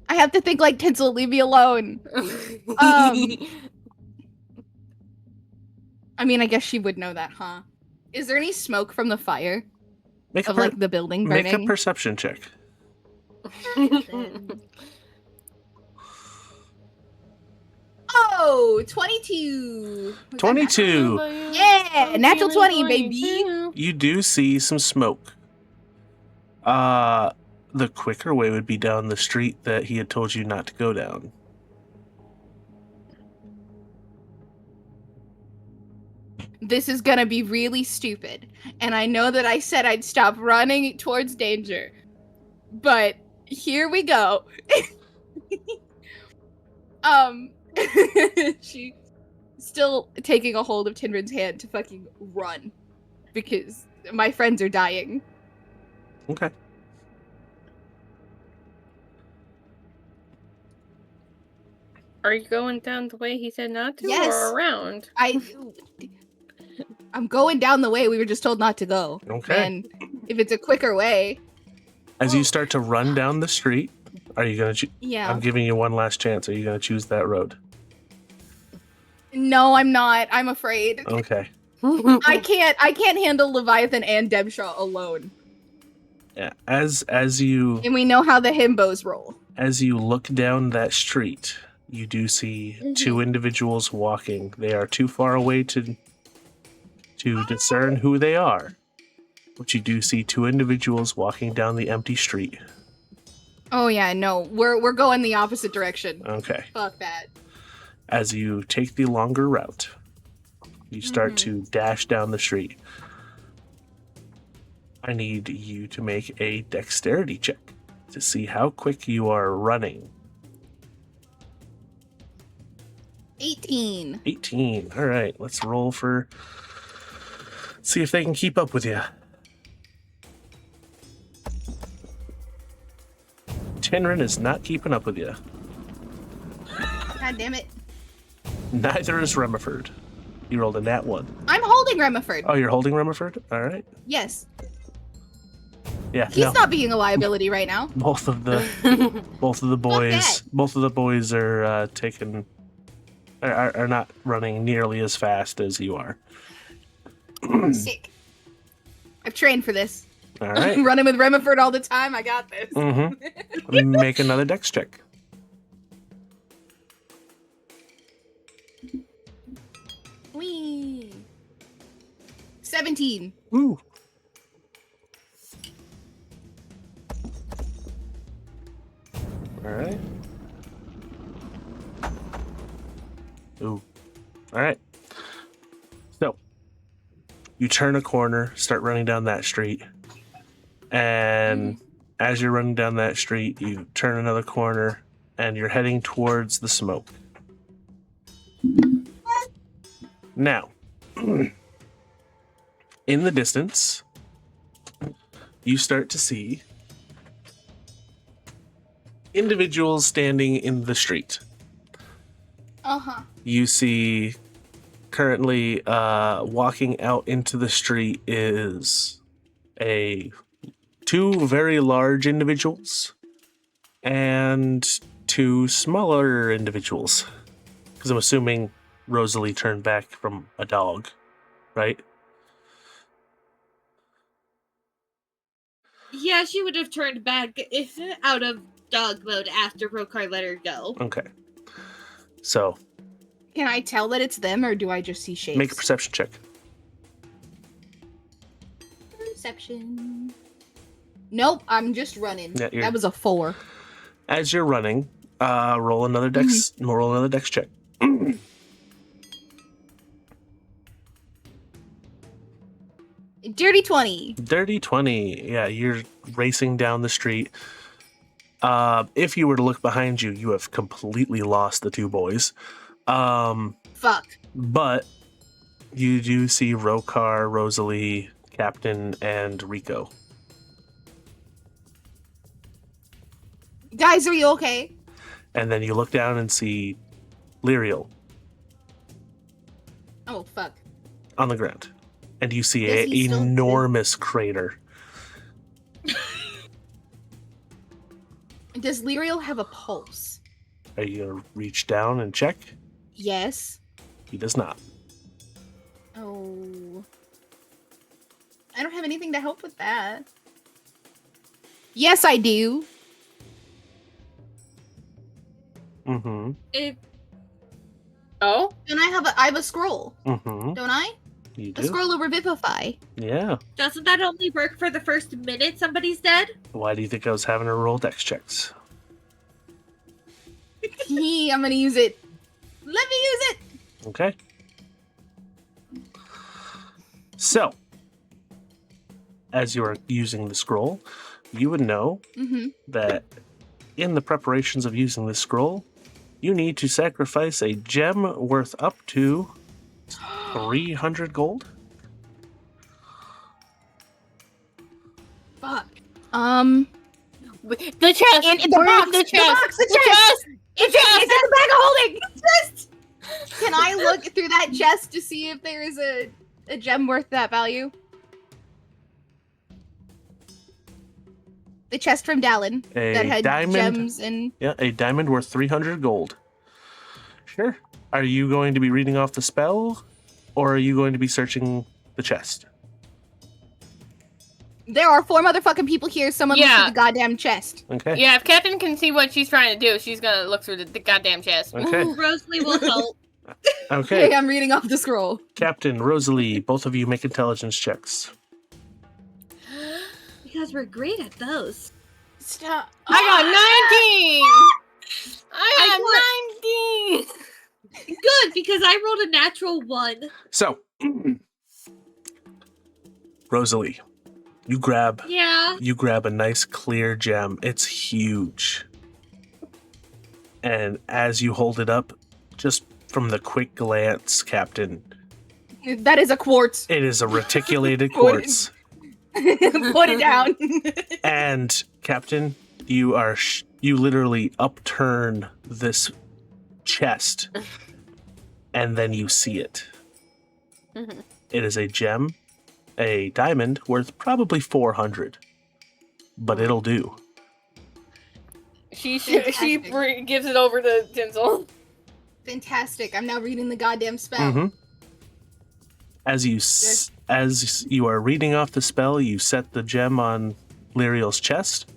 I have to think like Tinsel, leave me alone. I mean, I guess she would know that, huh? Is there any smoke from the fire? Of like the building burning? Make a perception check. Oh, 22. 22. Yeah, natural 20, baby. You do see some smoke. The quicker way would be down the street that he had told you not to go down. This is gonna be really stupid. And I know that I said I'd stop running towards danger. But here we go. She's still taking a hold of Tinrin's hand to fucking run. Because my friends are dying. Okay. Are you going down the way he said not to, Yes. or around? I'm going down the way we were just told not to go. Okay. And if it's a quicker way. As you start to run down the street, are you going to Yeah. I'm giving you one last chance. Are you going to choose that road? No, I'm not. I'm afraid. Okay. I can't handle Leviathan and Debshaw alone. Yeah. As you And we know how the himbos roll. As you look down that street, you do see two individuals walking. They are too far away to discern who they are. But you do see two individuals walking down the empty street. Oh yeah, no. We're going the opposite direction. Okay. Fuck that. As you take the longer route, you start to dash down the street. I need you to make a dexterity check to see how quick you are running. 18. 18. All right, let's roll for... See if they can keep up with you. Tinrin is not keeping up with you. God damn it. Neither is Remiford. You rolled a nat 1. I'm holding Remiford. Oh, you're holding Remiford? All right. Yes. Yeah, He's not being a liability right now. Both of the boys are are not running nearly as fast as you are. Sick. I've trained for this. All right. I'm running with Remiford all the time. I got this. Make another dex check. Whee. 17. Ooh. All right. Ooh. All right. So, you turn a corner, start running down that street. And as you're running down that street, you turn another corner and you're heading towards the smoke. Now, in the distance, you start to see individuals standing in the street. Uh-huh. You see currently walking out into the street is two very large individuals and two smaller individuals. Because I'm assuming Rosalie turned back from a dog, right? Yeah, she would have turned back if out of dog mode after Rokar let her go. Okay. So, Can I tell that it's them, or do I just see shapes? make a perception check. Perception. Nope, I'm just running. Yeah, That was a 4. As you're running, roll another dex check. Dirty 20. Dirty 20. Yeah, you're racing down the street. If you were to look behind you, you have completely lost the two boys. Fuck. But you do see Rokar, Rosalie, Captain, and Rico. Guys, are you okay? And then you look down and see Lyriel Oh, fuck. on the ground. And you see Is an he still- enormous crater. Does Lyriel have a pulse? Are you going to reach down and check? Yes. He does not. Oh. I don't have anything to help with that. Yes, I do. Mm-hmm. Oh? Don't I have a scroll, Mm-hmm. don't I? You A do? scroll of Revivify. Yeah. Doesn't that only work for the first minute somebody's dead? Why do you think I was having her roll dex checks? I'm gonna use it. Let me use it. Okay. So, as you are using the scroll, you would know Mm-hmm. that in the preparations of using this scroll, you need to sacrifice a gem worth up to 300 gold. Fuck. The chest! In the Where's box! the chest! The chest! It's in the bag of holding! Chest! Can I look through that chest to see if there is a gem worth that value? The chest from Dallin A that had diamond. gems and... Yeah, a diamond worth 300 gold. Sure. Are you going to be reading off the spell, or are you going to be searching the chest? There are 4 motherfucking people here. Someone look Yeah. through the goddamn chest. Okay. Yeah, if Captain can see what she's trying to do, she's gonna look through the goddamn chest. Okay. Ooh, Rosalie will help. Okay. Okay, I'm reading off the scroll. Captain, Rosalie, both of you make intelligence checks. Because we're great at those. Stop. I got 19! I got 19! Good, because I rolled a natural 1. So, Rosalie, you grab Yeah. a nice clear gem. It's huge. And as you hold it up, just from the quick glance, Captain, That is a quartz. it is a reticulated What quartz. Put it down. And Captain, you literally upturn this chest, and then you see it. Mhm. It is a gem, a diamond worth probably 400, but it'll do. She Fantastic. gives it over to Tinsel. Fantastic. I'm now reading the goddamn spell. Mhm. As you as you are reading off the spell, you set the gem on Lyriel's chest.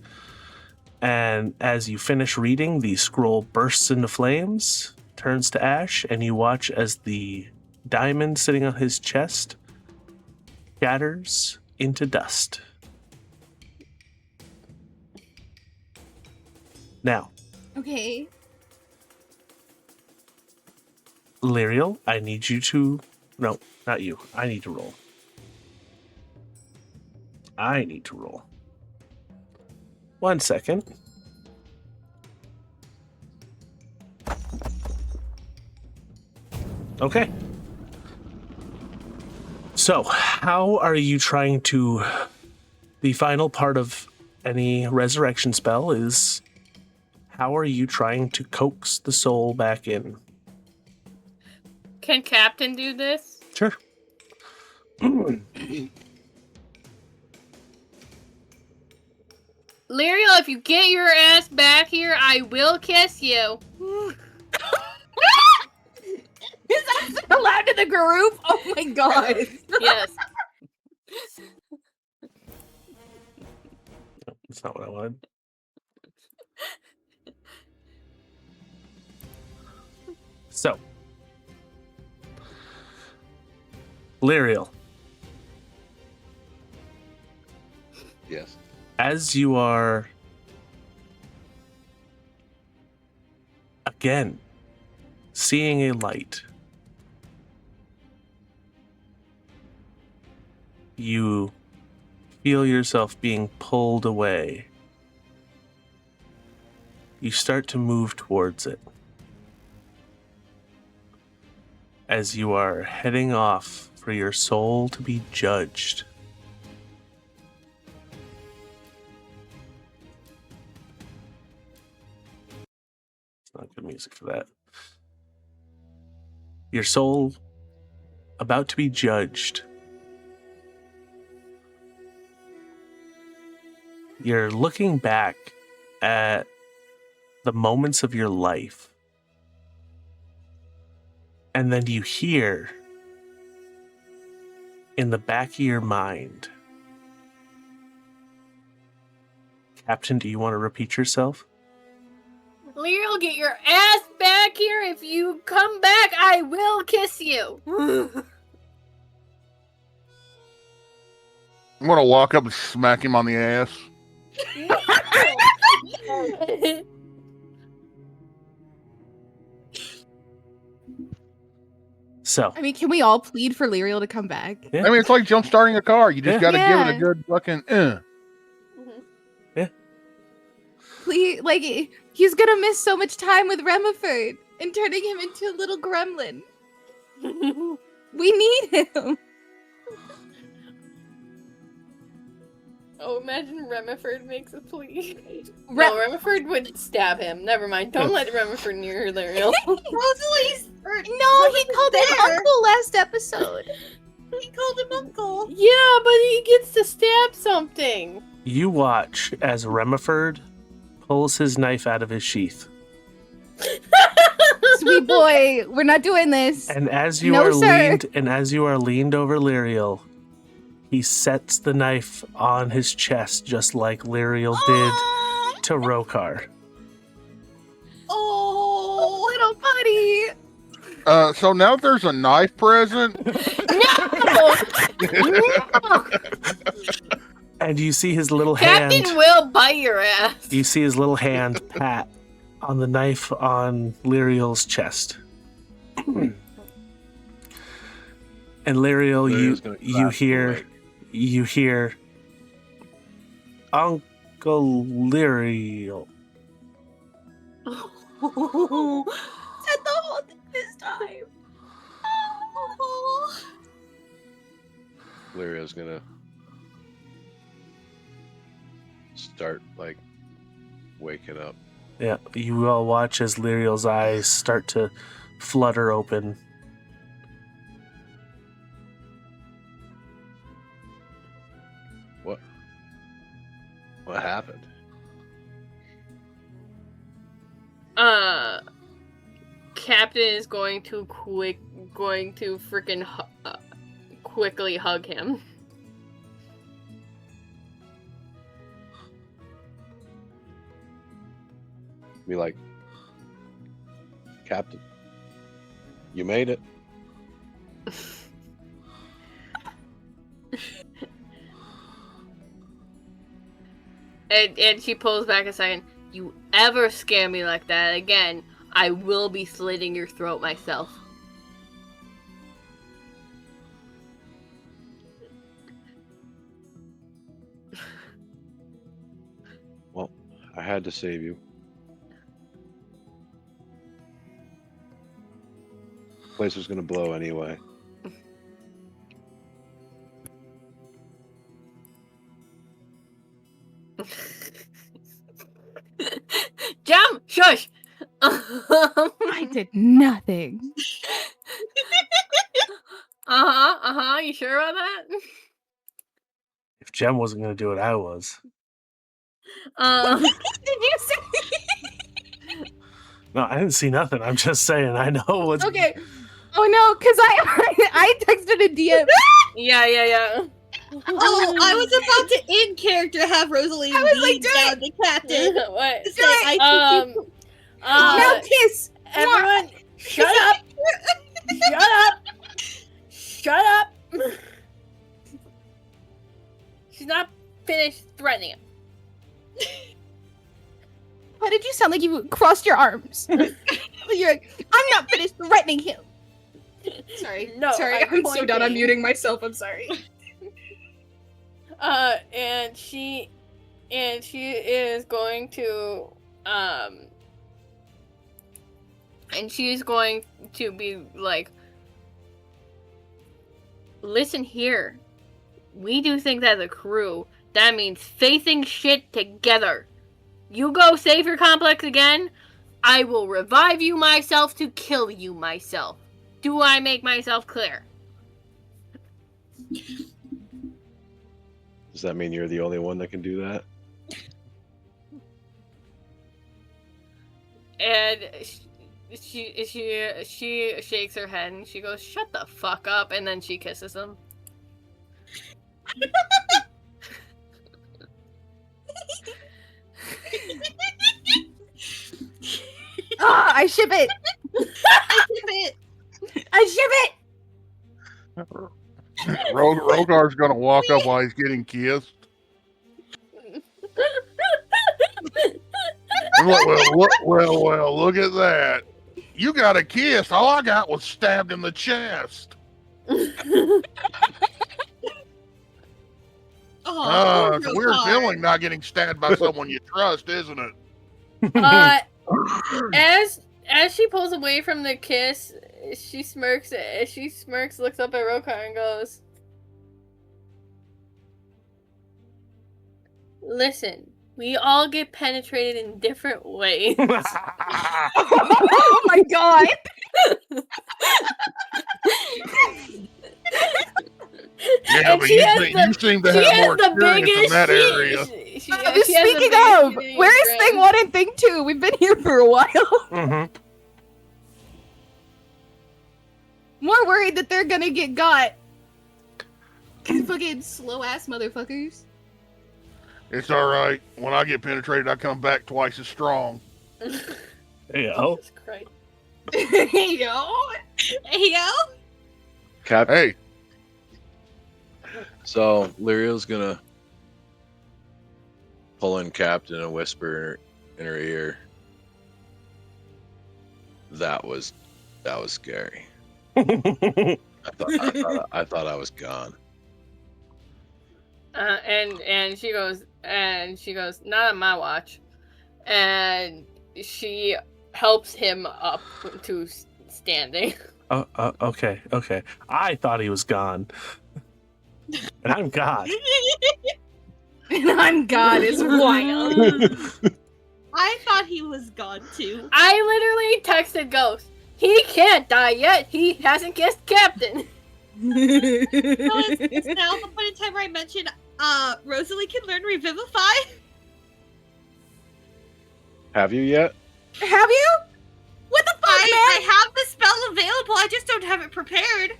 And as you finish reading, the scroll bursts into flames, turns to ash, and you watch as the diamond sitting on his chest shatters into dust. Now, Okay. Lyriel, I need you to... No, not you. I need to roll. I need to roll. 1 second. Okay. So, how are you trying to... The final part of any resurrection spell is... How are you trying to coax the soul back in? Can Captain do this? Sure. Lyriel, if you get your ass back here, I will kiss you. Is that allowed to the group? Oh my god. Yes. That's not what I wanted. So, Lyriel, Yes. as you are again seeing a light, you feel yourself being pulled away. You start to move towards it. As you are heading off for your soul to be judged. It's not good music for that. Your soul about to be judged. You're looking back at the moments of your life. And then you hear in the back of your mind, Captain, do you want to repeat yourself? Lyriel, get your ass back here. If you come back, I will kiss you. I'm gonna walk up and smack him on the ass. So, I mean, can we all plead for Lyriel to come back? yeah. I mean, it's like jump starting a car. You just Yeah. gotta give it Yeah. a good fucking. Please, like, he's gonna miss so much time with Remiford and turning him into a little gremlin. We need him. Oh, imagine Remiford makes a plea. No, Remiford would stab him. Never mind. Don't let Remiford near Lyriel. Rosalie's. No, he called him there. Uncle last episode. He called him Uncle. Yeah, but he gets to stab something. You watch as Remiford pulls his knife out of his sheath. Sweet boy, we're not doing this. And as you No, are sir. leaned over Lyriel, he sets the knife on his chest just like Lyriel did to Rokar. Oh, Little buddy. So now that there's a knife present, And you see his little Captain hand. will bite your ass. You see his little hand pat on the knife on Lyriel's chest. And Lyriel, Lyriel's gonna clap you hear Uncle Lyriel. Said the whole thing this time. Oh. Lyria's gonna start like waking up. Yeah, you all watch as Lyriel's eyes start to flutter open. What happened? Captain is going to freaking quickly hug him. Be like, Captain, you made it. And she pulls back a second. You ever scare me like that again, I will be slitting your throat myself. Well, I had to save you. Place was gonna blow anyway. Jump! Shush! I did nothing. You sure about that? If Jem wasn't going to do it, I was. Did you see? No, I didn't see nothing. I'm just saying. I know what's. Okay. Oh no, because I texted a DM. Yeah. Oh, I was about to in character have Rosalie I was like, lean down the captain. What? Say, I think you- Now kiss. Everyone, shut up! Shut up! Shut up! She's not finished threatening him. Why did you sound like you crossed your arms? You're like, I'm not finished threatening him. Sorry. No, Sorry, I'm so done. I'm pointing. muting myself. I'm sorry. And she is going to and she's going to be like, listen here, we do things as a crew. That means facing shit together. You go save your complex again, I will revive you myself to kill you myself. Do I make myself clear? Does that mean you're the only one that can do that? And she shakes her head and she goes, "Shut the fuck up," and then she kisses him. I ship it. I ship it. Rogar's gonna walk up while he's getting kissed. Well, look at that. You got a kiss. All I got was stabbed in the chest. It's a weird feeling not getting stabbed by someone you trust, isn't it? As she pulls away from the kiss, she smirks, looks up at Rokar and goes, "Listen, we all get penetrated in different ways." Oh my god. Yeah, but you seem to have more experience in that area. Speaking of, where is thing 1 and thing 2? We've been here for a while. Mm-hmm. More worried that they're gonna get got. Fucking slow ass motherfuckers. It's all right. When I get penetrated, I come back twice as strong. Yo. Jesus Christ. Yo. Cap. Hey, So Lyriel's gonna pull in Captain and whisper in her ear. That was scary. I thought I was gone. And she goes, "Not on my watch," and she helps him up to standing. Okay. I thought he was gone. And I'm God. And I'm God is wild. I thought he was gone too. I literally texted Ghost. He can't die yet. He hasn't kissed Captain. So it's now the point in time where I mentioned Rosalie can learn Revivify. Have you yet? Have you? What the fuck, man? I have the spell available. I just don't have it prepared.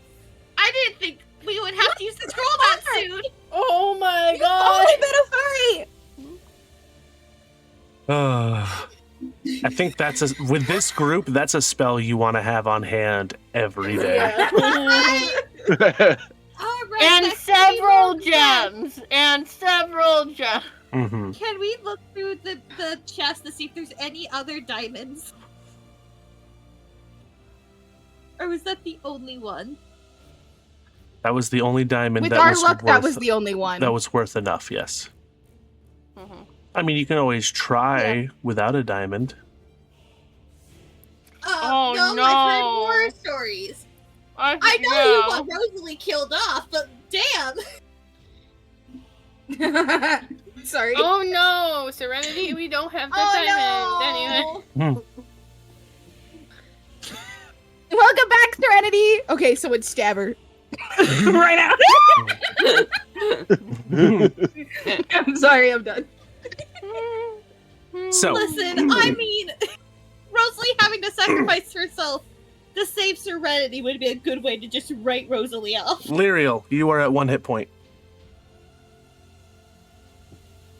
I didn't think we would have I think with this group, that's a spell you want to have on hand every day. Yeah. All right, And next several we will- gems. And several gems. Hmm. Can we look through the chest to see if there's any other diamonds? Or was that the only one? That was the only diamond With that our was luck, worth, that was the only one. that was worth enough. Yes. Mhm. I mean, you can always try without a diamond. Oh, no, no. I've heard horror stories. I know you want Rosalie killed off, but damn! Sorry. Oh no, Serenity, we don't have the diamond anyway. Welcome back, Serenity. Okay, so it's stab her. Right now. I'm sorry, I'm done. So, Listen, I mean, Rosalie having to sacrifice herself to save Serenity would be a good way to just write Rosalie off. Lyriel, you are at 1 hit point.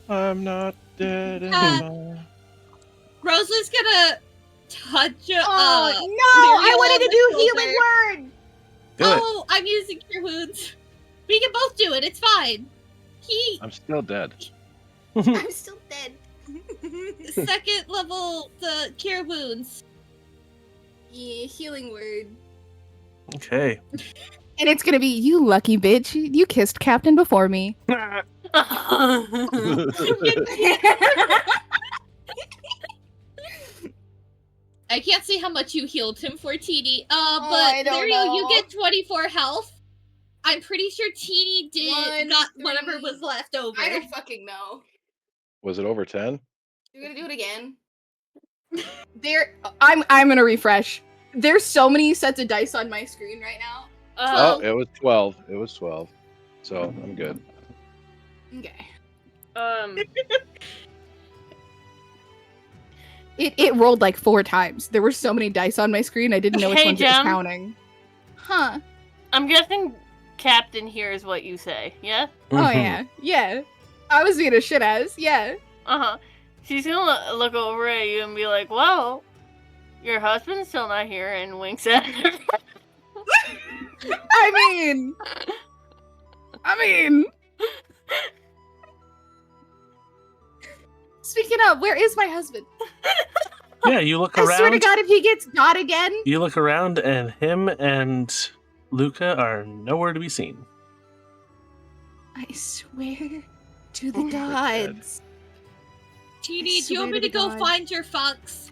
I'm not dead Uh, anymore. Rosalie's gonna touch no! I wanted to do healing word. Do it. Oh, I'm using Cure Wounds. We can both do it, it's fine. I'm still dead. I'm still dead. Second level, the Cure Wounds. Yeah, healing word. Okay. And it's gonna be, you lucky bitch. You kissed Captain before me. I can't see how much you healed him for, Teeny. I But don't Lyrio, you know. get 24 health. I'm pretty sure Teeny One, got three. whatever was left over. I don't fucking know. Was it over 10? You're gonna do it again. I'm gonna refresh. There's so many sets of dice on my screen right now. Oh, it was 12. It was 12. So I'm good. Okay. It rolled like 4 times. There were so many dice on my screen, I didn't know which Hey, ones it was Jem. counting. Huh. I'm guessing Captain hears what you say, yeah? Oh Mhm. yeah. Yeah. I was being a shit ass. Yeah. Uh-huh. She's gonna look over at you and be like, well, your husband's still not here, and winks at her. I mean. Speaking of, where is my husband? Yeah, you look I swear to around. God, if he gets got again. You look around, and him and Luca are nowhere to be seen. I swear to the Oh, gods. Teeny, do you want swear me to to go God. find your fox?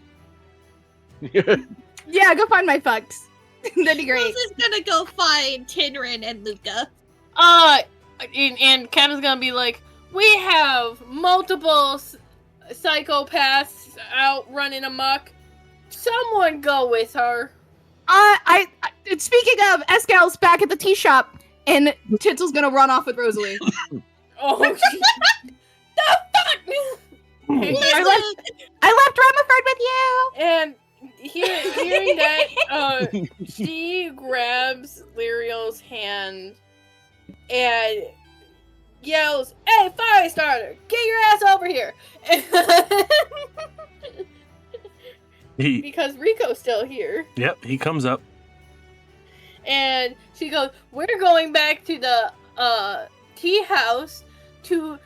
Yeah, go find my fucks. That'd be great. Rosa's gonna go find Tinrin and Luca. And Captain's gonna be like, we have multiple psychopaths out running amok. Someone go with her. Speaking of, Escal's back at the tea shop, and Titzel's gonna run off with Rosalie. Oh, the fuck! I left Rutherford with you. And hearing that, she grabs Lyriel's hand and yells, "Hey, Firestarter, get your ass over here!" Because Rico's still here. Yep, he comes up. And she goes, "We're going back to the tea house to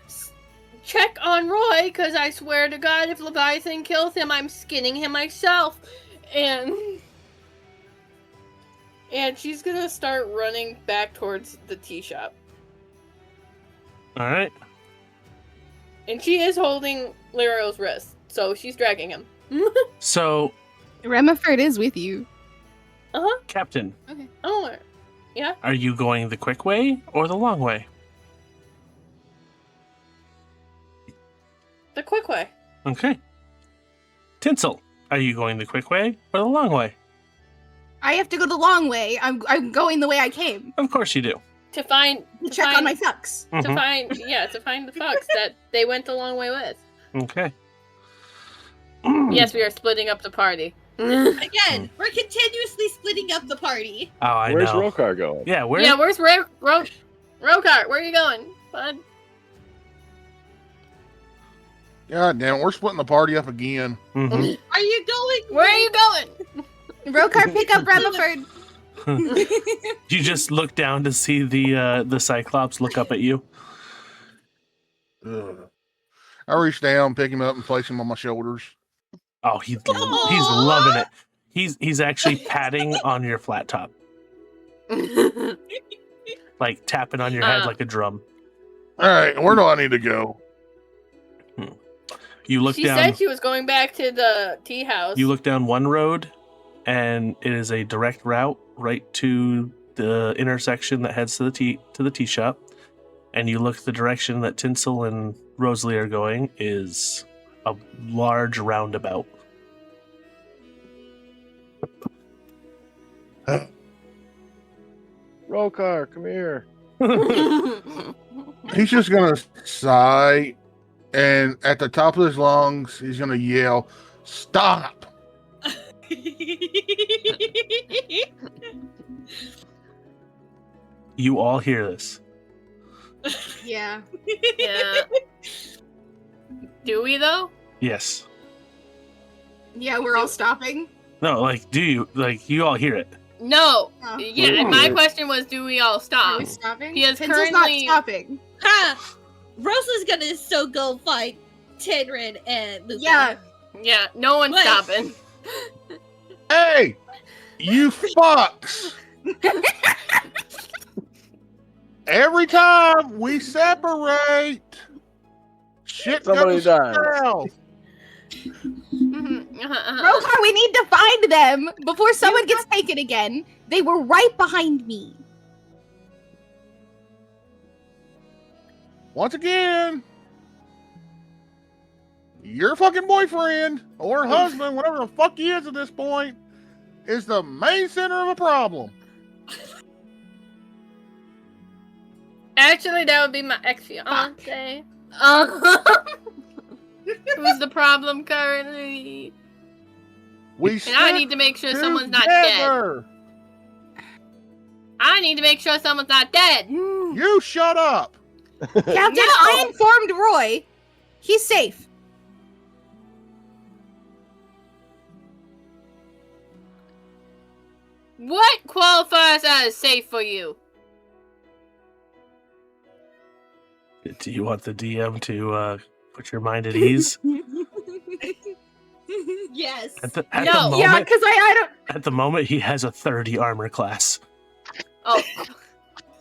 check on Roy, because I swear to God, if Leviathan kills him, I'm skinning him myself." And she's gonna start running back towards the tea shop. All right. And she is holding Lyriel's wrist, so she's dragging him. So, Rutherford is with you. Captain, Oh, yeah? are you going the quick way or the long way? The quick way. Okay. Tinsel, are you going the quick way or the long way? I have to go the long way. I'm going the way I came. Of course you do. To find... Check on my fucks. To Mhm. find the fucks that they went the long way with. Okay. Yes, we are splitting up the party. Again, we're continuously splitting up the party. Oh, I Where's know. Rokar going? Yeah, where? Yeah, where's Rokar? Where are you going, bud? God damn it, we're splitting the party up again. Mhm. Are you going? Where are you going? Rokar, pick up Remiford. You just look down to see the Cyclops look up at you. Ugh. I reach down, pick him up, and place him on my shoulders. Oh, he's loving it. He's actually patting on your flat top, like tapping on your head like a drum. All right, where do I need to go? You look She down. said she was going back to the tea house. You look down one road, and it is a direct route right to the intersection that heads to the tea shop. And you look the direction that Tinsel and Rosalie are going is a large roundabout. Rokar, come here. He's just gonna sigh, and at the top of his lungs, he's gonna yell, "Stop!" You all hear this. Yeah. Yeah. Do we though? Yes. Yeah, we're all stopping. No, like, do you? Like, you all hear it. No. Oh. Yeah, my question was, do we all Are stop? we stopping? Because Tinsel's currently- not stopping. Ha! Rosa's gonna so go fight Tenrin and Luca. Yeah. Yeah, no one's Wait. stopping. Hey, you fucks! Every time we separate, shit Somebody goes dies. south. Rokar, we need to find them before someone gets taken again. They were right behind me. Once again, your fucking boyfriend or husband, whatever the fuck he is at this point, is the main center of a problem. Actually, that would be my ex-fiance. Who's the problem currently? We And I stick need to make sure someone's not dead. together. I need to make sure someone's not dead. You shut up. Captain, No. I informed Roy. He's safe. What qualifies as safe for you? Do you want the DM to put your mind at ease? Yes. At the No. moment, Yeah, because I don't. at the moment, he has a 30 armor class. Oh,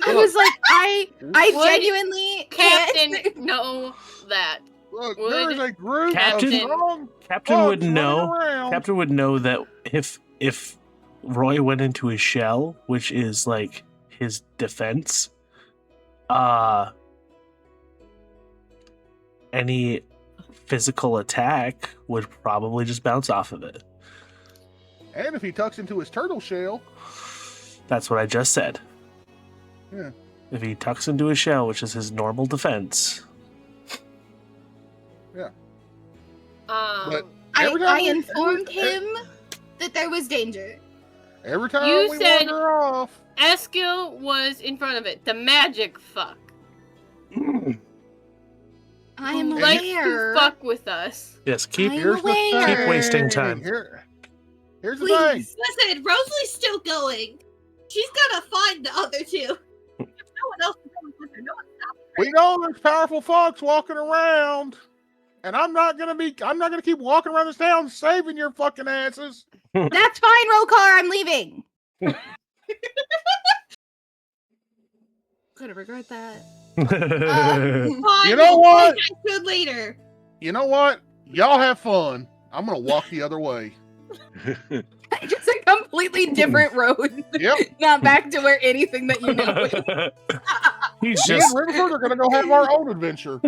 I was like, I Would genuinely can't. Captain, know that. Look, Would there is a group Captain- of strong Captain thugs would running know. around. Captain would know that if Roy went into his shell, which is like his defense, any physical attack would probably just bounce off of it. And if he tucks into his turtle shell, That's what I just said. Yeah. If he tucks into his shell, which is his normal defense. But I every time we- informed him that there was danger. every time You we said- wander off, Eskil was in front of it. The magic fuck. I am Likes aware. to fuck with us. Yes, keep I'm here's the aware. thing. Keep wasting time. Here's the thing. Please. Listen, Rosalie's still going. She's gonna find the other two. If no one else is going with her, no one's stopping. We know there's powerful fucks walking around, and I'm not gonna keep walking around this town saving your fucking asses. That's fine, Rokar. I'm leaving. Gonna regret that. Fine, You know we'll what? play that good later. You know what? Y'all have fun. I'm gonna walk the other way. Just a completely different road. Yep. Not back to where anything that you know. He's Me just and Riverford are gonna go have our own adventure.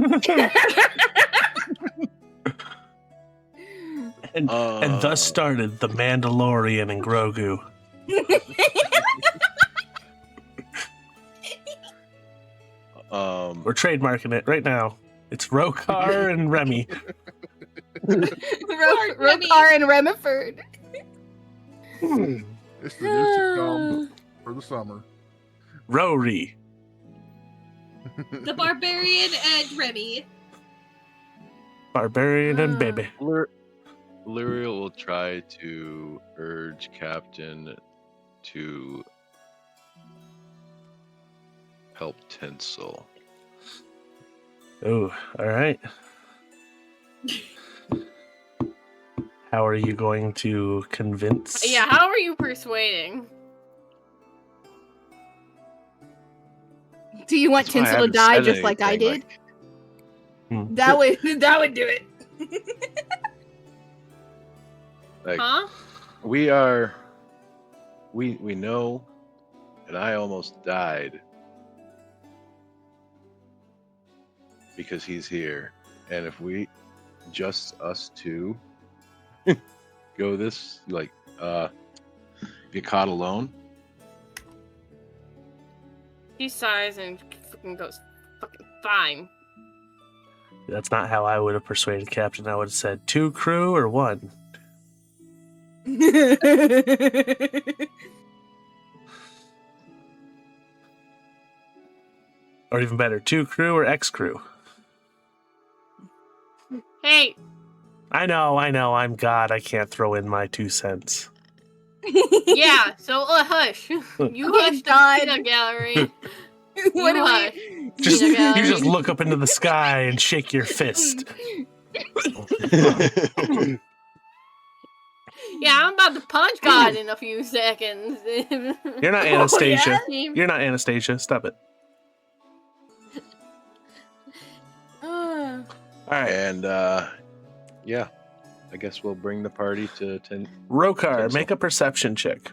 and thus started the Mandalorian and Grogu. We're trademarking it right now. It's Rokar and Remy. Rokar and Remiford. It's the new sitcom for the summer. Rory. The Barbarian and Remy. Barbarian and baby. Lyriel will try to urge Captain to help Tinsel. Oh, all right. How are you going to convince? Yeah, how are you persuading? Do you want That's why I Tinsel to haven't die said just like I anything, did? That would do it. Like, Huh? we know, and I almost died because he's here. And if we, just us two, go this, like, get caught alone. He sighs and fucking goes, fucking fine. That's not how I would have persuaded Captain. I would have said 2 crew or 1. Or even better, 2 crew or X crew. Hey, I know, I'm God. I can't throw in my 2 cents. yeah, so hush. You Okay, hush God. the peanut gallery. What do hush. we? Just, Peanut you gallery. just look up into the sky and shake your fist. Yeah, I'm about to punch God in a few seconds. You're not Anastasia. yeah? You're not Anastasia. Stop it. All right. And yeah, I guess we'll bring the party to Rokar, Tinsel. make a perception check.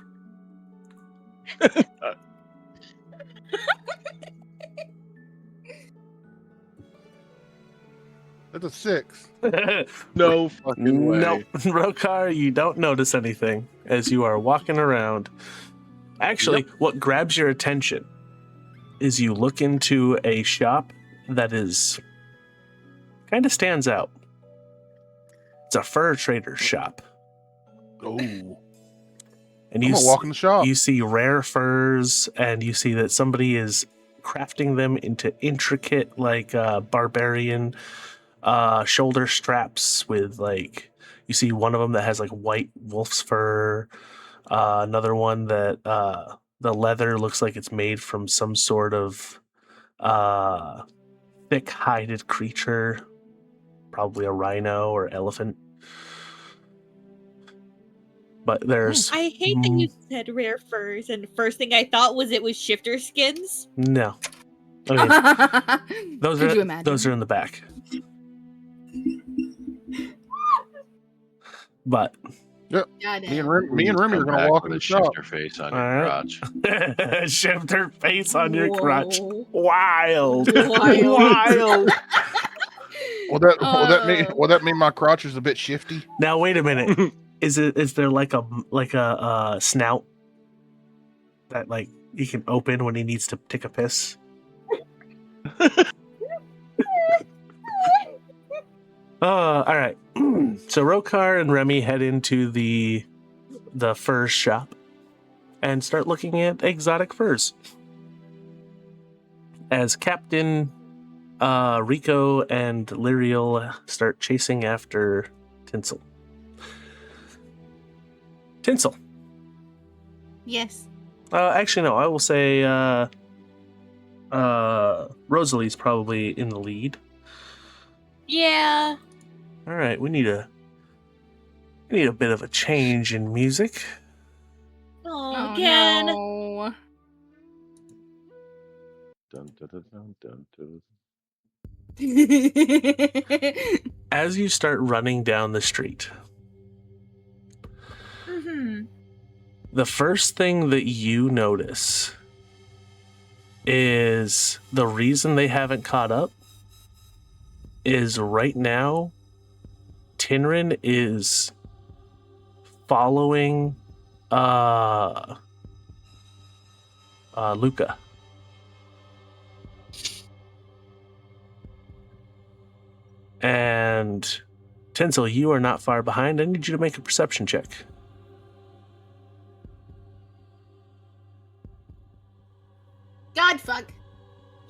That's a 6. No fucking way. No, Rokar, you don't notice anything as you are walking around. Actually, what grabs your attention is you look into a shop that is kind of stands out. It's a fur trader's shop. Oh. And I'm gonna walk in the shop. you see rare furs, and you see that somebody is crafting them into intricate, like barbarian shoulder straps with, like, you see one of them that has like white wolf's fur, another one that the leather looks like it's made from some sort of thick hided creature, probably a rhino or elephant. But there's I hate that you said rare furs, and the first thing I thought was it was shifter skins. no. I mean, those Could are you imagine? those are in the back. But God Me and damn. Remy are gonna walk in the shop. Your face on All your right. crotch. shoved her face on your crotch. Whoa. Wild. Wild. Will that mean my crotch is a bit shifty? Now wait a minute. Is there like a snout that, like, he can open when he needs to take a piss? All right. So Rokar and Remy head into the fur shop and start looking at exotic furs. As Captain Rico and Lyriel start chasing after Tinsel. Tinsel. Yes. Actually, no. I will say Rosalie's probably in the lead. Yeah. All right, we need a bit of a change in music. Oh, again. No. Dun, dun, dun, dun, dun, dun. As you start running down the street, Mm-hmm. the first thing that you notice is the reason they haven't caught up is right now Tinrin is following Luca. And Tinsel, you are not far behind. I need you to make a perception check. God fuck.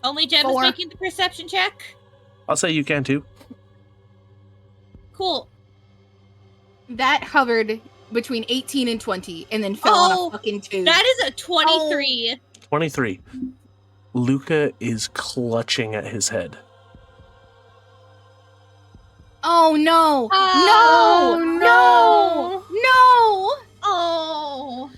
Only Jem is 4. making the perception check. I'll say you can too. Cool. That hovered between 18 and 20 and then fell on a fucking 2. That is a 23. 23. Luca is clutching at his head. Oh no! Oh, No! Oh.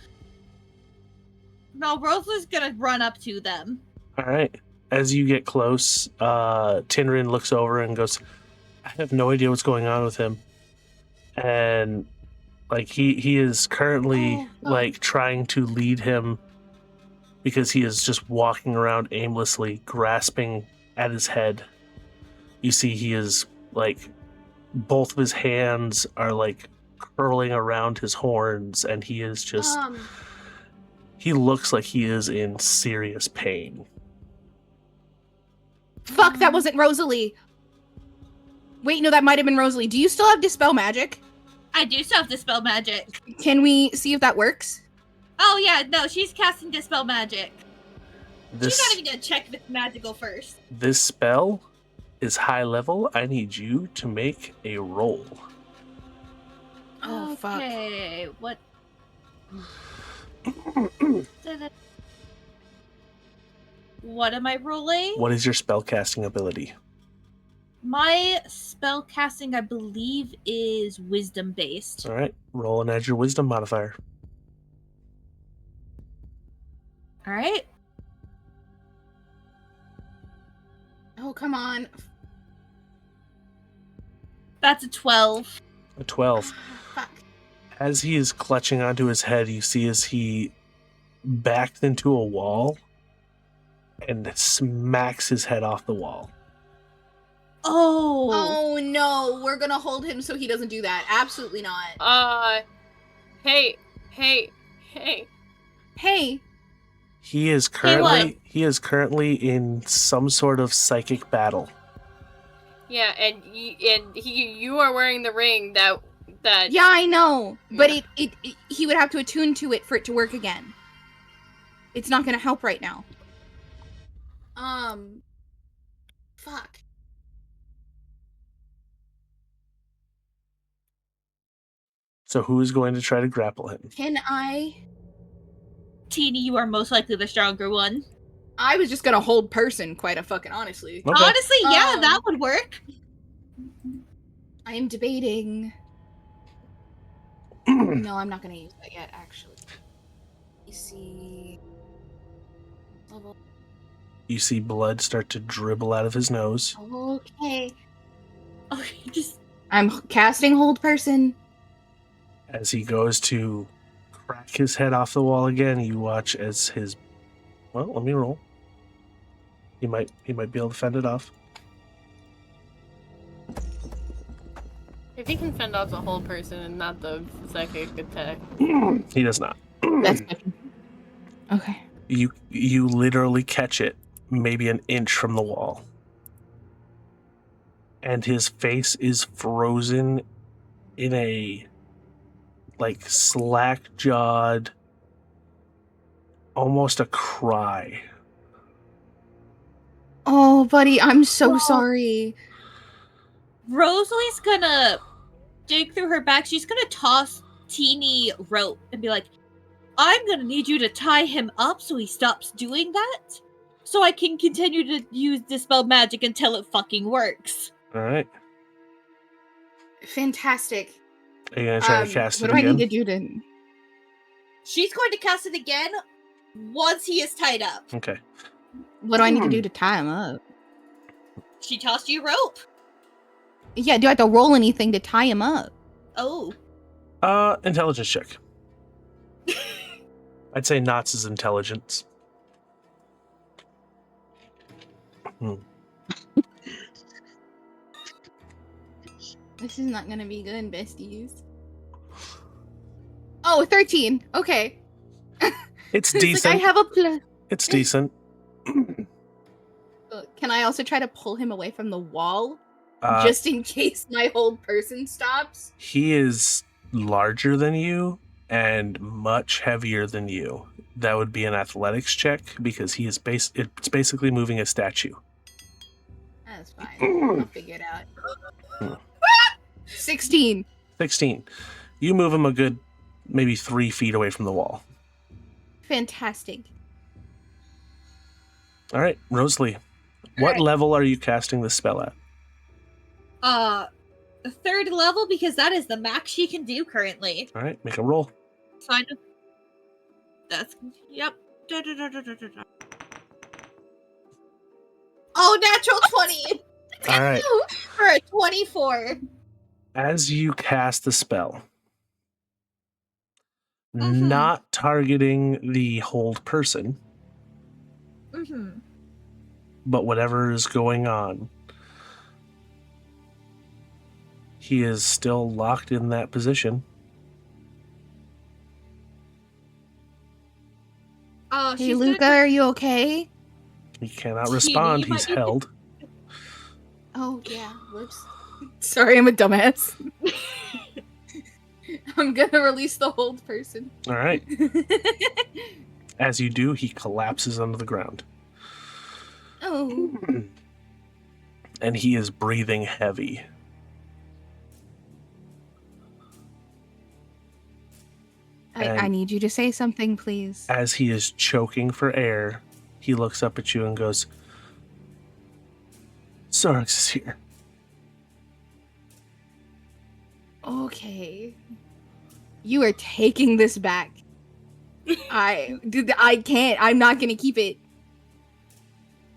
No, Rosalie's gonna run up to them. All right. As you get close, Tinrin looks over and goes, I have no idea what's going on with him. And like he is currently like trying to lead him because he is just walking around aimlessly, grasping at his head. You see he is like both of his hands are like curling around his horns, and he is just he looks like he is in serious pain. Fuck, that wasn't Rosalie. Wait, no, that might have been Rosalie. Do you still have Dispel Magic? I do still have Dispel Magic. Can we see if that works? Oh yeah, no, she's casting Dispel Magic. This, She's not even gonna check if it's magical first. This spell is high level. I need you to make a roll. Oh, fuck. Okay, what? What am I rolling? What is your spell casting ability? My spell casting, I believe, is wisdom based. All right, roll and add your wisdom modifier. All right. Oh, come on. That's a 12. A 12. Fuck. As he is clutching onto his head, you see as he backs into a wall and smacks his head off the wall. Oh. Oh no, we're gonna hold him so he doesn't do that. Absolutely not. Hey. He is currently in some sort of psychic battle. Yeah, and you are wearing the ring that. Yeah, I know, but it he would have to attune to it for it to work again. It's not gonna help right now. Fuck. So who is going to try to grapple him? Can I? Teeny, you are most likely the stronger one. I was just gonna hold person, quite a fucking honestly. Okay. Honestly, yeah, that would work. I am debating. No, I'm not gonna use that yet, actually. You see. Level. You see blood start to dribble out of his nose. Okay. Okay, just. I'm casting hold person. As he goes to crack his head off the wall again, you watch as his... Well, let me roll. He might be able to fend it off. If he can fend off the whole person and not the psychic attack. He does not. That's good. Okay. You literally catch it maybe an inch from the wall. And his face is frozen in a like slack-jawed, almost a cry. Oh, buddy, I'm so sorry. Rosalie's gonna dig through her bag. She's gonna toss Teeny rope and be like, I'm gonna need you to tie him up so he stops doing that, so I can continue to use Dispel Magic until it fucking works. All right. Fantastic. Are you going to try to cast it What do again? I need to do to... She's going to cast it again once he is tied up. Okay. What do I need to do to tie him up? She tossed you rope. Yeah, do I have to roll anything to tie him up? Oh. Intelligence check. I'd say Knots' intelligence. This is not gonna be good, besties. Oh, 13. Okay. It's It's decent. like I have a plan. It's decent. Can I also try to pull him away from the wall? Uh, Just in case my whole person stops? He is larger than you and much heavier than you. That would be an athletics check because he is it's basically moving a statue. That's fine. I'll figure it out. 16. 16. You move him a good maybe 3 feet away from the wall. Fantastic. All right, Rosalie, what right. level are you casting this spell at? 3rd level, because that is the max she can do currently. All right, make a roll. Fine. That's yep. Da, da, da, da, da, da. Oh, natural 20 All right. for a 24. As you cast the spell, Mhm. not targeting the hold person, Mm-hmm. but whatever is going on, he is still locked in that position. Oh, Hey, she's Luca, are you okay? He cannot Teeny, respond. you He's might need to- held. Oh, yeah. Whoops. Sorry, I'm a dumbass. I'm gonna release the hold person. All right. As you do, he collapses onto the ground. Oh. And he is breathing heavy. I And- need you to say something, please. As he is choking for air, he looks up at you and goes, Sorix is here. Okay. You are taking this back. I can't. I'm not gonna keep it.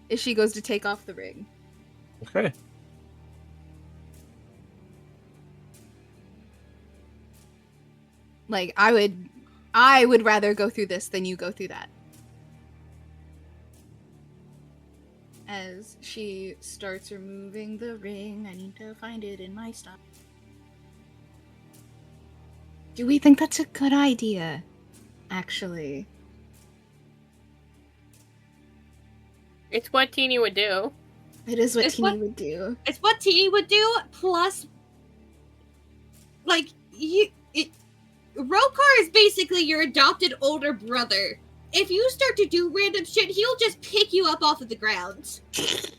If she goes to take off the ring. Okay. Like, I would rather go through this than you go through that. As she starts removing the ring, I need to find it in my stuff. Do we think that's a good idea? Actually. It's what Teeny would do. It is what It's Teeny what- would do. It's what Teeny would do, plus, like, Rokar is basically your adopted older brother. If you start to do random shit, he'll just pick you up off of the ground.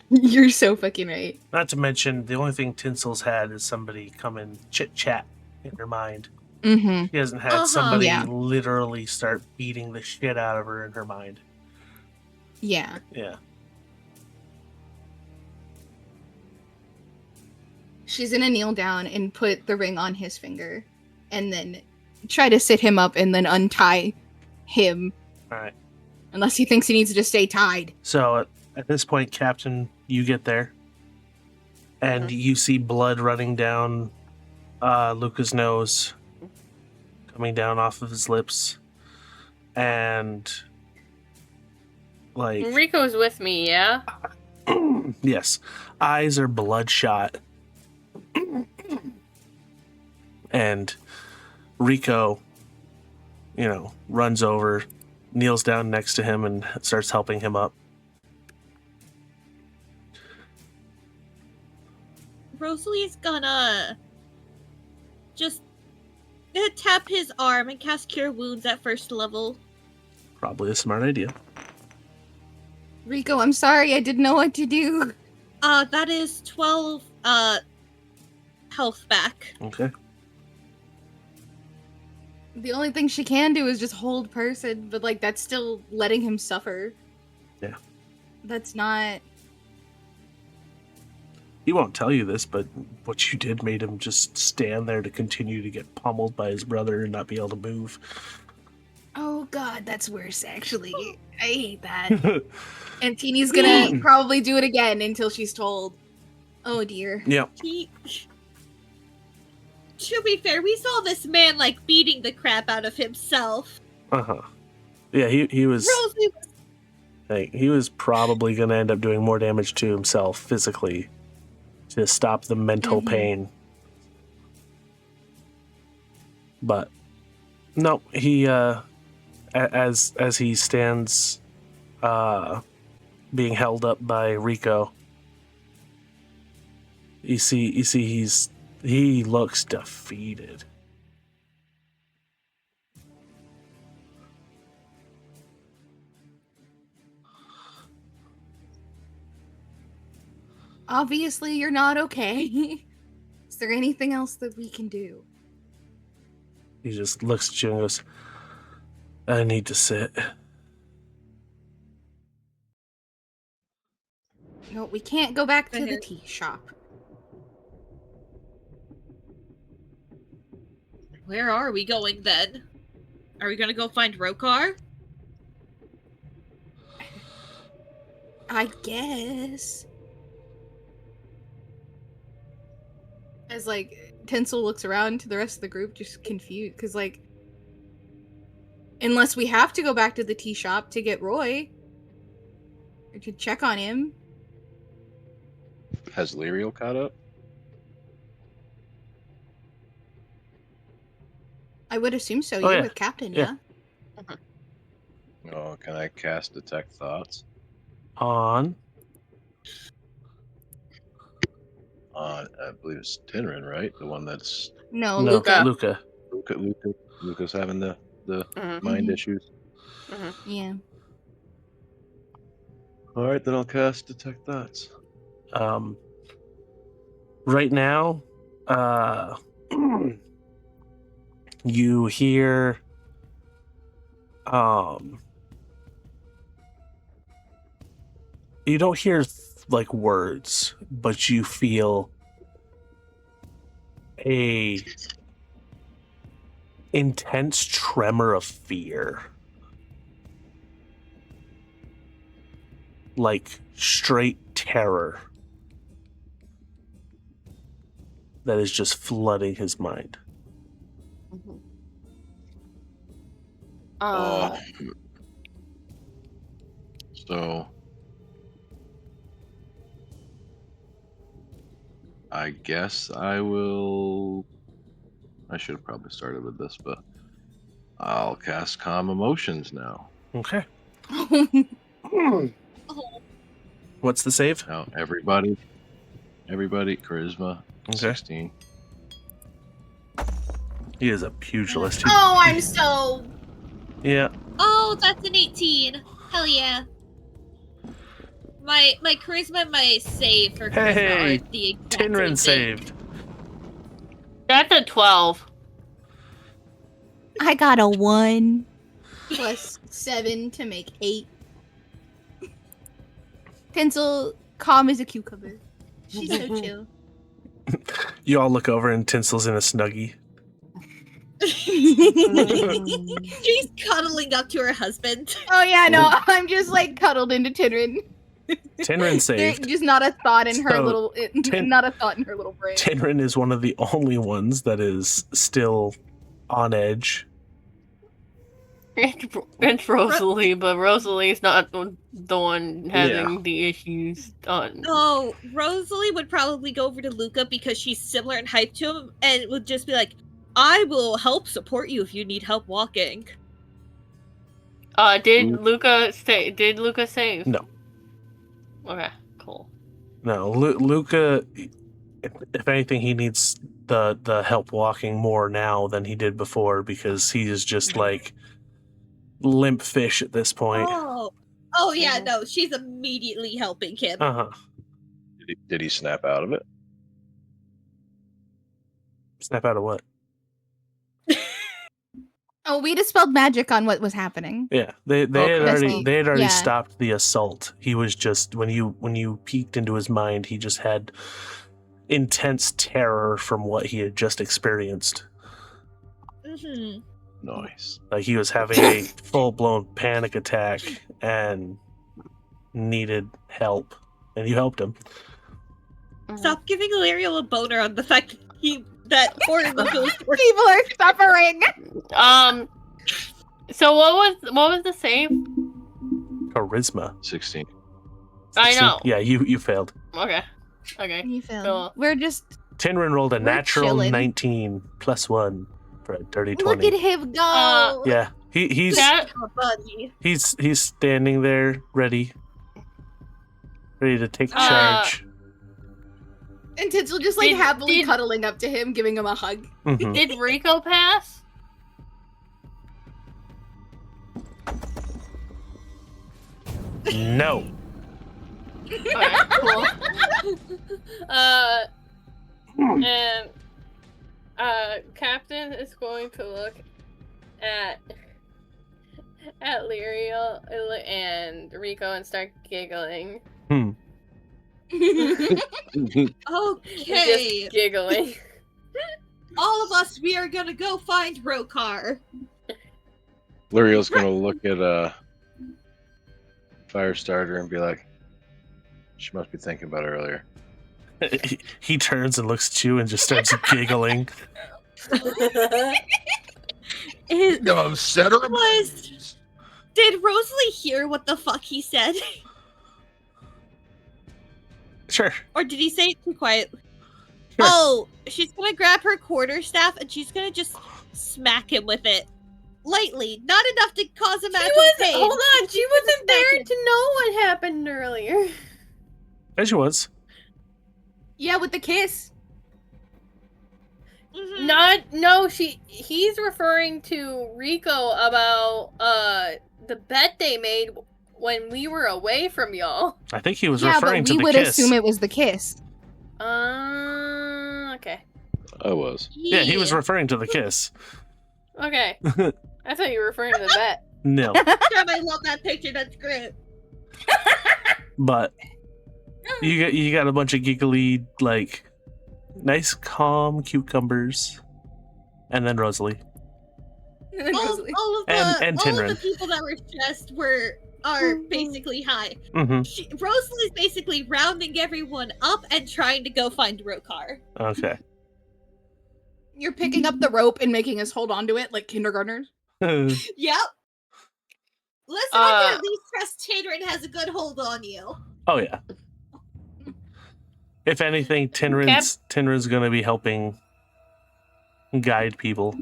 You're so fucking right. Not to mention, the only thing Tinsel's had is somebody come and chit-chat in her mind. Mm-hmm. She hasn't had Uh-huh. somebody Yeah. literally start beating the shit out of her in her mind. Yeah. Yeah. She's gonna kneel down and put the ring on his finger. And then try to sit him up and then untie him. Alright. Unless he thinks he needs to stay tied. So at this point, Captain, you get there. And you see blood running down Luca's nose. Coming down off of his lips. And like Rico's with me, yeah? yes. Eyes are bloodshot. And Rico, runs over, kneels down next to him, and starts helping him up. Rosalie's gonna just tap his arm and cast Cure Wounds at 1st level. Probably a smart idea. Rico, I'm sorry, I didn't know what to do. That is 12, health back. Okay. The only thing she can do is just hold person, but like that's still letting him suffer. Yeah. That's not. He won't tell you this, but what you did made him just stand there to continue to get pummeled by his brother and not be able to move. Oh god, that's worse actually. I hate that. And Teeny's gonna probably do it again until she's told. Oh dear. Yeah. To be fair, we saw this man, like, beating the crap out of himself. Uh-huh. Yeah, he was Rosalie was like, he was probably going to end up doing more damage to himself physically to stop the mental pain. But no, he as he stands being held up by Rico, you see he looks defeated. Obviously, you're not okay. there anything else that we can do? He just looks at you and goes, I need to sit. No, we can't go back to the tea shop. Where are we going then? Are we gonna go find Rokar? I guess. As like Tinsel looks around to the rest of the group, just confused, because like, unless we have to go back to the tea shop to get Roy, or to check on him. Has Lyriel caught up? I would assume so. Oh, You're yeah. with Captain, Yeah. yeah? Oh, can I cast Detect Thoughts? On. I believe it's Tinrin, right? The one that's No, No, Luca. Luca's having the Mhm. mind Mhm. issues. Yeah. All right, then I'll cast Detect Thoughts. Right now, you hear, you don't hear like words, but you feel a intense tremor of fear. Like straight terror that is just flooding his mind. So I guess I should have probably started with this, but I'll cast Calm Emotions now. Okay. What's the save? Now everybody, charisma, Okay. 16. He is a pugilist. Oh, I'm so... Yeah. Oh, that's an 18. Hell yeah. My charisma and my save for charisma Hey, are the exact Tinrin same thing. saved. That's a 12. I got a 1 plus 7 to make 8. Tinsel, calm as a cucumber. She's so chill. You all look over and Tinsel's in a snuggie. She's cuddling up to her husband. Oh yeah, no, I'm just like cuddled into Tinrin. Tinrin saved. Just not a thought in her So, little, not a thought in her little brain. Tinrin is one of the only ones that is still on edge. It's Rosalie, but Rosalie's not the one having the issues on. Oh, Rosalie would probably go over to Luca because she's similar in height to him and would just be like, I will help support you if you need help walking. Did Luca save? No. Okay, cool. No, Luca, if anything, he needs the help walking more now than he did before because he is just like limp fish at this point. Oh yeah, no, she's immediately helping him. Uh-huh. Did he snap out of it? Snap out of what? Oh, we dispelled magic on what was happening. Yeah, they had Okay. already Yeah. stopped the assault. He was just when you peeked into his mind, he just had intense terror from what he had just experienced. Mm-hmm. Nice. Like he was having a full-blown panic attack and needed help, and you helped him. Stop giving Illyriel a boner on the fact that poor Luca was People are suffering. So what was the save? Charisma. 16. I know. Yeah, you failed. Okay. You failed. So- We're just Tinrin rolled a We're natural chilling. 19 plus 1 for a dirty 20. look at him go. Yeah, he's That buddy. he's standing there ready to take Uh, charge. And Tinsel just like Did- happily did- cuddling up to him, giving him a hug. Mhm. did Rico pass? No. Okay, cool. And Captain is going to look at Lyriel and Rico and start giggling. Okay. Just giggling. All of us, we are gonna go find Rokar. Luriel's gonna look at Firestarter and be like, she must be thinking about it earlier. He turns and looks at you and just starts giggling. No, set her. Did Rosalie hear what the fuck he said? Sure. Or did he say it too quiet? Sure. Oh, she's gonna grab her quarterstaff and she's gonna just smack him with it. Lightly. Not enough to cause him actual pain. Hold on, she wasn't there to know what happened earlier. There she was. Yeah, with the kiss. Mhm. He's referring to Rico about the bet they made when we were away from y'all. I think he was Yeah, referring but to we the would kiss. assume it was the kiss. Okay. I was. Yeah, he was referring to the kiss. Okay. I thought you were referring to the bet. No. Damn, I love that picture. That's great. But you got a bunch of giggly, like, nice, calm cucumbers. And then Rosalie. All of And the Tinrin. people that were stressed are basically high. Mm-hmm. Rosalie's basically rounding everyone up and trying to go find Rokar. Okay. You're picking up the rope and making us hold on to it like kindergartners. Yep. Listen, I can at least trust Tinrin has a good hold on you. Oh, yeah. If anything, Tinrin's going to be helping guide people.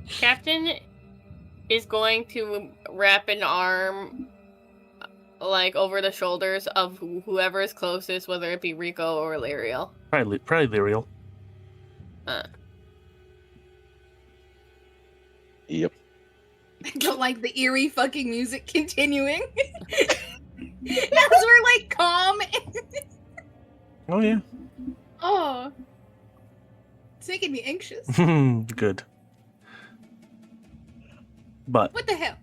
Captain is going to wrap an arm like over the shoulders of whoever is closest, whether it be Rico or Lariel. Probably Lyriel. Yep. I don't like the eerie fucking music continuing. As we're like calm. Oh, yeah. Oh. It's making me anxious. Good. But What the hell?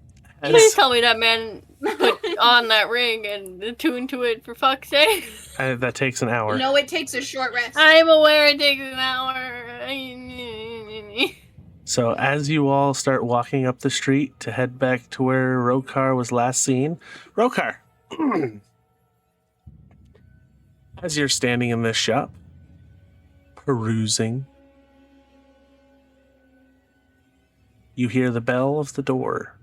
Please tell me that man put on that ring and attuned to it, for fuck's sake. that takes an hour. No, it takes a short rest. I'm aware it takes an hour. So as you all start walking up the street to head back to where Rokar was last seen, Rokar, as you're standing in this shop, perusing, you hear the bell of the door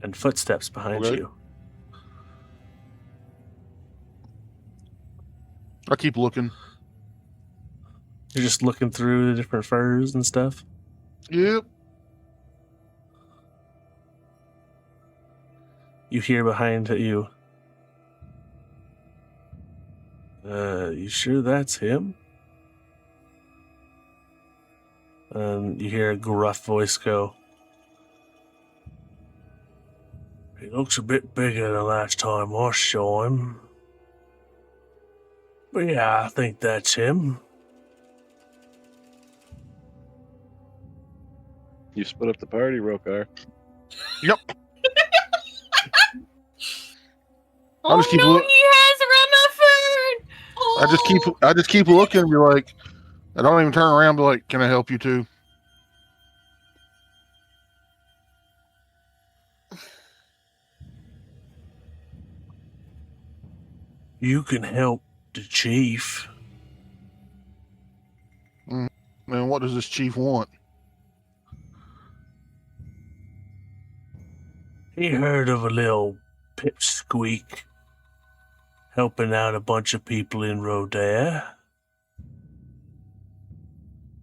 and footsteps behind Okay. you. I keep looking. You're just looking through the different furs and stuff. Yep. You hear behind you, you sure that's him? And you hear a gruff voice go, he looks a bit bigger than last time I saw him. But yeah, I think that's him. You split up the party, Rokar. Yep. Oh just keep no, look- he has Rutherford! I just keep looking and be like, I don't even turn around and be like, can I help you too? You can help the chief. Man, what does this chief want? He heard of a little pipsqueak helping out a bunch of people in Rodea.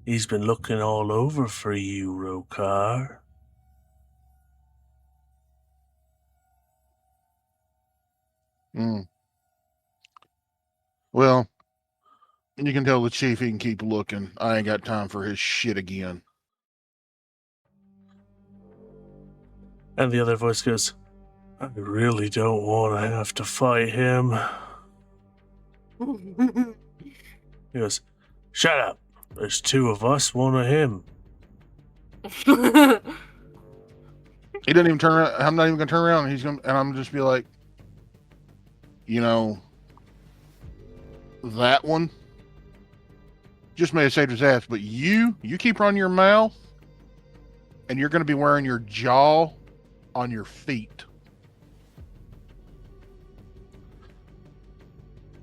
He's been looking all over for you, Rokar. Well, you can tell the chief he can keep looking. I ain't got time for his shit again. And the other voice goes, I really don't want to have to fight him. He goes, shut up. There's 2 of us, 1 of him. He doesn't even turn around. I'm not even gonna turn around. And I'm just be like, you know, that one just may have saved his ass, but you keep running your mouth, and you're gonna be wearing your jaw on your feet.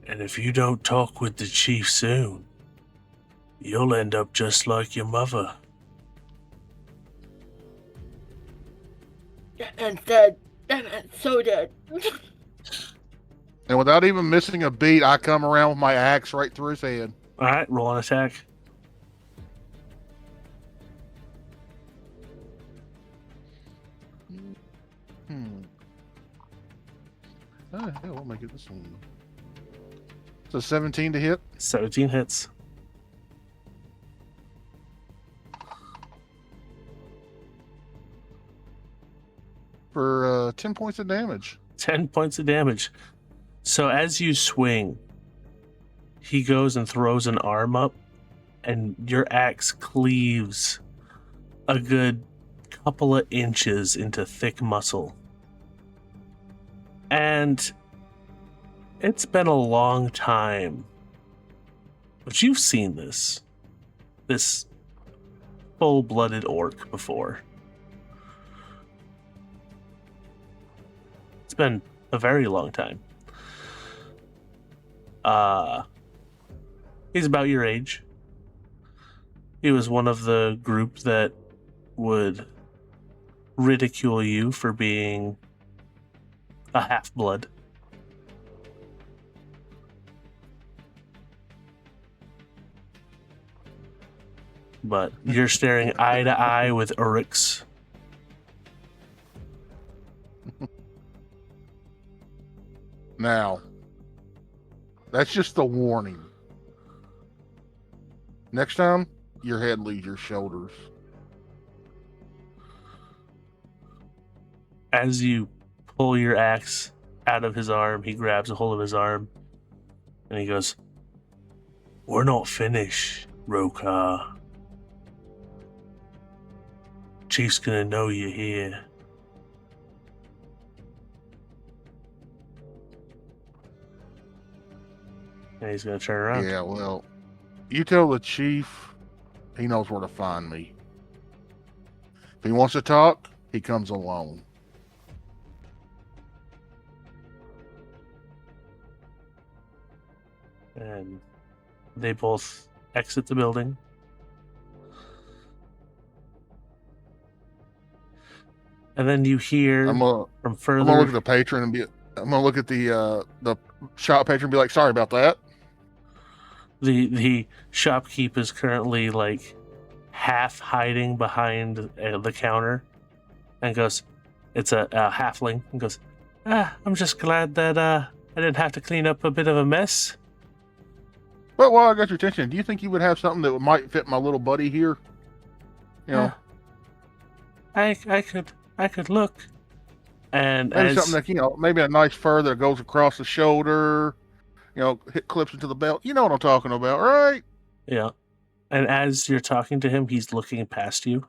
And if you don't talk with the chief soon, you'll end up just like your mother. And dead. And so dead. And without even missing a beat, I come around with my axe right through his head. All right, roll an attack. Oh, hell, we'll make it this one. So 17 to hit. 17 hits. For 10 points of damage. 10 points of damage. So as you swing, he goes and throws an arm up, and your axe cleaves a good couple of inches into thick muscle. And it's been a long time, but you've seen this full-blooded orc before. It's been a very long time. He's about your age. He was one of the group that would ridicule you for being a half-blood. But you're staring eye to eye with Uryx. Now, that's just the warning. Next time, your head leaves your shoulders. As you pull your axe out of his arm, he grabs a hold of his arm, and he goes, "We're not finished, Rokar. Chief's gonna know you're here." And he's gonna turn around. Yeah, well, you tell the chief he knows where to find me. If he wants to talk, he comes alone. And they both exit the building. And then you hear I'm gonna from look at the patron and I'm gonna look at the shop patron and be like, sorry about that. The shopkeep is currently like half hiding behind the counter, and goes, it's a halfling, and goes, I'm just glad that I didn't have to clean up a bit of a mess. But while I got your attention, do you think you would have something that might fit my little buddy here? You know, I could look. And maybe something that, maybe a nice fur that goes across the shoulder, clips into the belt. You know what I'm talking about, right? Yeah. And as you're talking to him, he's looking past you.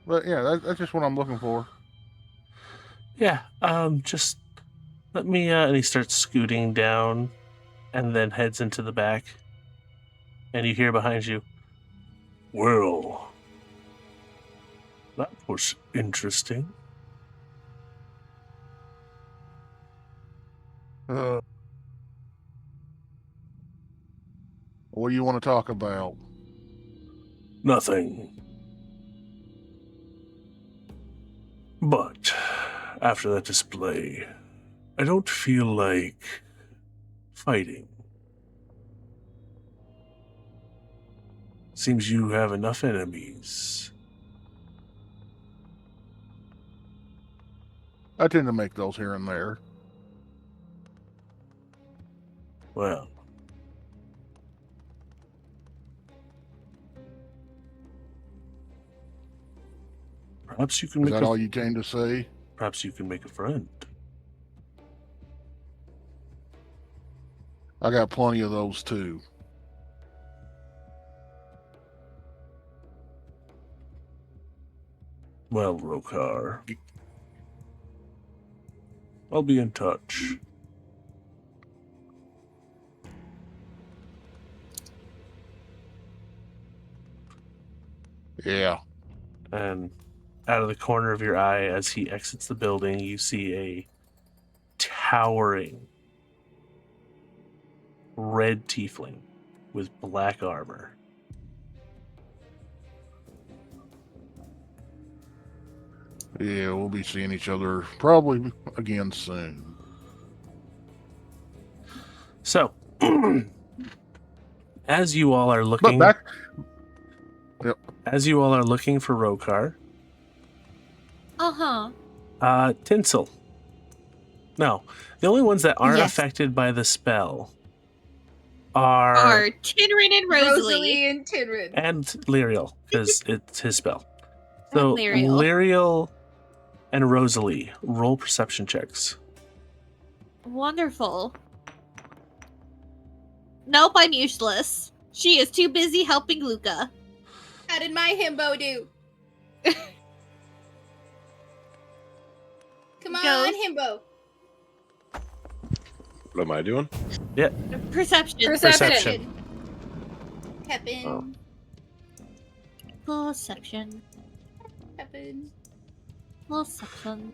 But yeah, that's just what I'm looking for. Yeah, just let me, and he starts scooting down and then heads into the back. And you hear behind you, well, that was interesting. What do you want to talk about? Nothing. But after that display, I don't feel like fighting. Seems you have enough enemies. I tend to make those here and there. Well, Perhaps you can Is make that a, all you came to say? perhaps you can make a friend. I got plenty of those too. Well, Rokar, I'll be in touch. Yeah. And out of the corner of your eye, as he exits the building, you see a towering red tiefling with black armor. Yeah, we'll be seeing each other probably again soon. So, as you all are But looking, back, as you all are looking for Rokar, Tinsel. No, the only ones that aren't Yes. affected by the spell are Tinrin and Rosalie. and Tinrin. and Lyriel, because it's his spell. So Lyriel. Lyriel and Rosalie, roll perception checks. Wonderful. Nope, I'm useless. She is too busy helping Luca. How did my himbo do? Come on, himbo. What am I doing? Perception. Perception. Pepin. Oh. Perception. Pepin. Perception.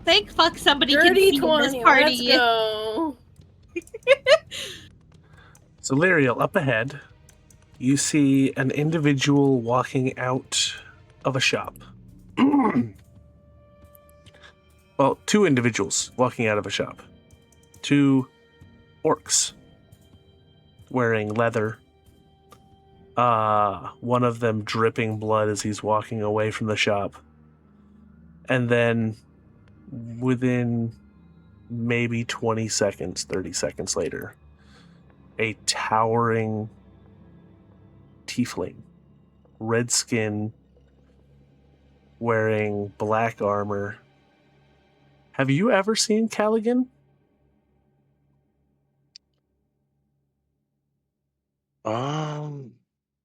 Thank fuck somebody can Dirty see in 20. this party. Let's go. So Lyriel, up ahead, you see an individual walking out of a shop. Well, two individuals walking out of a shop. Two orcs wearing leather. One of them dripping blood as he's walking away from the shop. And then within maybe 20 seconds, 30 seconds later, a towering tiefling, red skin, wearing black armor. Have you ever seen Callaghan?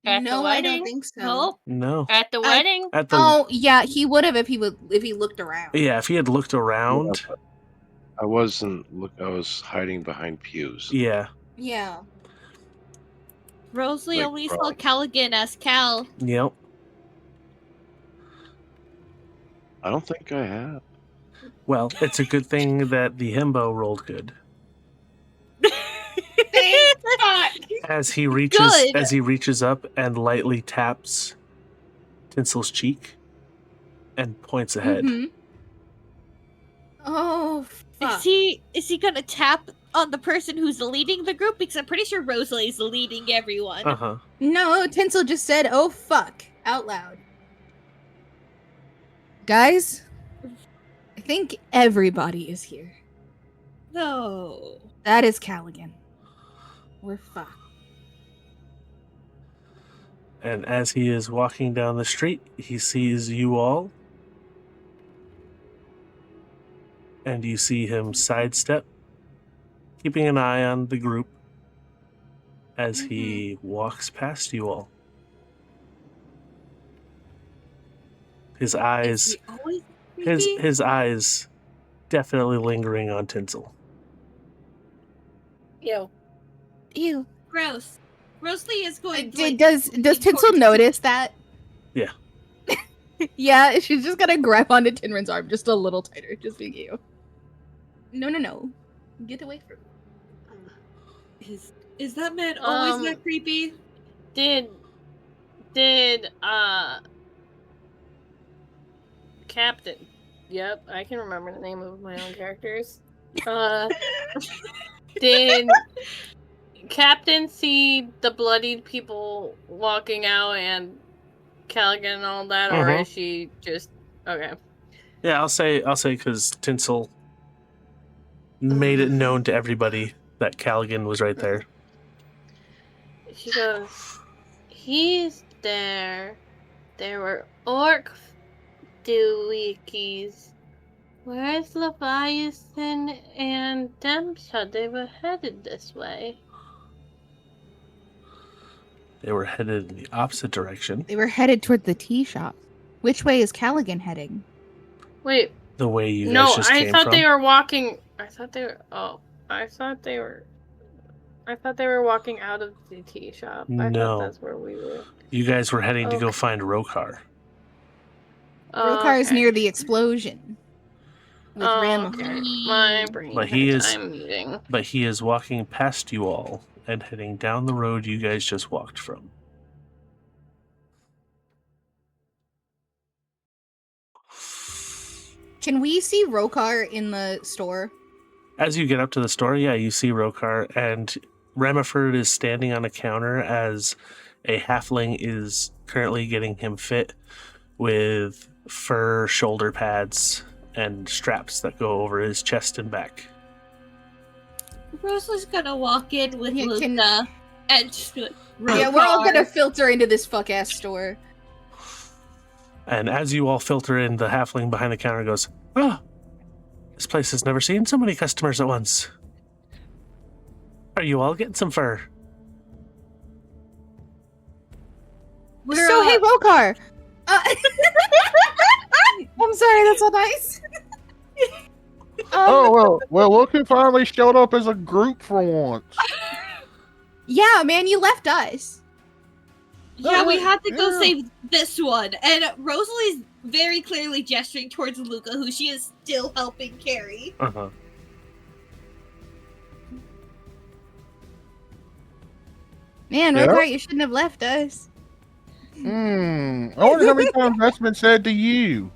At the No, I don't wedding? think so. Nope. No. At the wedding? At the Oh, yeah, he would have if he looked around. yeah, if he had looked around, I wasn't. Look, I was hiding behind pews. yeah, Yeah. Rosalie Like, only saw probably. Callaghan as Cal. yep. I don't think I have. Well, it's a good thing that the himbo rolled good. Thank God. As he Good. reaches up and lightly taps Tinsel's cheek and points ahead. Mhm. Oh, fuck. Is he gonna tap on the person who's leading the group? Because I'm pretty sure Rosalie's leading everyone. Uh-huh. No, Tinsel just said, "Oh fuck," out loud. Guys, I think everybody is here. No. That is Callaghan. We're fucked. And as he is walking down the street, he sees you all. And you see him sidestep, keeping an eye on the group as he walks past you all. His eyes, Is he always creepy? his eyes definitely lingering on Tinsel. Yo. Ew. Gross. Rosalie is going to, like, Does Tinsel towards- notice that? Yeah. Yeah, she's just gonna grab onto Tinrin's arm just a little tighter, just being you. No. Get away from me. Is that man always that creepy? Did Captain. Yep, I can remember the name of my own characters. Did Captain see the bloodied people walking out and Callaghan and all that, or is she just okay? Yeah, I'll say because Tinsel made it known to everybody that Callaghan was right there. She goes, he's there. There were orc doohickeys. Where's Leviathan and Dempsha? They were headed this way. They were headed in the opposite direction. They were headed toward the tea shop. Which way is Callaghan heading? Wait, The way you guys no, just I came thought from. they were walking. I thought they were walking out of the tea shop. I No. thought that's where we were. You guys were heading to go Okay. find Rokar. Rokar is Okay. near the explosion. With Ram. Okay. My brain But he has is- time meeting. But he is walking past you all and heading down the road you guys just walked from. Can we see Rokar in the store? As you get up to the store, yeah, you see Rokar, and Ramiford is standing on a counter as a halfling is currently getting him fit with fur shoulder pads and straps that go over his chest and back. Rosalie's gonna walk in with Yeah, can- Luca and just be like, Yeah, we're all "Rokar." gonna filter into this fuck ass store. And as you all filter in, the halfling behind the counter goes, "Oh, this place has never seen so many customers at once. Are you all getting some fur?" We're, So hey, Rokar. I'm sorry, that's so nice. Oh well, look who finally showed up as a group for once. Yeah, man, you left us. Yeah, we had to go Yeah. save this one. And Rosalie's very clearly gesturing towards Luca, who she is still helping carry. Uh-huh. Man, Yeah. Rokar, you shouldn't have left us. I wonder how many times that's been said to you.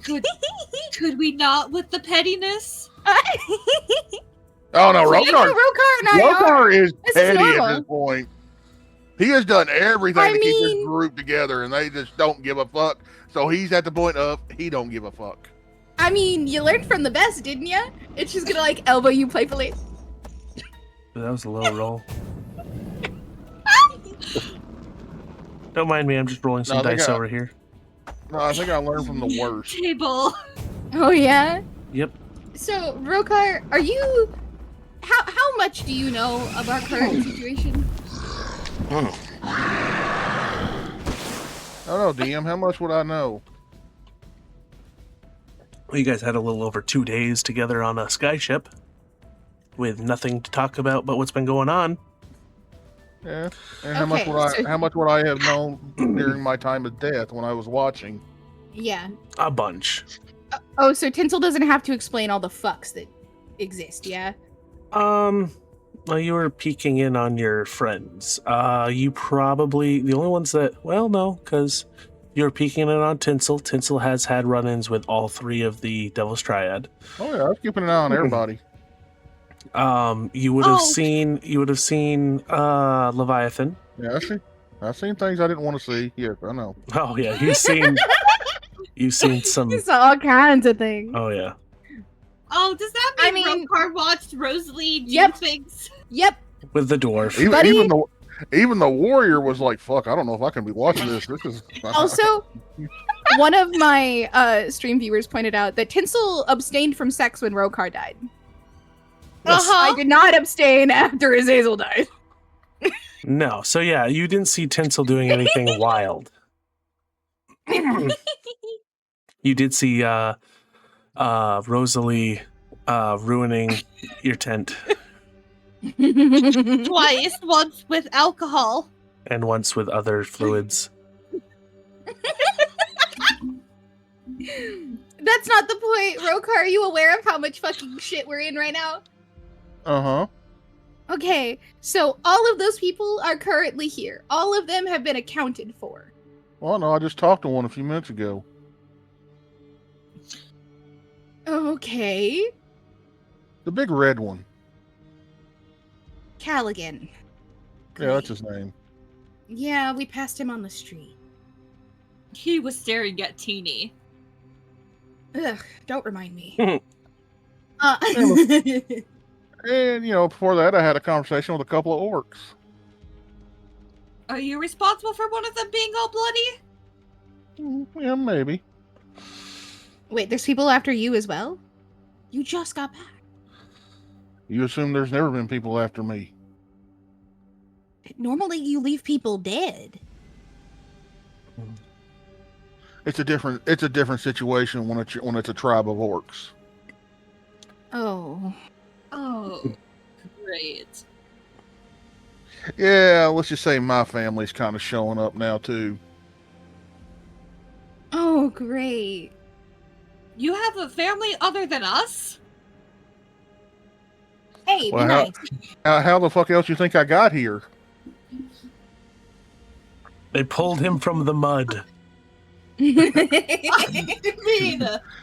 Could we not with the pettiness? Oh no, Rokar and I are. Rokar is This is petty at normal. this point. He has done everything I to keep mean- this group together, and they just don't give a fuck. So he's at the point of he don't give a fuck. I mean, you learned from the best, didn't you? It's just gonna like elbow you playfully. That was a low roll. Don't mind me, I'm just rolling some No, they dice got- over here. No, I think I learned from the worst. Table. Oh yeah. Yep. So Rokar, are you? How much do you know of our current situation? I don't know, DM. How much would I know? Well, you guys had a little over 2 days together on a skyship with nothing to talk about but what's been going on. Yeah. And how much Okay, would I? so- How much would I have known during my time of death when I was watching? Yeah. A bunch. Oh, so Tinsel doesn't have to explain all the fucks that exist, yeah? Well, you were peeking in on your friends. You probably, the only ones that, well, no, because you were peeking in on Tinsel. Tinsel has had run-ins with all three of the Devil's Triad. Oh yeah, I was keeping an eye on everybody. You would have Oh. seen, Leviathan. Yeah, I've seen things I didn't want to see. Yes, I know. Oh yeah, you've seen some, It's all kinds of things. oh yeah. Oh, does that I mean, mean- Rokar watched Rosalie do Yep. things? Yep. With the dwarf. Buddy. Even the warrior was like, "Fuck, I don't know if I can be watching this. This is." Also, one of my stream viewers pointed out that Tinsel abstained from sex when Rokar died. Yes. I did not abstain after Azazel died. No, so yeah, you didn't see Tinsel doing anything wild. You did see Rosalie ruining your tent, Twice, once with alcohol. and once with other fluids. That's not the point. Rokar, are you aware of how much fucking shit we're in right now? Uh-huh. Okay, so all of those people are currently here. All of them have been accounted for. Well, no, I just talked to one a few minutes ago. Okay. The big red one. Callaghan. Yeah, that's his name. Yeah, we passed him on the street. He was staring at Teeny. Ugh, don't remind me. And before that, I had a conversation with a couple of orcs. Are you responsible for one of them being all bloody? Yeah, maybe. Wait, there's people after you as well? You just got back. You assume there's never been people after me. Normally you leave people dead. It's a different situation when it's a tribe of orcs. Oh. Oh, great. Yeah, let's just say my family's kind of showing up now too. Oh, great. You have a family other than us? Hey, Well, be nice. how the fuck else you think I got here? They pulled him from the mud. I mean,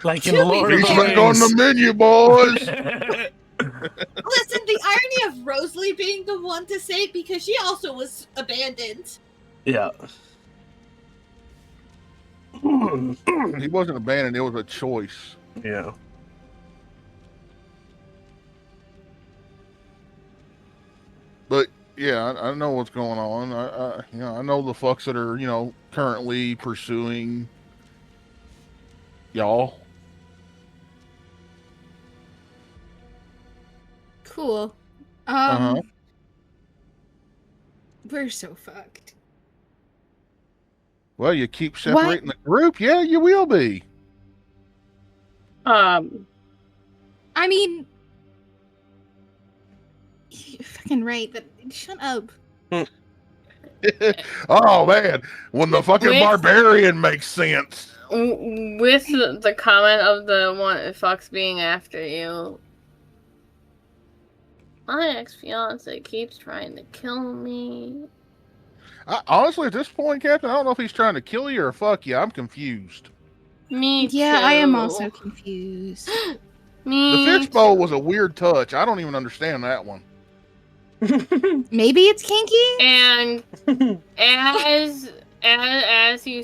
Like in To be Lord of He's the back on the Rings. menu, boys. listen, the irony of Rosalie being the one to say it because she also was abandoned. Yeah. He wasn't abandoned. It was a choice. Yeah. But yeah, I know what's going on. I know the fucks that are currently pursuing y'all. Cool. Uh-huh. We're so fucked. Well, you keep separating the group. Yeah, you will be. I mean, you're fucking right, but shut up. Oh man, when the fucking With- barbarian makes sense. With the comment of the one Fox being after you, my ex-fiance keeps trying to kill me. Honestly, at this point, Captain, I don't know if he's trying to kill you or fuck you. I'm confused. Me Yeah, too. I am also confused. Me The fishbowl too. was a weird touch. I don't even understand that one. Maybe it's kinky? And as you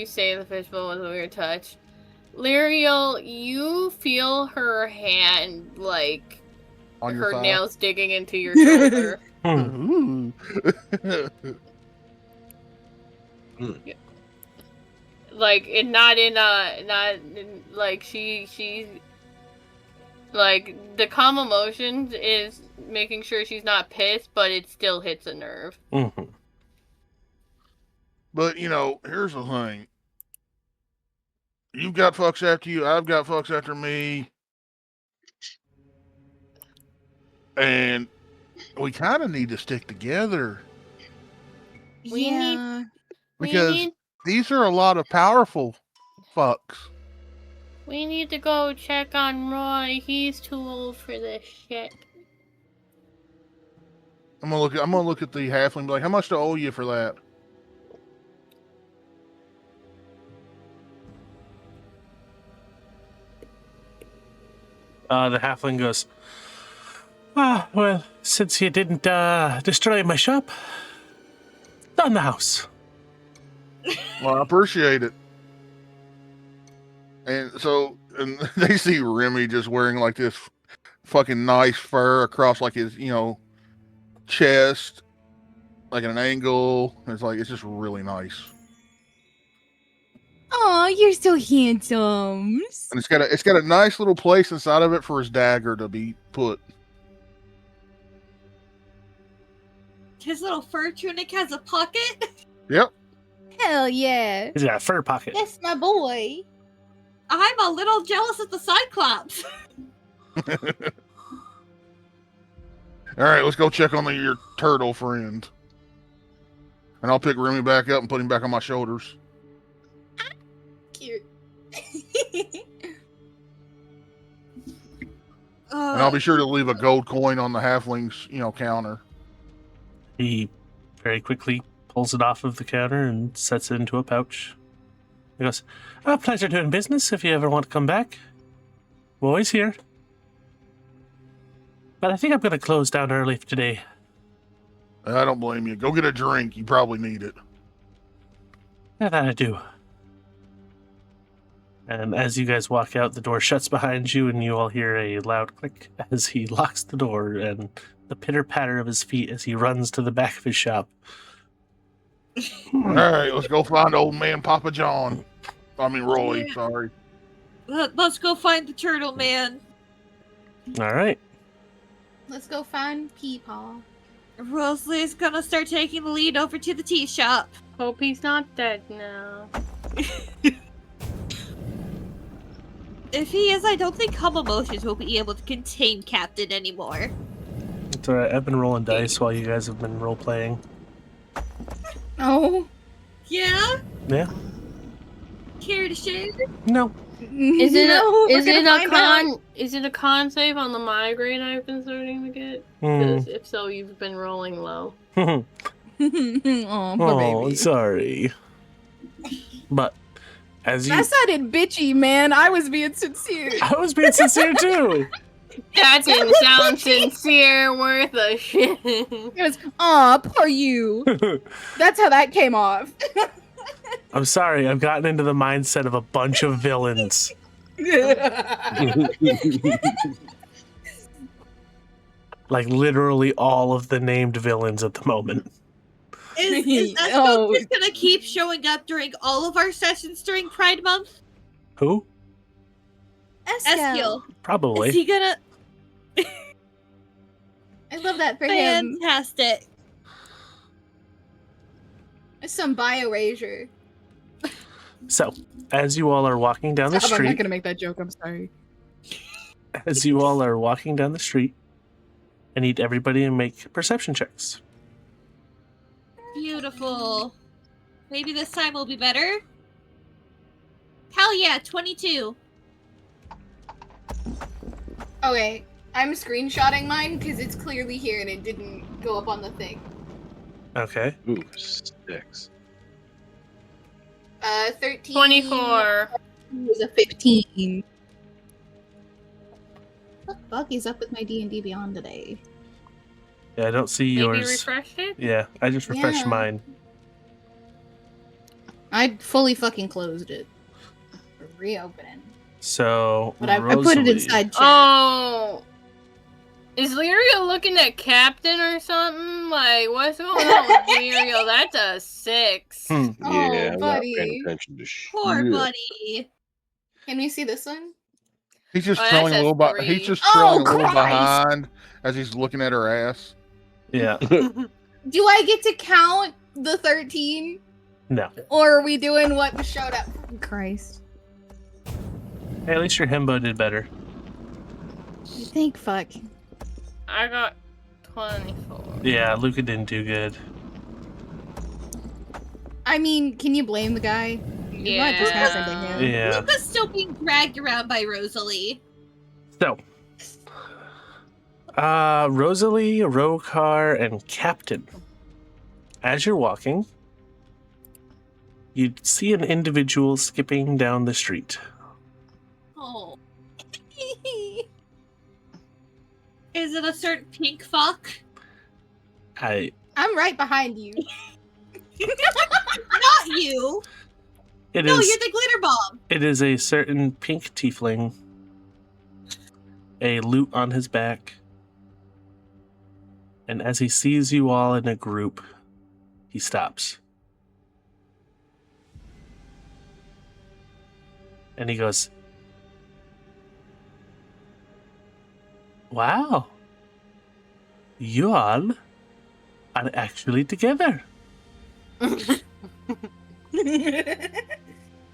say, the fishbowl was a weird touch. Lyriel, you feel her hand, like On your her thigh? nails digging into your shoulder. Ooh. Like it, not in like she like the calm emotions is making sure she's not pissed, but it still hits a nerve. Mhm. But here's the thing. You've got fucks after you. I've got fucks after me. And we kind of need to stick together We need- Yeah. because these are a lot of powerful fucks. We need to go check on Roy. He's too old for this shit. I'm gonna look at the halfling and be like, how much do I owe you for that? The halfling goes, well, since you didn't destroy my shop, it's on the house. Well, I appreciate it. And so, and they see Remy just wearing like this fucking nice fur across like his, chest, like at an angle. It's just really nice. Aw, you're so handsome. And it's got a nice little place inside of it for his dagger to be put. His little fur tunic has a pocket. Yep. Hell yeah. He's got a fur pocket. That's my boy. I'm a little jealous of the Cyclops. All right, let's go check on your turtle friend. And I'll pick Remy back up and put him back on my shoulders. Cute. And I'll be sure to leave a gold coin on the halfling's, counter. He very quickly pulls it off of the counter and sets it into a pouch. He goes, pleasure doing business. If you ever want to come back, I'm always here. But I think I'm going to close down early for today. I don't blame you. Go get a drink. You probably need it. Yeah, that I do. And as you guys walk out, the door shuts behind you, and you all hear a loud click as he locks the door, and the pitter-patter of his feet as he runs to the back of his shop. All right, let's go find old man Papa John. I mean Roy, Yeah. sorry. Let's go find the turtle man. All right. Let's go find Peepaw. Rosalie's gonna start taking the lead over to the tea shop. Hope he's not dead now. If he is, I don't think hum emotions will be able to contain Captain anymore. It's all right. I've been rolling dice while you guys have been role-playing. Oh. Yeah? Yeah? Care to share? No. Is it No, we're is it gonna a find out. con? Is it a con save on the migraine I've been starting to get? Hmm. 'Cause if so, you've been rolling low. Oh, poor Oh, baby. sorry. But as you... That sounded bitchy, man. I was being sincere. I was being sincere, too. That didn't sound sincere, worth a shit. It was, aw, poor you. That's how that came off. I'm sorry. I've gotten into the mindset of a bunch of villains. Like, literally all of the named villains at the moment. Is Eskel Oh. just gonna keep showing up during all of our sessions during Pride Month? Who? Eskel. Probably. Is he gonna... I love that for him. Fantastic. Some bio-erasure. So, as you all are walking down the I'm not street, gonna make that joke, I'm sorry. as you all are walking down the street, I need everybody to make perception checks. Beautiful. Maybe this time will be better. Hell yeah, 22. Okay, I'm screenshotting mine because it's clearly here and it didn't go up on the thing. Okay. Ooh, 6. 13. 24. Was a 15. What the fuck is up with my D&D Beyond today? Yeah, I don't see Maybe yours. refreshed it? Yeah, I just refreshed Yeah. mine. I fully fucking closed it. Reopening. So, But I put it Rosalie. inside chat. Oh. Is Lyria looking at Captain or something? Like, what's going on with Lyria? That's a 6. Hmm. Oh, Yeah, I'm not buddy. paying attention to shit. Poor buddy. Can we see this one? He's just Oh, trailing that's a little a he's 3. just Oh, trailing a little Christ. behind as he's looking at her ass. Yeah. Do I get to count the 13? No. Or are we doing what showed up? Christ. Hey, at least your himbo did better. You think fuck. I got 24. Yeah, Luca didn't do good. I mean, can you blame the guy? What just happened to him? Yeah. Luca's still being dragged around by Rosalie. So, Rosalie, Rokar, and Captain. As you're walking, you see an individual skipping down the street. Oh. Is it a certain pink fuck? I'm right behind you. Not you. It No, is- you're the glitter bomb. It is a certain pink tiefling. A lute on his back. And as he sees you all in a group, he stops. And he goes, "Wow. You all are actually together."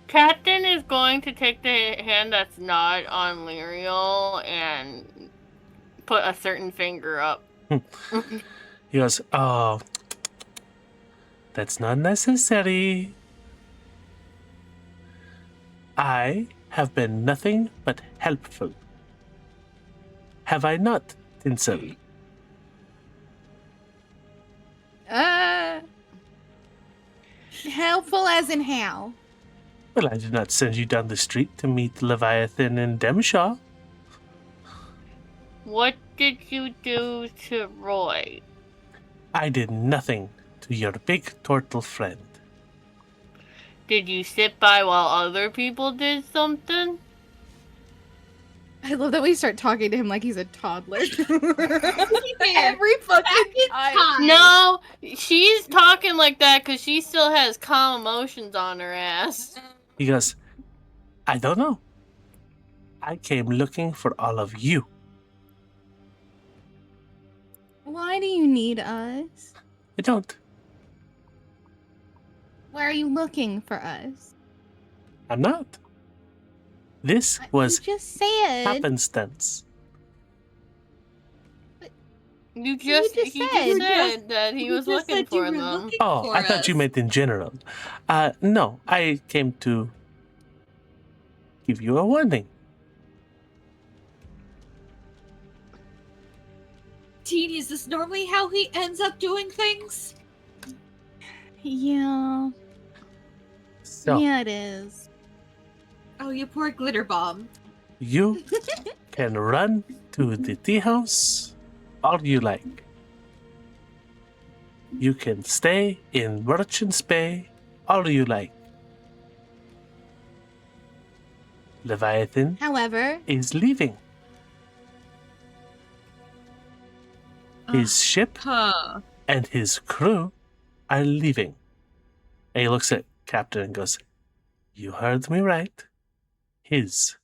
Captain is going to take the hand that's not on Lyriel and put a certain finger up. He goes, "Oh, that's not necessary. I have been nothing but helpful. Have I not, Tinsel?" Helpful as in how? "Well, I did not send you down the street to meet Leviathan and Demshaw. What did you do to Roy? I did nothing to your big turtle friend." Did you sit by while other people did something? I love that we start talking to him like he's a toddler. Yeah. Every fucking Back in time. time. No, she's talking like that because she still has calm emotions on her ass. He goes, I don't know. I came looking for all of you. Why do you need us? I don't. Why are you looking for us? I'm not. This was You just said. happenstance. He just said that he was looking for them. Oh, I thought you meant in general. No, I came to give you a warning. Teen, is this normally how he ends up doing things? Yeah. So, Yeah, it is. Oh, you poor glitter bomb. you can run to the tea house all you like. You can stay in Merchant's Bay all you like. Leviathan However, is leaving. His ship Huh. and his crew are leaving. And he looks at Captain and goes, You heard me right. His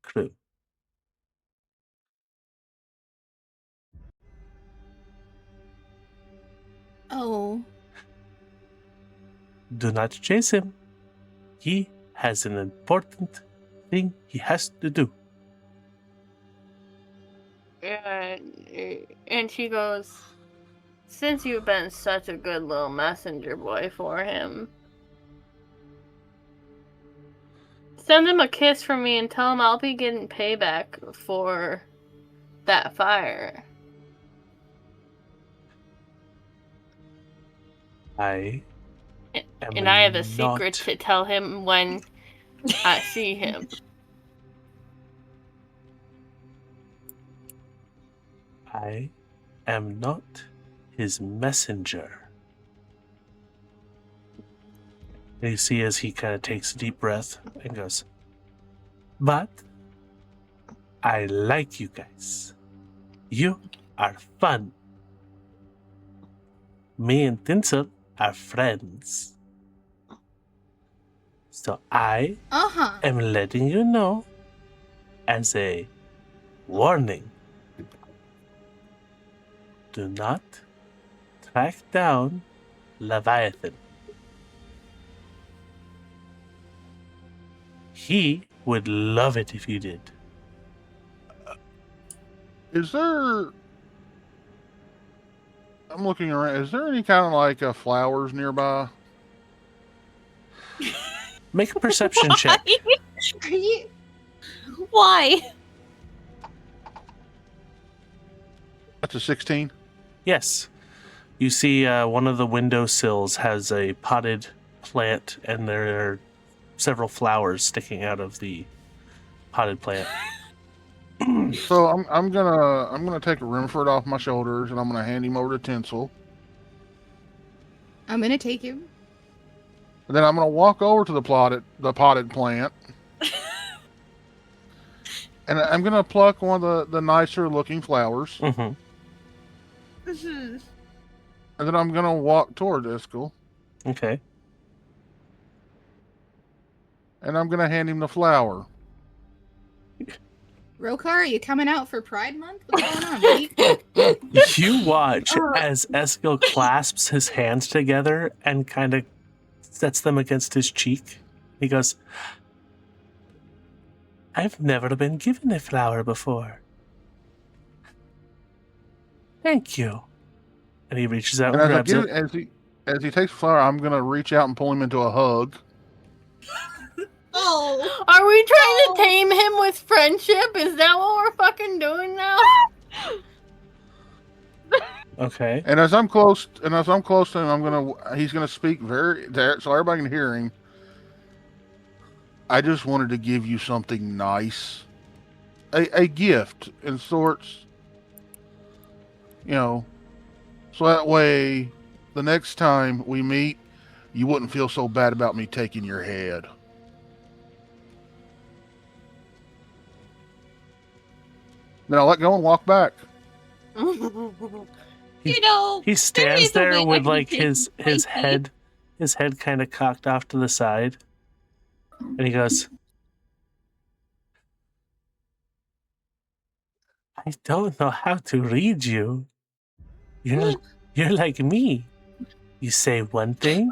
crew. oh, Do not chase him. He has an important thing he has to do. And she goes, since you've been such a good little messenger boy for him, send him a kiss from me and tell him I'll be getting payback for that fire. I And I have a not- secret to tell him when I see him. I am not his messenger. And you see as he kind of takes a deep breath and goes, But I like you guys. You are fun. Me and Tinsel are friends. So I am letting you know as a warning. Do not track down Leviathan. He would love it if you did. Is there? I'm looking around. Is there any kind of like flowers nearby? Make a perception check. Why? That's a 16. Yes. You see one of the windowsills has a potted plant, and there are several flowers sticking out of the potted plant. So I'm gonna take a Rimford off my shoulders, and I'm gonna hand him over to Tinsel. I'm gonna take him. And then I'm gonna walk over to the potted plant, and I'm gonna pluck one of the nicer looking flowers. Mm-hmm. And then I'm gonna walk toward Iskall, Okay. and I'm gonna hand him the flower. Rokar, are you coming out for Pride Month? What's going on, buddy? You watch as Eskil clasps his hands together and kind of sets them against his cheek. He goes, I've never been given a flower before. Thank you. And he reaches out and And grabs it. as he takes the flower, I'm gonna reach out and pull him into a hug. Oh. Are we trying to tame him with friendship? Is that what we're fucking doing now? Okay. And as I'm close to him, he's gonna speak so everybody can hear him. I just wanted to give you something nice, a gift in sorts, so that way, the next time we meet, you wouldn't feel so bad about me taking your head. Then I'll let go and walk back. You know, He stands is a there way I with can like take his spicy. head kind of cocked off to the side, and he goes, "I don't know how to read you. You're like me. You say one thing,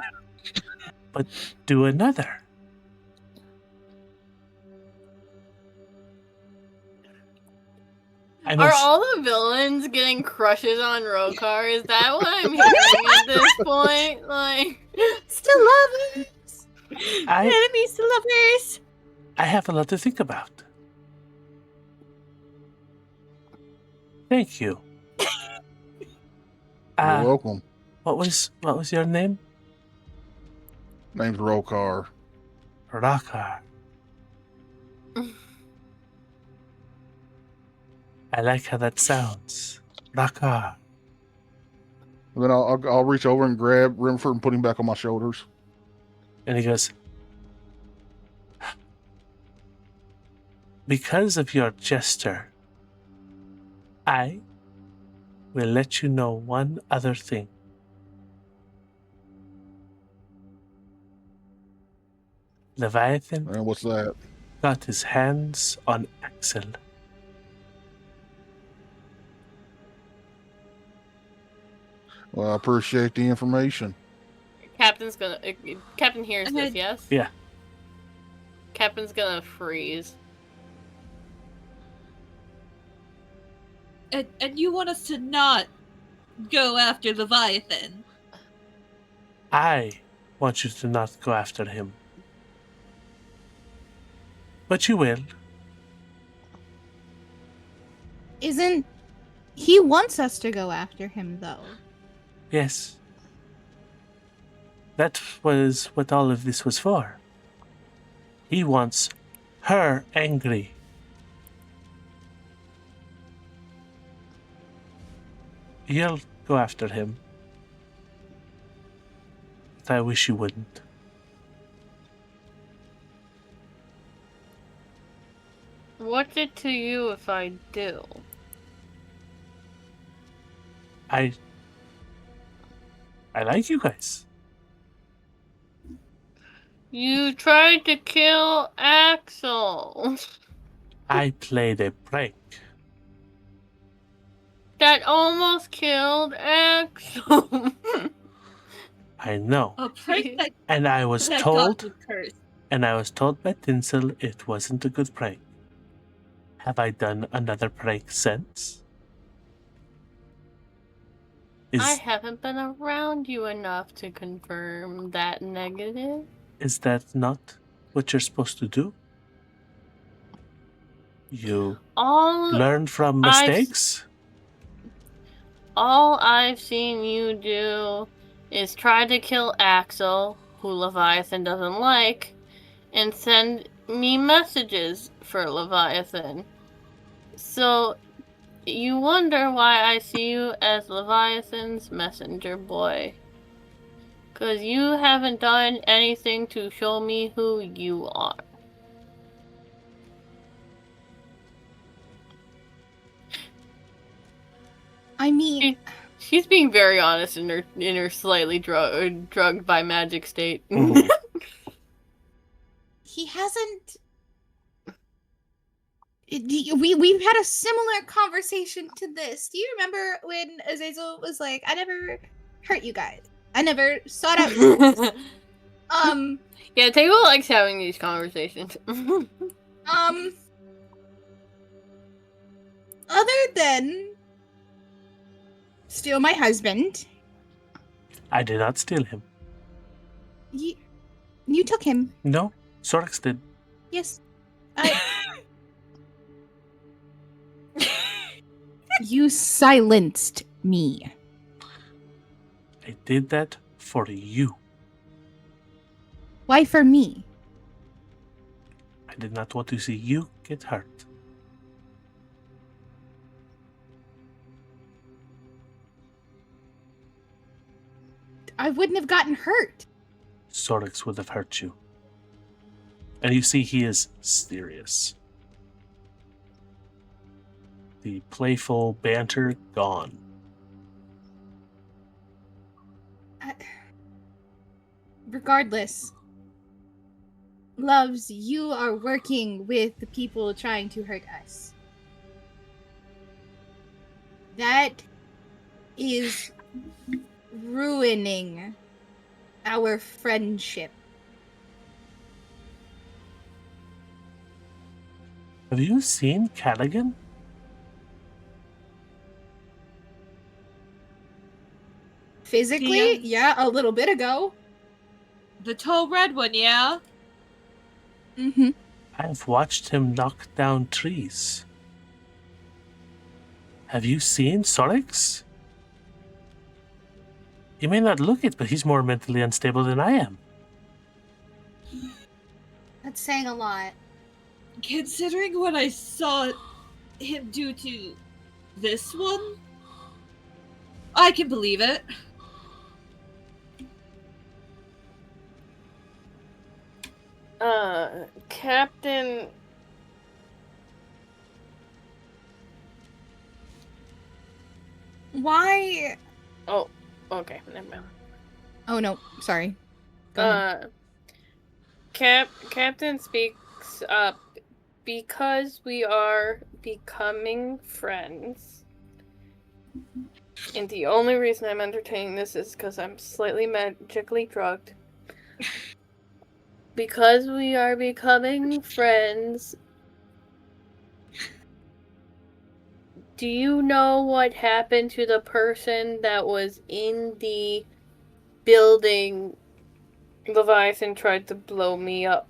but do another." I Are must, all the villains getting crushes on Rokar? Is that what I'm hearing at this point? Like, Still lovers. I Enemies to lovers. I have a lot to think about. Thank you. You're welcome. What was your name? Name's Rokar. Rakar. I like how that sounds. Rakar. And then I'll reach over and grab Rimford and put him back on my shoulders. And he goes, "Because of your gesture, I will let you know one other thing. Leviathan And what's that? got his hands on Axel. Well, I appreciate the information. Captain hears this, yes? Yeah. Captain's gonna freeze. And you want us to not go after Leviathan? I want you to not go after him. But you will. Isn't he wants us to go after him though? Yes. That was what all of this was for. He wants her angry. You'll go after him. But I wish you wouldn't. What's it to you if I do? I like you guys. You tried to kill Axel. I played a prank. That almost killed Axel. I know. A prank that, And I was that got told, you cursed. and I was told by Tinsel it wasn't a good prank. Have I done another prank since? I haven't been around you enough to confirm that negative. Is that not what you're supposed to do? You learn from mistakes? All I've seen you do is try to kill Axel, who Leviathan doesn't like, and send me messages for Leviathan. So you wonder why I see you as Leviathan's messenger boy. 'Cause you haven't done anything to show me who you are. I mean, She's being very honest in her slightly drugged by magic state. he hasn't. We've had a similar conversation to this. Do you remember when Azazel was like, "I never hurt you guys. I never sought out." Yeah, Table likes having these conversations. Other than steal my husband, I did not steal him. you took him. No, Sorix did. Yes. You silenced me. I did that for you. Why for me? I did not want to see you get hurt. I wouldn't have gotten hurt. Sorix would have hurt you. And you see he is serious. The playful banter gone. Regardless, Loves, you are working with the people trying to hurt us. That is ruining our friendship. Have you seen Callaghan? Physically? Yeah, a little bit ago. The tall red one, yeah? Mm-hmm. I've watched him knock down trees. Have you seen Sorix? You may not look it, but he's more mentally unstable than I am. That's saying a lot. Considering what I saw him do to this one, I can believe it. Captain... Why? Oh, okay, never mind. Oh no, sorry. Go ahead. Captain speaks up because we are becoming friends. And the only reason I'm entertaining this is because I'm slightly magically drugged. Because we are becoming friends. Do you know what happened to the person that was in the building Leviathan tried to blow me up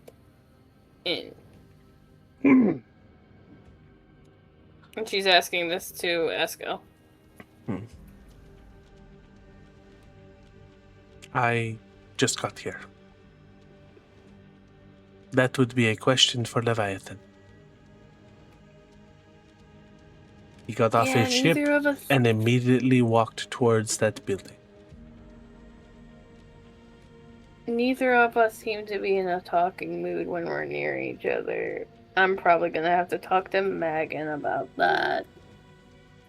in? And she's asking this to Esco. I just got here. That would be a question for Leviathan. He got off his ship and immediately walked towards that building. Neither of us seem to be in a talking mood when we're near each other. I'm probably gonna have to talk to Megan about that.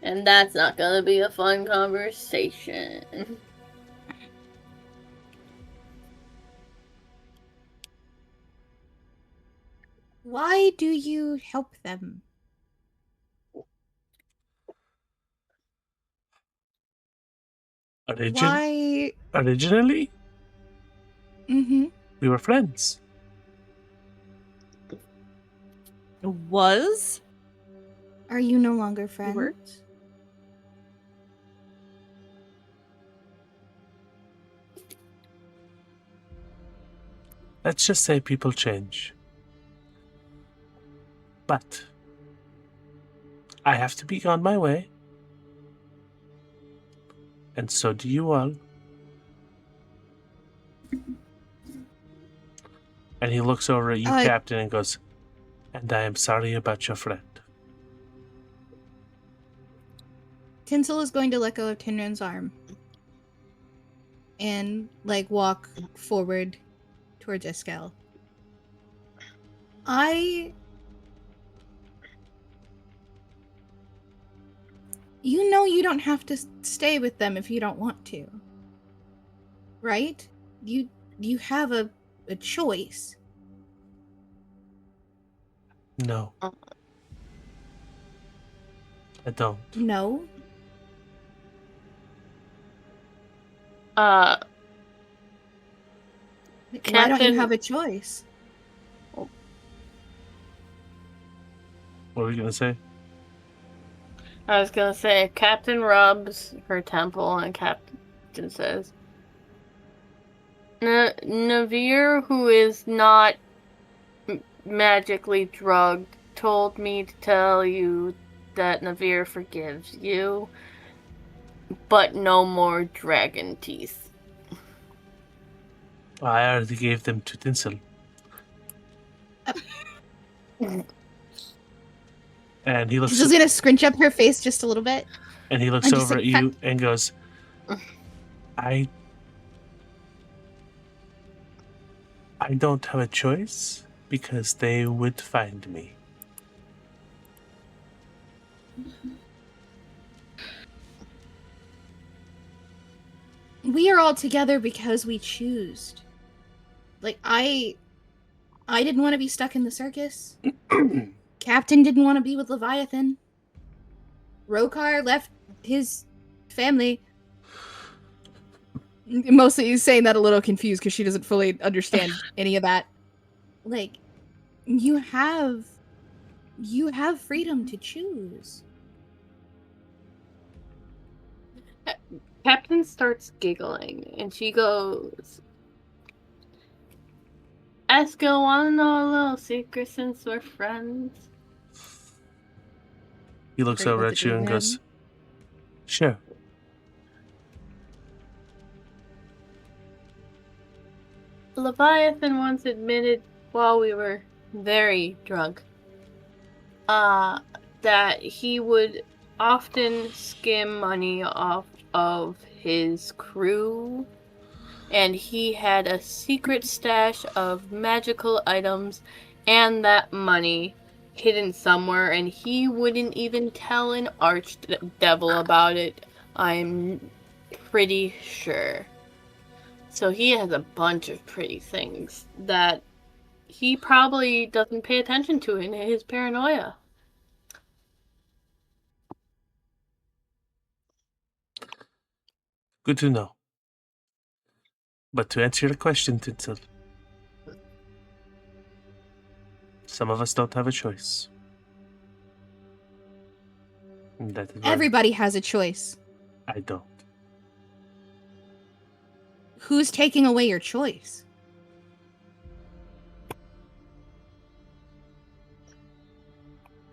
And that's not gonna be a fun conversation. Why do you help them? Why? Originally, Mm-hmm. we were friends. Was? Are you no longer friends? Let's just say people change. But I have to be on my way. And so do you all. And he looks over at you, Captain, and goes, and I am sorry about your friend. Tinsel is going to let go of Tinrin's arm. And, walk forward towards Eskel. You know you don't have to stay with them if you don't want to. Right? You have a choice. No. I don't. No? Captain, why don't you have a choice? What were you going to say? I was gonna say, Captain rubs her temple and Captain says, Navir, who is not magically drugged, told me to tell you that Navir forgives you, but no more dragon teeth. I already gave them to Tinsel. And he looks. She's gonna scrunch up her face just a little bit. And he looks over at you and goes, I don't have a choice because they would find me. We are all together because we choose. Like, I didn't want to be stuck in the circus. Captain didn't want to be with Leviathan. Rokar left his family. Mostly he's saying that a little confused because she doesn't fully understand any of that. Like, you have freedom to choose. Captain starts giggling, and she goes, Esco, wanna know a little secret since we're friends? He looks Are you over about at to you do and him? goes, sure. Leviathan once admitted while we were very drunk, that he would often skim money off of his crew, and he had a secret stash of magical items and that money hidden somewhere, and he wouldn't even tell an archdevil about it, I'm pretty sure. So he has a bunch of pretty things that he probably doesn't pay attention to in his paranoia. Good to know. But to answer your question, Tinsel, some of us don't have a choice. And that is why Everybody has a choice. I don't. Who's taking away your choice?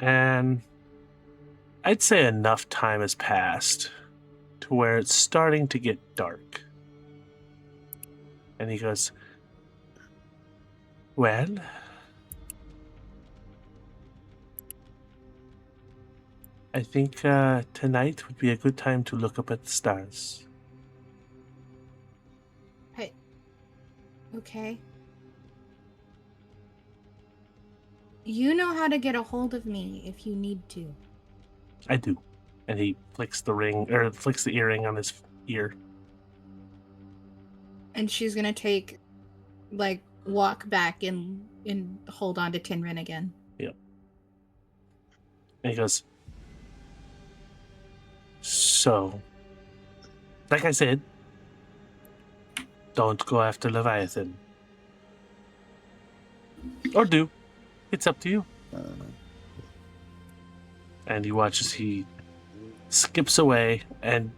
And I'd say enough time has passed to where it's starting to get dark. And he goes, well, I think tonight would be a good time to look up at the stars. Okay. You know how to get a hold of me if you need to. I do. And he flicks the ring, or flicks the earring on his ear. And she's gonna take, like, walk back and hold on to Tinrin again. Yep. And he goes, so, like I said, don't go after Leviathan. Or do. It's up to you. And he watches, he skips away, and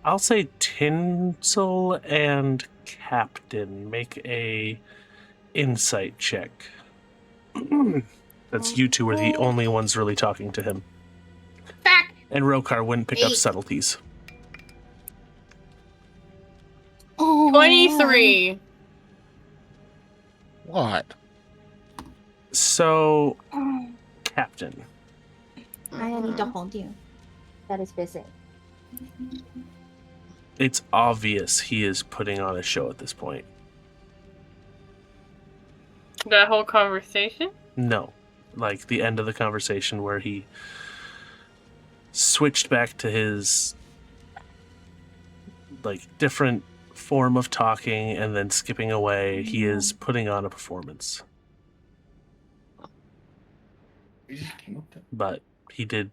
I'll say Tinsel and Captain make a insight check. That's you two are the only ones really talking to him. Back! And Rokar wouldn't pick up 8. subtleties. Oh. 23. What? So, Captain, I need to hold you. That is busy. it's obvious he is putting on a show at this point. That whole conversation? No. Like the end of the conversation where he switched back to his like different form of talking and then skipping away. He is putting on a performance. But he did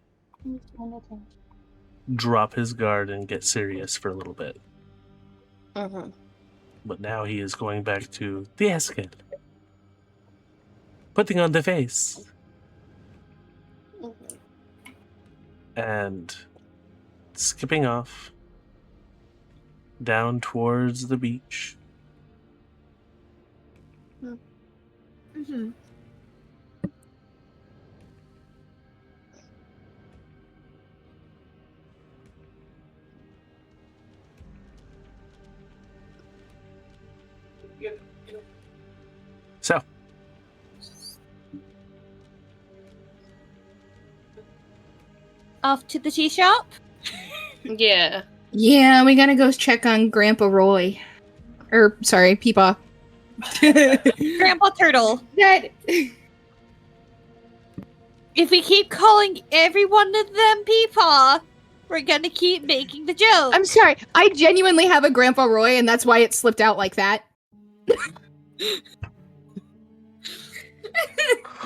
drop his guard and get serious for a little bit. Mm-hmm. But now he is going back to the Eskel. Putting on the face. And skipping off down towards the beach. Mm-hmm. So, Off to the tea shop. Yeah. Yeah, we gotta go check on Grandpa Roy. Sorry, Peepaw. Grandpa Turtle. That If we keep calling every one of them Peepaw, we're gonna keep making the joke. I'm sorry. I genuinely have a Grandpa Roy, and that's why it slipped out like that. I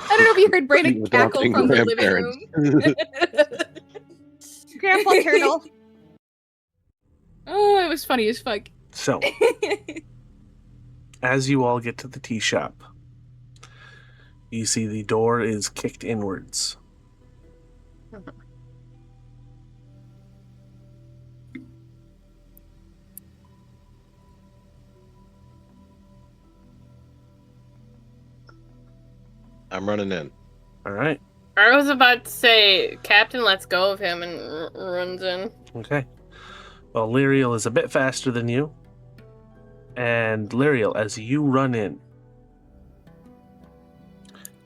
don't know if you heard Brandon cackle Adopting from the living grandparents. room. Grandpa Turtle. Oh, it was funny as fuck. So, as you all get to the tea shop, you see the door is kicked inwards. I'm running in. All right. I was about to say, Captain lets go of him and runs in. Okay. Well, Lyriel is a bit faster than you. And Lyriel, as you run in,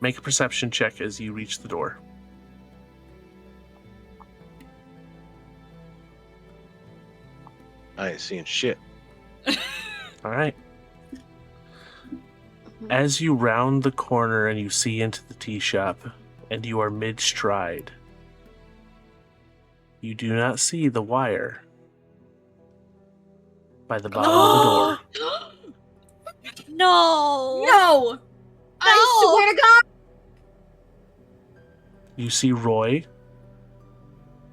make a perception check as you reach the door. I ain't seeing shit. All right. As you round the corner and you see into the tea shop, and you are mid-stride, you do not see the wire by the bottom of the door. No. No! I swear to God! You see Roy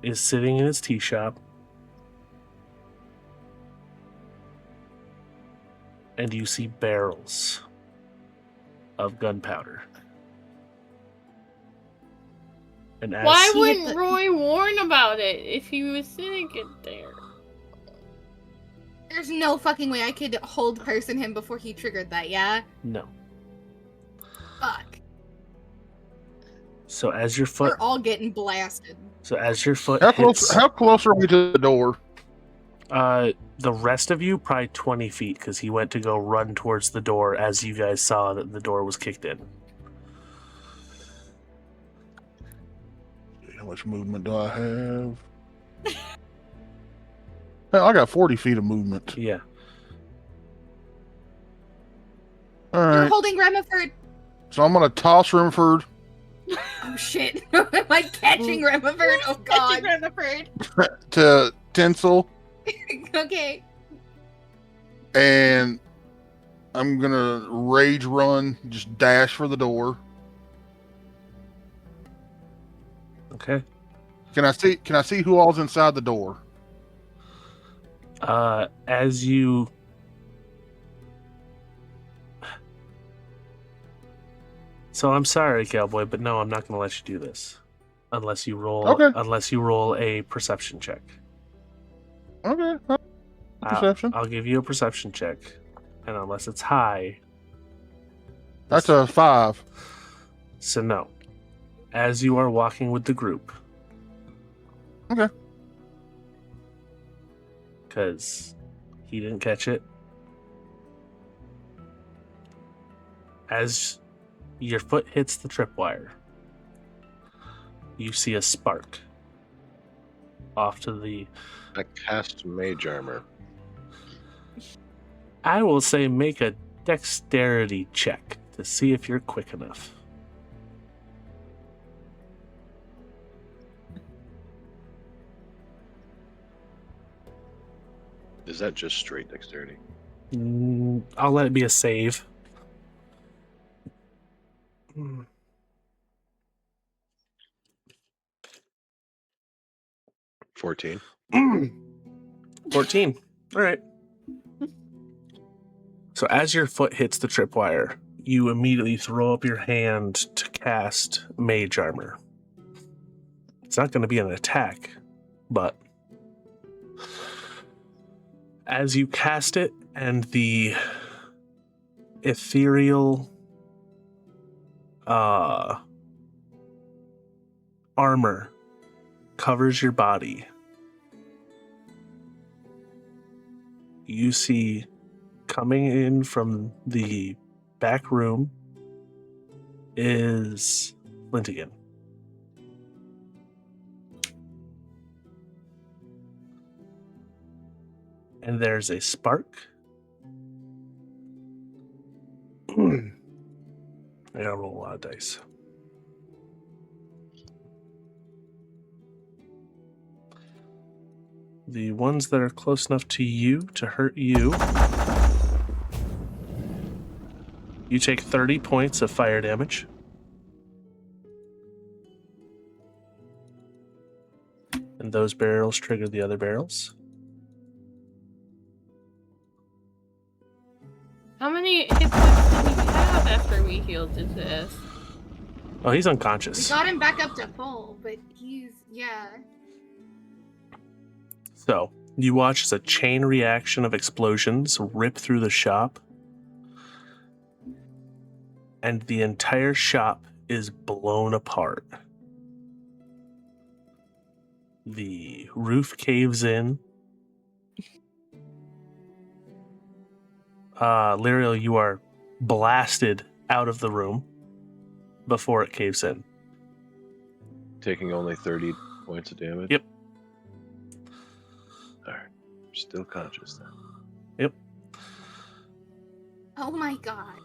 is sitting in his tea shop, and you see barrels of gunpowder. And as Why wouldn't Roy warn about it if he was sitting it there? There's no fucking way I could hold person him before he triggered that, yeah? No. Fuck. So as your foot We're all getting blasted. How close are we to the door? The rest of you probably 20 feet because he went to go run towards the door as you guys saw that the door was kicked in. How much movement do I have? Hell, I got 40 feet of movement. Yeah. All You're right. holding Remiford. So I'm gonna toss Rimford Oh shit. Am I catching Remiford? Oh god. to Tinsel, Okay. and I'm gonna rage run, just dash for the door. Okay. Can I see who all's inside the door? As you So I'm sorry, Cowboy, but no, I'm not going to let you do this unless you roll a perception check. Okay. Perception. I'll give you a perception check, and unless it's high, That's a 5. so no. As you are walking with the group. Okay. Because he didn't catch it. As your foot hits the tripwire, you see a spark off to the... I cast mage armor. I will say make a dexterity check to see if you're quick enough. Is that just straight dexterity? I'll let it be a save. 14. 14. All right. So as your foot hits the tripwire, you immediately throw up your hand to cast mage armor. It's not going to be an attack, but as you cast it and the ethereal armor covers your body, you see coming in from the back room is Flintigan. And there's a spark I gotta roll a lot of dice. The ones that are close enough to you to hurt you, you take 30 points of fire damage. And those barrels trigger the other barrels. How many hit points did he have after we healed his ass? Oh, he's We unconscious. got him back up to full, but he's, yeah. So, you watch as a chain reaction of explosions rip through the shop, and the entire shop is blown apart. The roof caves in. Lyriel, you are blasted out of the room before it caves in. Taking only 30 points of damage? Yep. Alright. Still conscious then. Yep. Oh my god.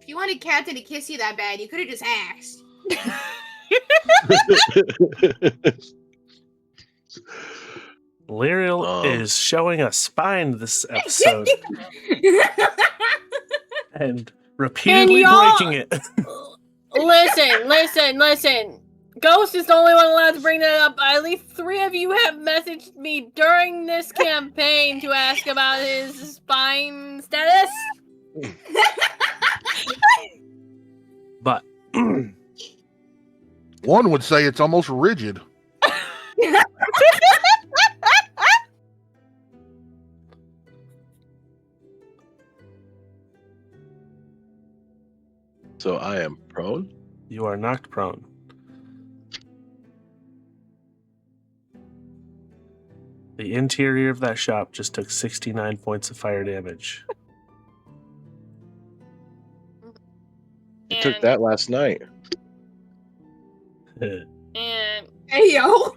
If you wanted Captain to kiss you that bad, you could have just asked. Lyriel is showing a spine this episode and repeatedly breaking it. Listen. Ghost is the only one allowed to bring that up. At least 3 of you have messaged me during this campaign to ask about his spine status. But one would say it's almost rigid. So I am prone? you are knocked prone. The interior of that shop just took 69 points of fire damage. You took that last night. And Hey, yo.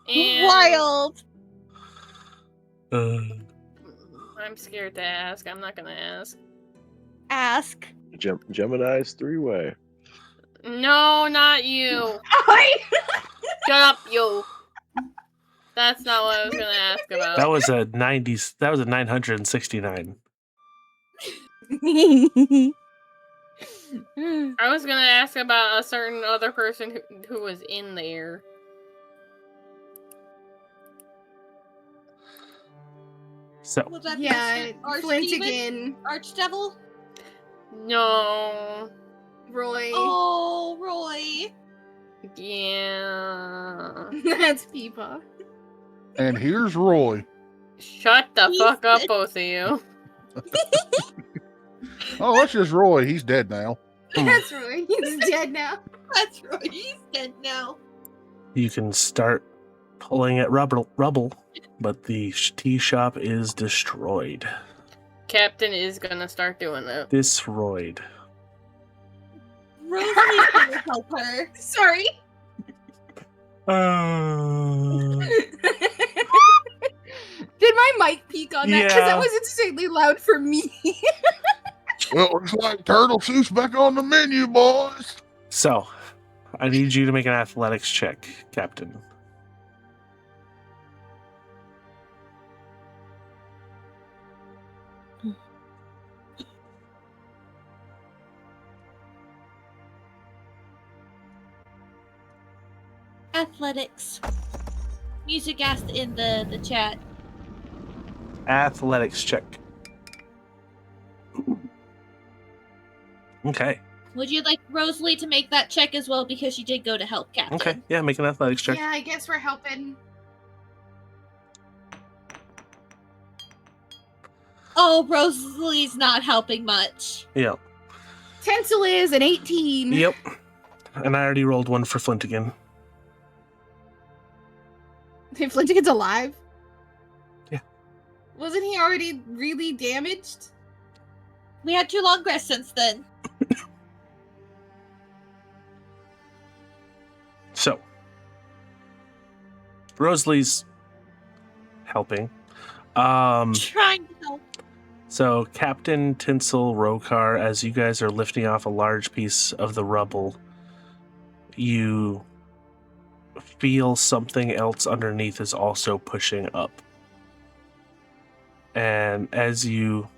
Wild. I'm scared to ask. I'm not gonna ask. Ask. Gemini's 3-way. No, not you. Shut up, you. That's not what I was gonna ask about. That was a 90s. That was a 969. I was gonna ask about a certain other person who was in there. So Was that Yeah, Flint Archdemon? again. Archdevil? No. Roy. Oh, Roy. Yeah. That's Peepa. And here's Roy. Shut the He's fuck up, dead. both of you. Oh, that's just Roy. He's dead now. That's Roy. He's dead now. That's Roy. He's dead now. you can start pulling at rubble, but the tea shop is destroyed. Captain is gonna start doing that. Destroyed. Rosalie's gonna help her. Sorry. Did my mic peak on that? Because Yeah. that was insanely loud for me. Well, looks like turtle soup's back on the menu, boys. So, I need you to make an athletics check, Captain. Athletics. Music asked in the chat. Athletics check. Okay. Would you like Rosalie to make that check as well because she did go to help Captain? Okay. Yeah, make an athletics check. Yeah, I guess we're helping. Oh, Rosalie's not helping much. Yep. Tinsel is an 18. Yep. And I already rolled one for Flint again. Hey, Flintigan's alive? Yeah. Wasn't he already really damaged? We had 2 long rests since then. So, Rosalie's helping. Trying to help. So Captain Tinsel Rokar, as you guys are lifting off a large piece of the rubble, you feel something else underneath is also pushing up. And as you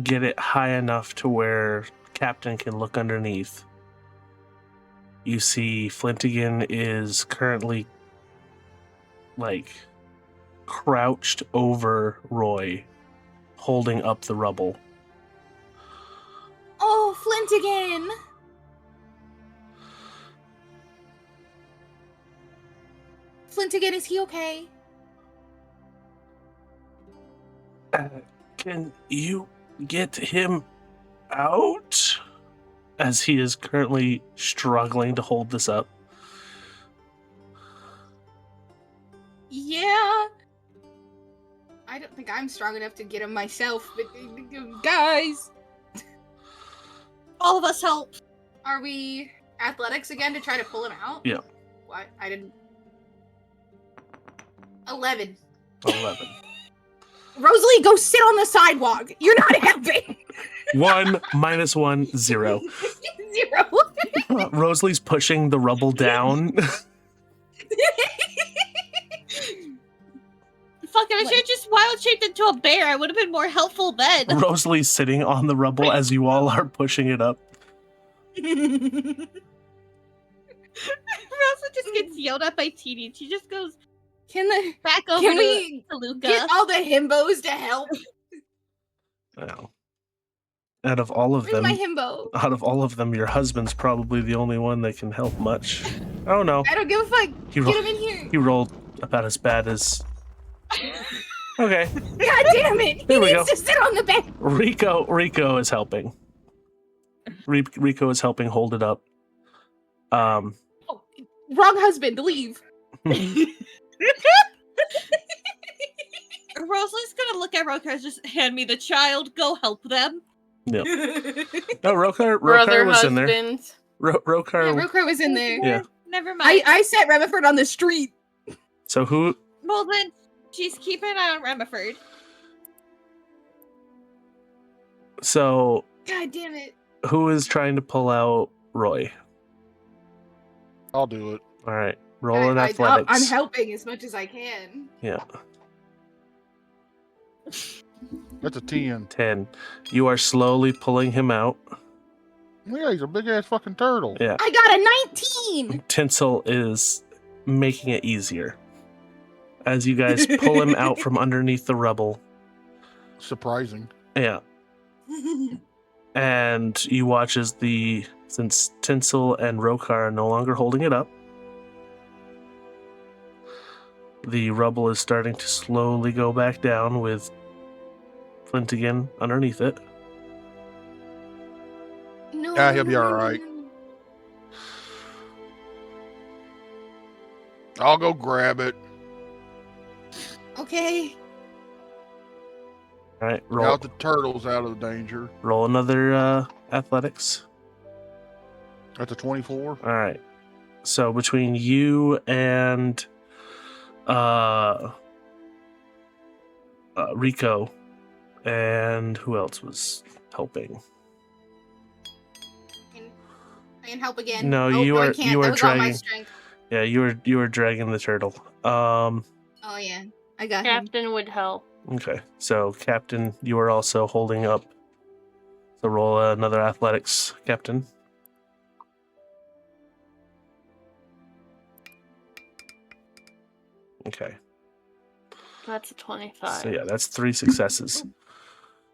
get it high enough to where Captain can look underneath, you see Flintigan is currently like crouched over Roy, holding up the rubble. Oh, Flintigan! Flintigan, is he okay? Can you get him out? As he is currently struggling to hold this up. Yeah. I don't think I'm strong enough to get him myself, but guys, All of us help. are we athletics again to try to pull him out? Yeah. What? I didn't. 11. 11. Rosalie, go sit on the sidewalk. You're not helping. 1 minus 1, 0. 0. Rosalie's pushing the rubble down. Fuck it, I should have just wild shaped into a bear. I would have been more helpful then. Rosalie's sitting on the rubble as you all are pushing it up. Rosa just gets yelled at by Teeny. She just goes back over Can we to Luca. get all the himbos to help? Wow. Out of all of Where's them, my himbo? your husband's probably the only one that can help much. Oh no. I don't give a fuck. He Get him in here. He rolled about as bad as... Okay. God damn it. He There we needs go. to sit on the bed. Rico is helping. Rico is helping hold it up. Oh, wrong husband. Leave. Rosalie's gonna look at Rokar, just hand me the child, go help them. No, Rokar Brother, was in there. husband. Rokar. Yeah, Rokar was in there. Yeah. Never mind. I set Rutherford on the street. So who? Well then, she's keeping an eye on Remiford. So God damn it. who is trying to pull out Roy? I'll do it. All right, roll in athletics. I'm helping as much as I can. Yeah, That's a 10. 10. You are slowly pulling him out. Yeah, he's a big ass fucking turtle. Yeah, I got a 19. Tinsel is making it easier as you guys pull him out from underneath the rubble. Surprising. Yeah. And you watch as since Tinsel and Rokar are no longer holding it up, the rubble is starting to slowly go back down with Flintigan underneath it. No. Yeah, he'll be all right. I'll go grab it. Okay. All right, Out the turtles out of the danger. roll another athletics. That's a 24. All right. So between you and Rico, and who else was helping? I can help again. No, Oh, you I are can't. you That are was all my dragging. strength. Yeah, you were dragging the turtle. Oh yeah, I got him. Captain would help. Okay. So Captain, you are also holding up. So roll another athletics, Captain. Okay. That's a 25. So yeah, that's 3 successes.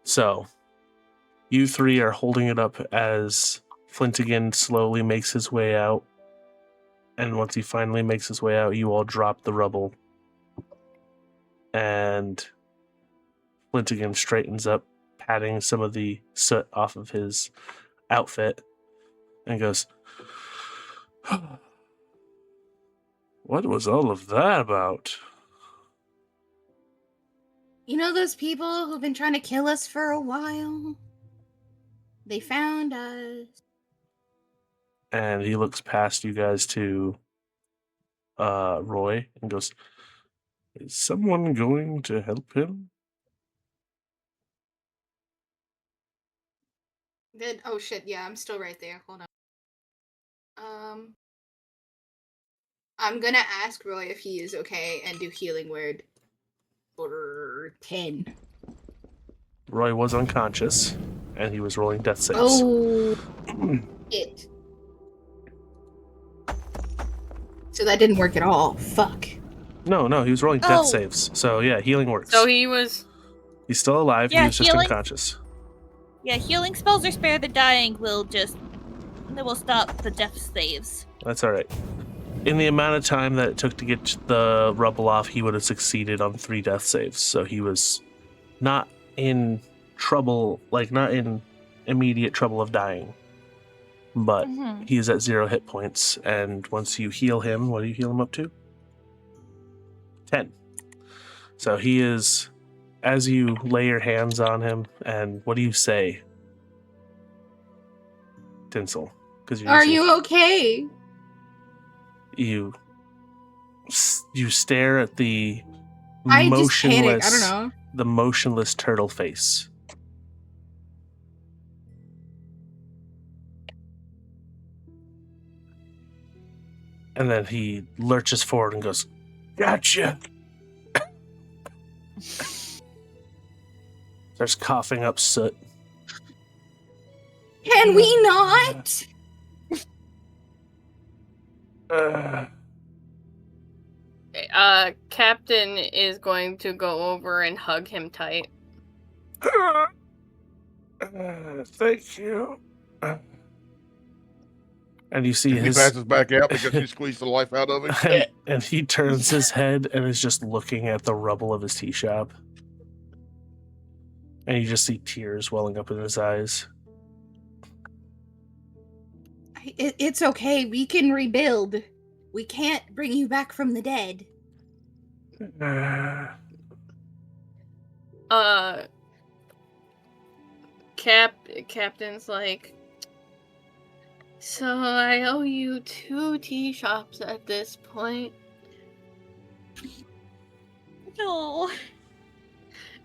So you 3 are holding it up as Flintigan slowly makes his way out. And once he finally makes his way out, you all drop the rubble. And Flintigan straightens up, patting some of the soot off of his outfit, and goes, "What was all of that about?" You know those people who've been trying to kill us for a while? They found us. And he looks past you guys to Roy and goes, Is someone going to help him? Then oh shit, yeah, I'm still right there. Hold on. I'm gonna ask Roy if he is okay and do healing word for 10. Roy was unconscious, and he was rolling death saves. Oh, it. So that didn't work at all. Fuck. No, he was rolling death saves. So yeah, healing works. So he was. He's still alive. Yeah, he was just healing- unconscious. Yeah, healing spells or spare the dying will stop the death saves. That's all right. In the amount of time that it took to get the rubble off, he would have succeeded on 3 death saves. So he was not in trouble, like not in immediate trouble of dying. But he's at 0 hit points, and once you heal him, what do you heal him up to? 10. So he is, as you lay your hands on him, and what do you say, Tinsel? Because Are you okay? You stare at the I just motionless, panic. I don't know. the motionless turtle face. And then he lurches forward and goes, "Gotcha!" Starts coughing up soot. Can we not? Captain is going to go over and hug him tight. Thank you. And you see And he his passes back out because you squeezed the life out of him. and he turns his head and is just looking at the rubble of his tea shop. And you just see tears welling up in his eyes. It's okay. We can rebuild. We can't bring you back from the dead. Captain's like, so I owe you 2 tea shops at this point.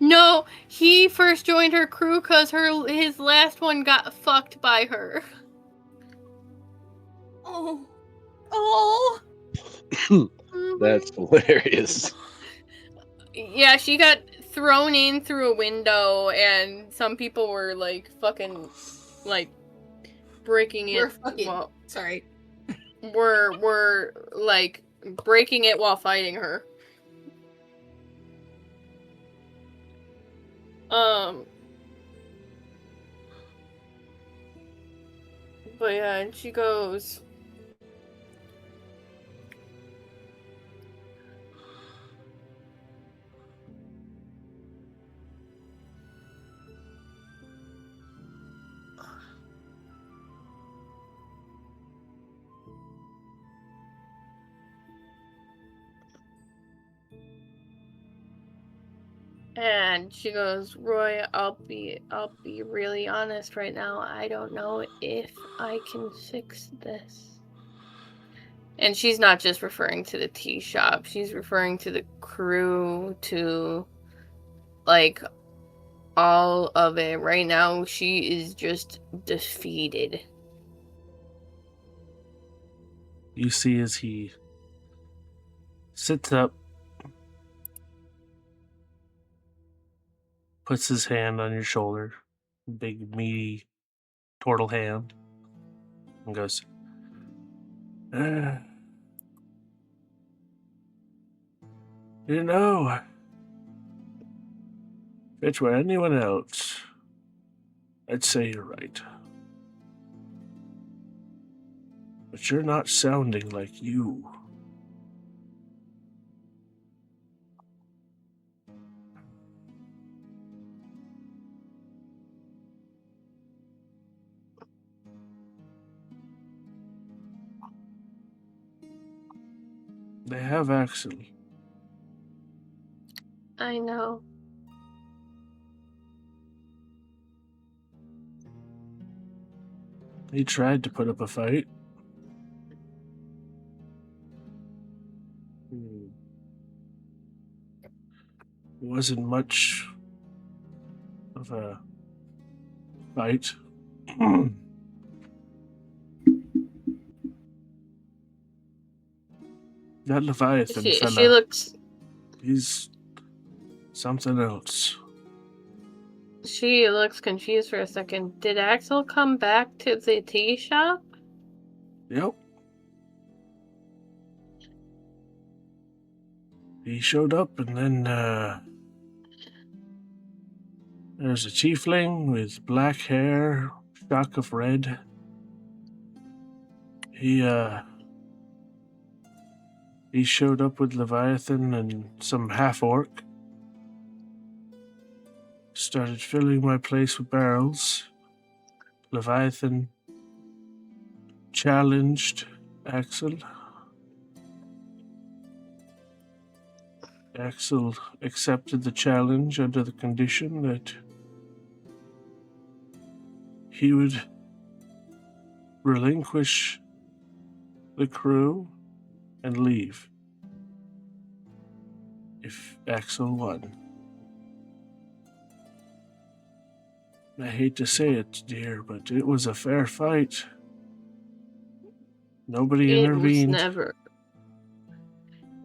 No, he first joined her crew because his last one got fucked by her. Oh. That's hilarious. Yeah, she got thrown in through a window, and some people were like fucking like breaking it. Sorry. We're like breaking it while fighting her. But yeah, and she goes, Roy, I'll be really honest right now. I don't know if I can fix this. And she's not just referring to the tea shop. She's referring to the crew, to like all of it. Right now, she is just defeated. You see as he sits up, puts his hand on your shoulder, big, meaty, turtle hand, and goes, you know, if it were anyone else, I'd say you're right. But you're not sounding like you. They have Axel. I know. He tried to put up a fight. wasn't much of a fight. That Leviathan She fella, looks he's something else. she looks confused for a second. Did Axel come back to the tea shop? Yep. He showed up, and then there's a tiefling with black hair, shock of red. He showed up with Leviathan and some half-orc. Started filling my place with barrels. Leviathan challenged Axel. Axel accepted the challenge under the condition that he would relinquish the crew and leave if Axel won. I hate to say it, dear, but it was a fair fight. Nobody intervened.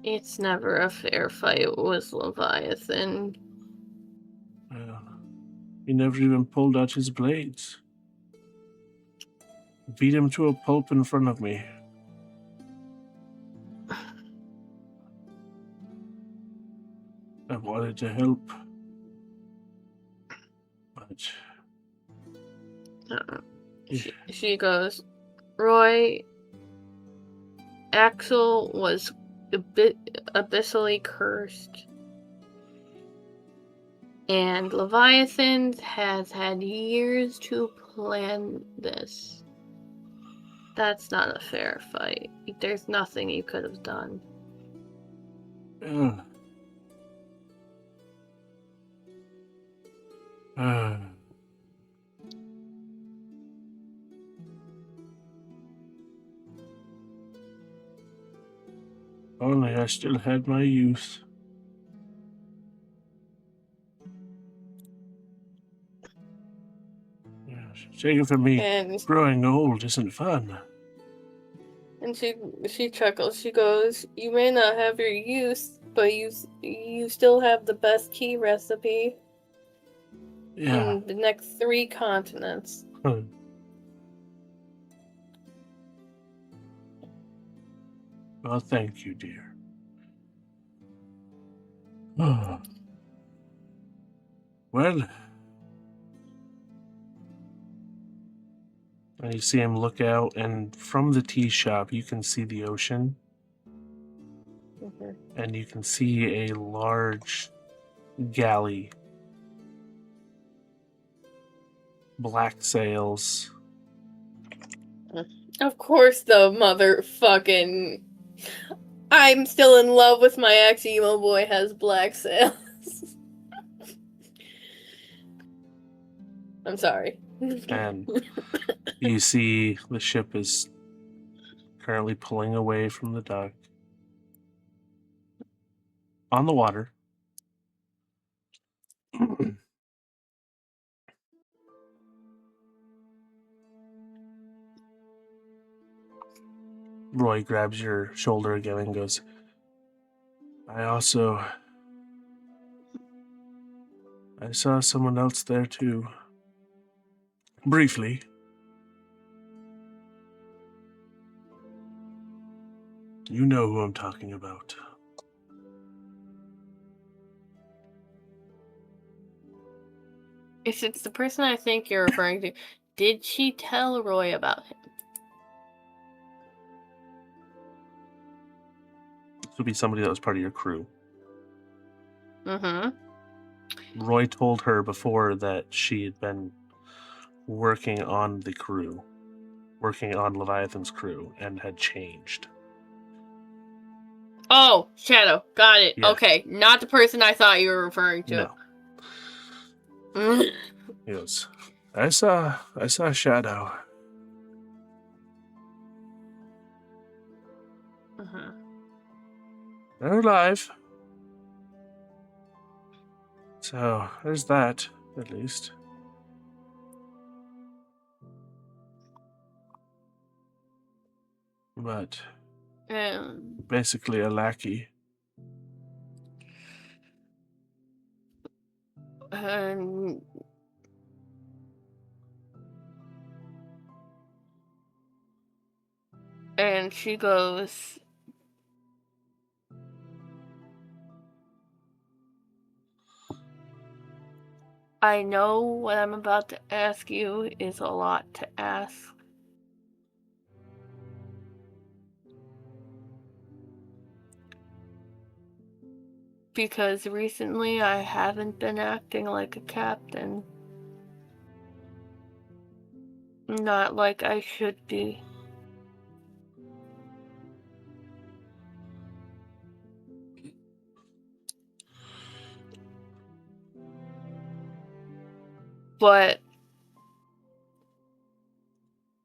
It's never a fair fight with Leviathan. He never even pulled out his blades. Beat him to a pulp in front of me. I wanted to help, but She goes, Roy, Axel was a bit abyssally cursed. And Leviathan has had years to plan this. That's not a fair fight. There's nothing you could have done. Only I still had my youth. Take it from me, And growing old isn't fun. And she chuckles. She goes, "You may not have your youth, but you still have the best tea recipe in the next 3 continents." Well, thank you, dear. Well, and you see him look out, and from the tea shop, you can see the ocean. And you can see a large galley. Black sails. Of course, the motherfucking I'm still in love with my ex emo boy has black sails. I'm sorry. And you see the ship is currently pulling away from the dock. On the water. Roy grabs your shoulder again and goes, I saw someone else there too. Briefly. You know who I'm talking about. If it's the person I think you're referring to, did she tell Roy about him? This would be somebody that was part of your crew. Mm-hmm. Roy told her before that she had been working on the crew, working on Leviathan's crew, and had changed. Oh, Shadow. Got it. Yeah. Okay, not the person I thought you were referring to. No. He goes, I saw Shadow. Uh-huh. They're alive. So there's that, at least. But basically a lackey. And she goes, I know what I'm about to ask you is a lot to ask. Because recently I haven't been acting like a captain. Not like I should be. But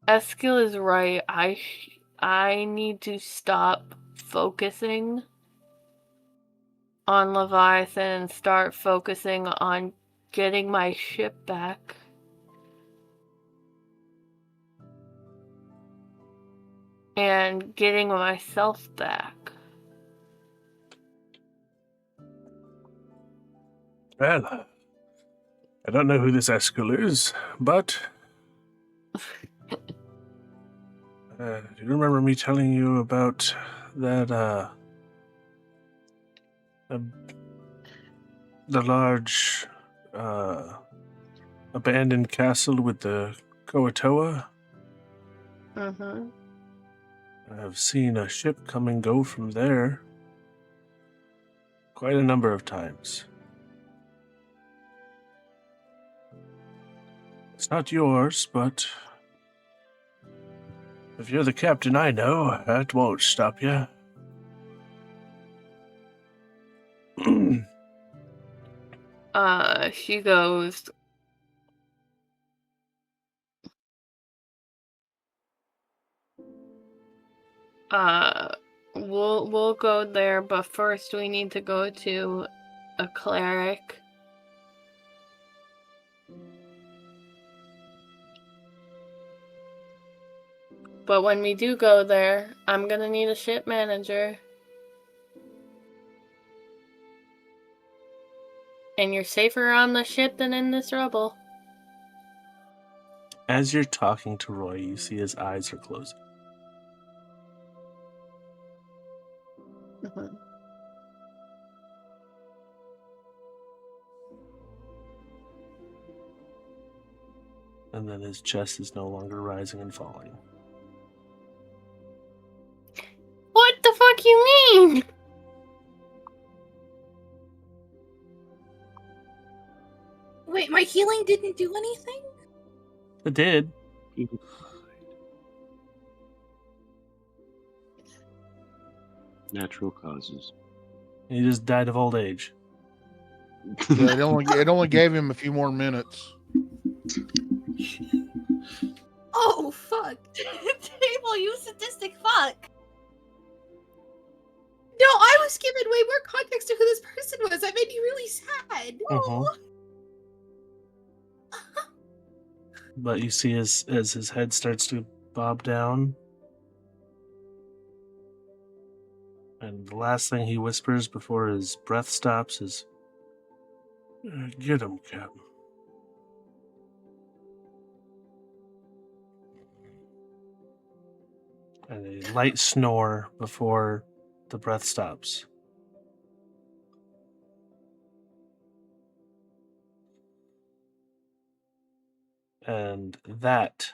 Eskil is right. I need to stop focusing on Leviathan and start focusing on getting my ship back. And getting myself back. Well, I don't know who this Eskil is, but do you remember me telling you about that, the large, abandoned castle with the Koatoa? Mm-hmm. I've seen a ship come and go from there quite a number of times. It's not yours, but if you're the captain I know, that won't stop you. She goes, we'll go there, but first we need to go to a cleric. But when we do go there, I'm gonna need a ship manager. And you're safer on the ship than in this rubble. As you're talking to Roy, you see his eyes are closing. Mm-hmm. And then his chest is no longer rising and falling. What the fuck you mean? Wait, my healing didn't do anything? It did. Natural causes. He just died of old age. Yeah, it only gave him a few more minutes. Oh, fuck. Table, you sadistic fuck. No, I was given way more context to who this person was. That made me really sad. Mhm. But you see as his head starts to bob down, and the last thing he whispers before his breath stops is, "Get him, Cap." And a light snore before the breath stops. And that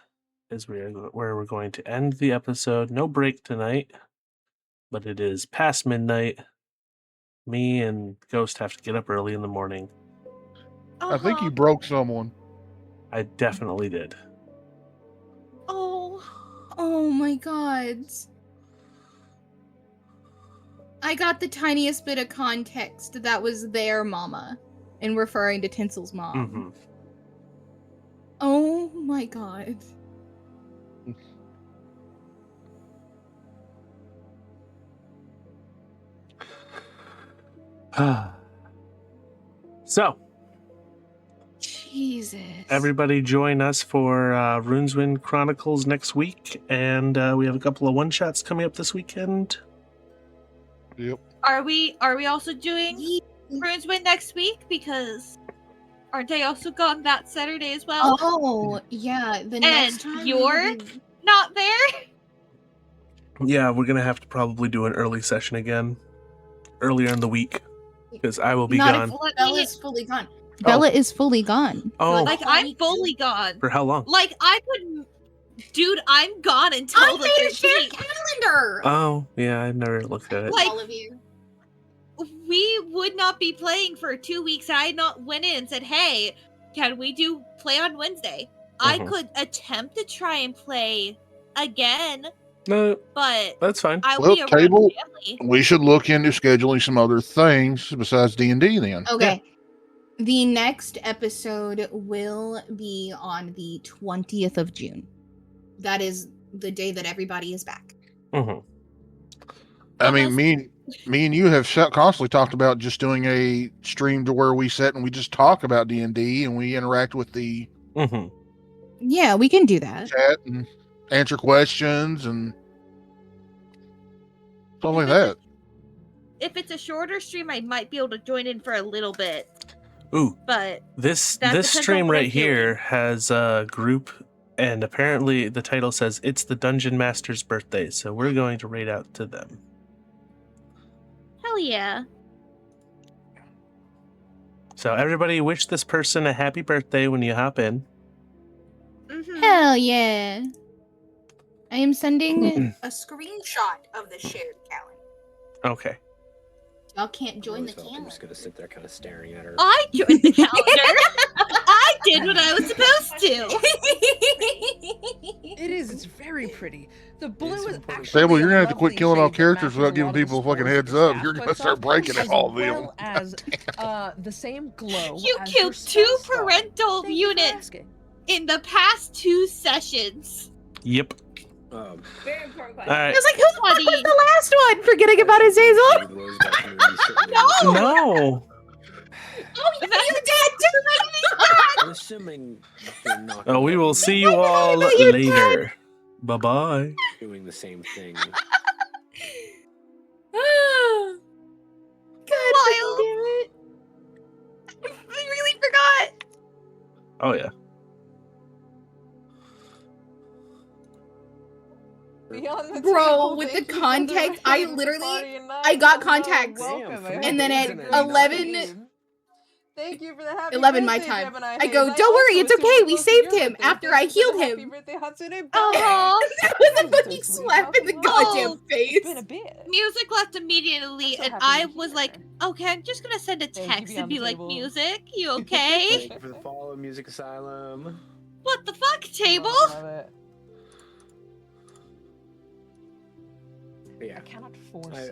is where we're going to end the episode. No break tonight, but it is past midnight. Me and Ghost have to get up early in the morning. I think you broke someone. I definitely did. Oh my god. I got the tiniest bit of context that was their mama, and referring to Tinsel's mom. Mm-hmm. Oh my god. So, Jesus. Everybody join us for Runeswynd Chronicles next week, and we have a couple of one-shots coming up this weekend. Yep. Are we also doing Runeswynd next week? Because aren't they also gone that Saturday as well? Oh, yeah. The next time you're not there? Yeah, we're going to have to probably do an early session again, earlier in the week, because I will be Not gone. if Bella's fully gone. Bella is fully gone. Oh, Like, I'm fully gone. for how long? Like, I could... Dude, I'm gone until the 13th. Calendar. Oh, yeah, I never looked at it. Like, All of you. we would not be playing for 2 weeks. I not went in and said, hey, can we play on Wednesday? I could attempt to try and play again, No, but that's fine. I will Well, be around Table, family. we should look into scheduling some other things besides D&D then. Okay. The next episode will be on the 20th of June. That is the day that everybody is back. Mm-hmm. I mean, me and you have constantly talked about just doing a stream to where we sit and we just talk about D&D and we interact with the Mm-hmm. Yeah, we can do that. chat and answer questions and stuff like that. If it's a shorter stream, I might be able to join in for a little bit. Ooh, But this depends stream on what right I'm here has a group, and apparently the title says it's the Dungeon Master's birthday, so we're going to raid out to them. hell yeah. So everybody wish this person a happy birthday when you hop in. Mm-hmm. Hell yeah. I am sending a screenshot of the shared calendar. Okay. Y'all can't join the I'm calendar. just gonna sit there kind of staring at her. I joined the calendar. I did what I was supposed to. It is. It's very pretty. The blue is actually. Stable, you're a gonna have to quit lovely killing off shade that characters matches without a giving lot of the people a fucking scores heads that the up. You're staff gonna puts start up, breaking as all of them. well as the same glow. You as killed your 2 spell star. parental Thank you for units asking. in the past 2 sessions. Yep. Very important All question. I right. was like, who the fuck was the last one? Forgetting about Azazel? No! No. Oh, you did too many I'm assuming you're not. Oh, we will see you I forgot all about you, later. Bye-bye. doing the same thing. God Wild. damn it. I really forgot. Oh, yeah. Beyond the Bro, table, with thank the you for context, I raid literally- party and I got hello, contacts. welcome. I hope And then it's at a great 11 night. Thank you for the happy 11 my birthday, time. Gemini I go, Hayes. don't worry, also it's okay, assume we it's saved your him birthday. after Thank I you for healed the him. Happy birthday, Hatsune Aw. That was a That was fucking so sweet. slap in the How goddamn long? face. It's been a bit. Music left immediately, I'm so and happy I you're was here. like, okay, I'm just gonna send a Thank you, text and Beyond be the like, Table. music, you okay? Thank you for the follow, Music Asylum. What the fuck, table? Love it. Yeah. I cannot force I- you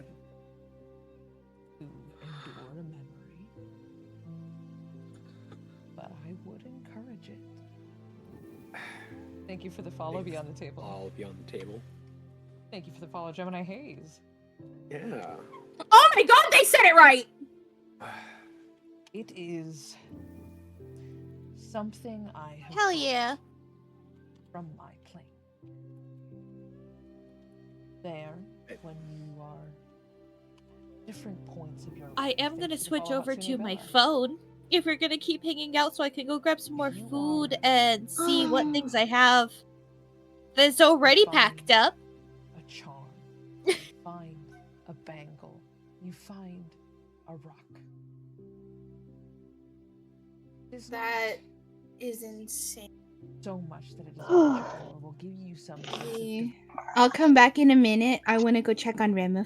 to endure a memory, but I would encourage it. Thank you for the follow, Thanks. Beyond the Table. All beyond the table. Thank you for the follow, Gemini Hayes. Yeah. Oh my god, they said it right! It is something I have Hell brought yeah. from my plane. There, when you are different points of your life. I am thank gonna you for the switch follow, over Hatsune to my Bella. phone if we're gonna keep hanging out so I can go grab some more You food are and see what things I have that's already Fine. packed up. A charm. You find a bangle. You find a rock. Is That is insane. so much that it is magical or will give you some. I'll come back in a minute. I want to go check on Rema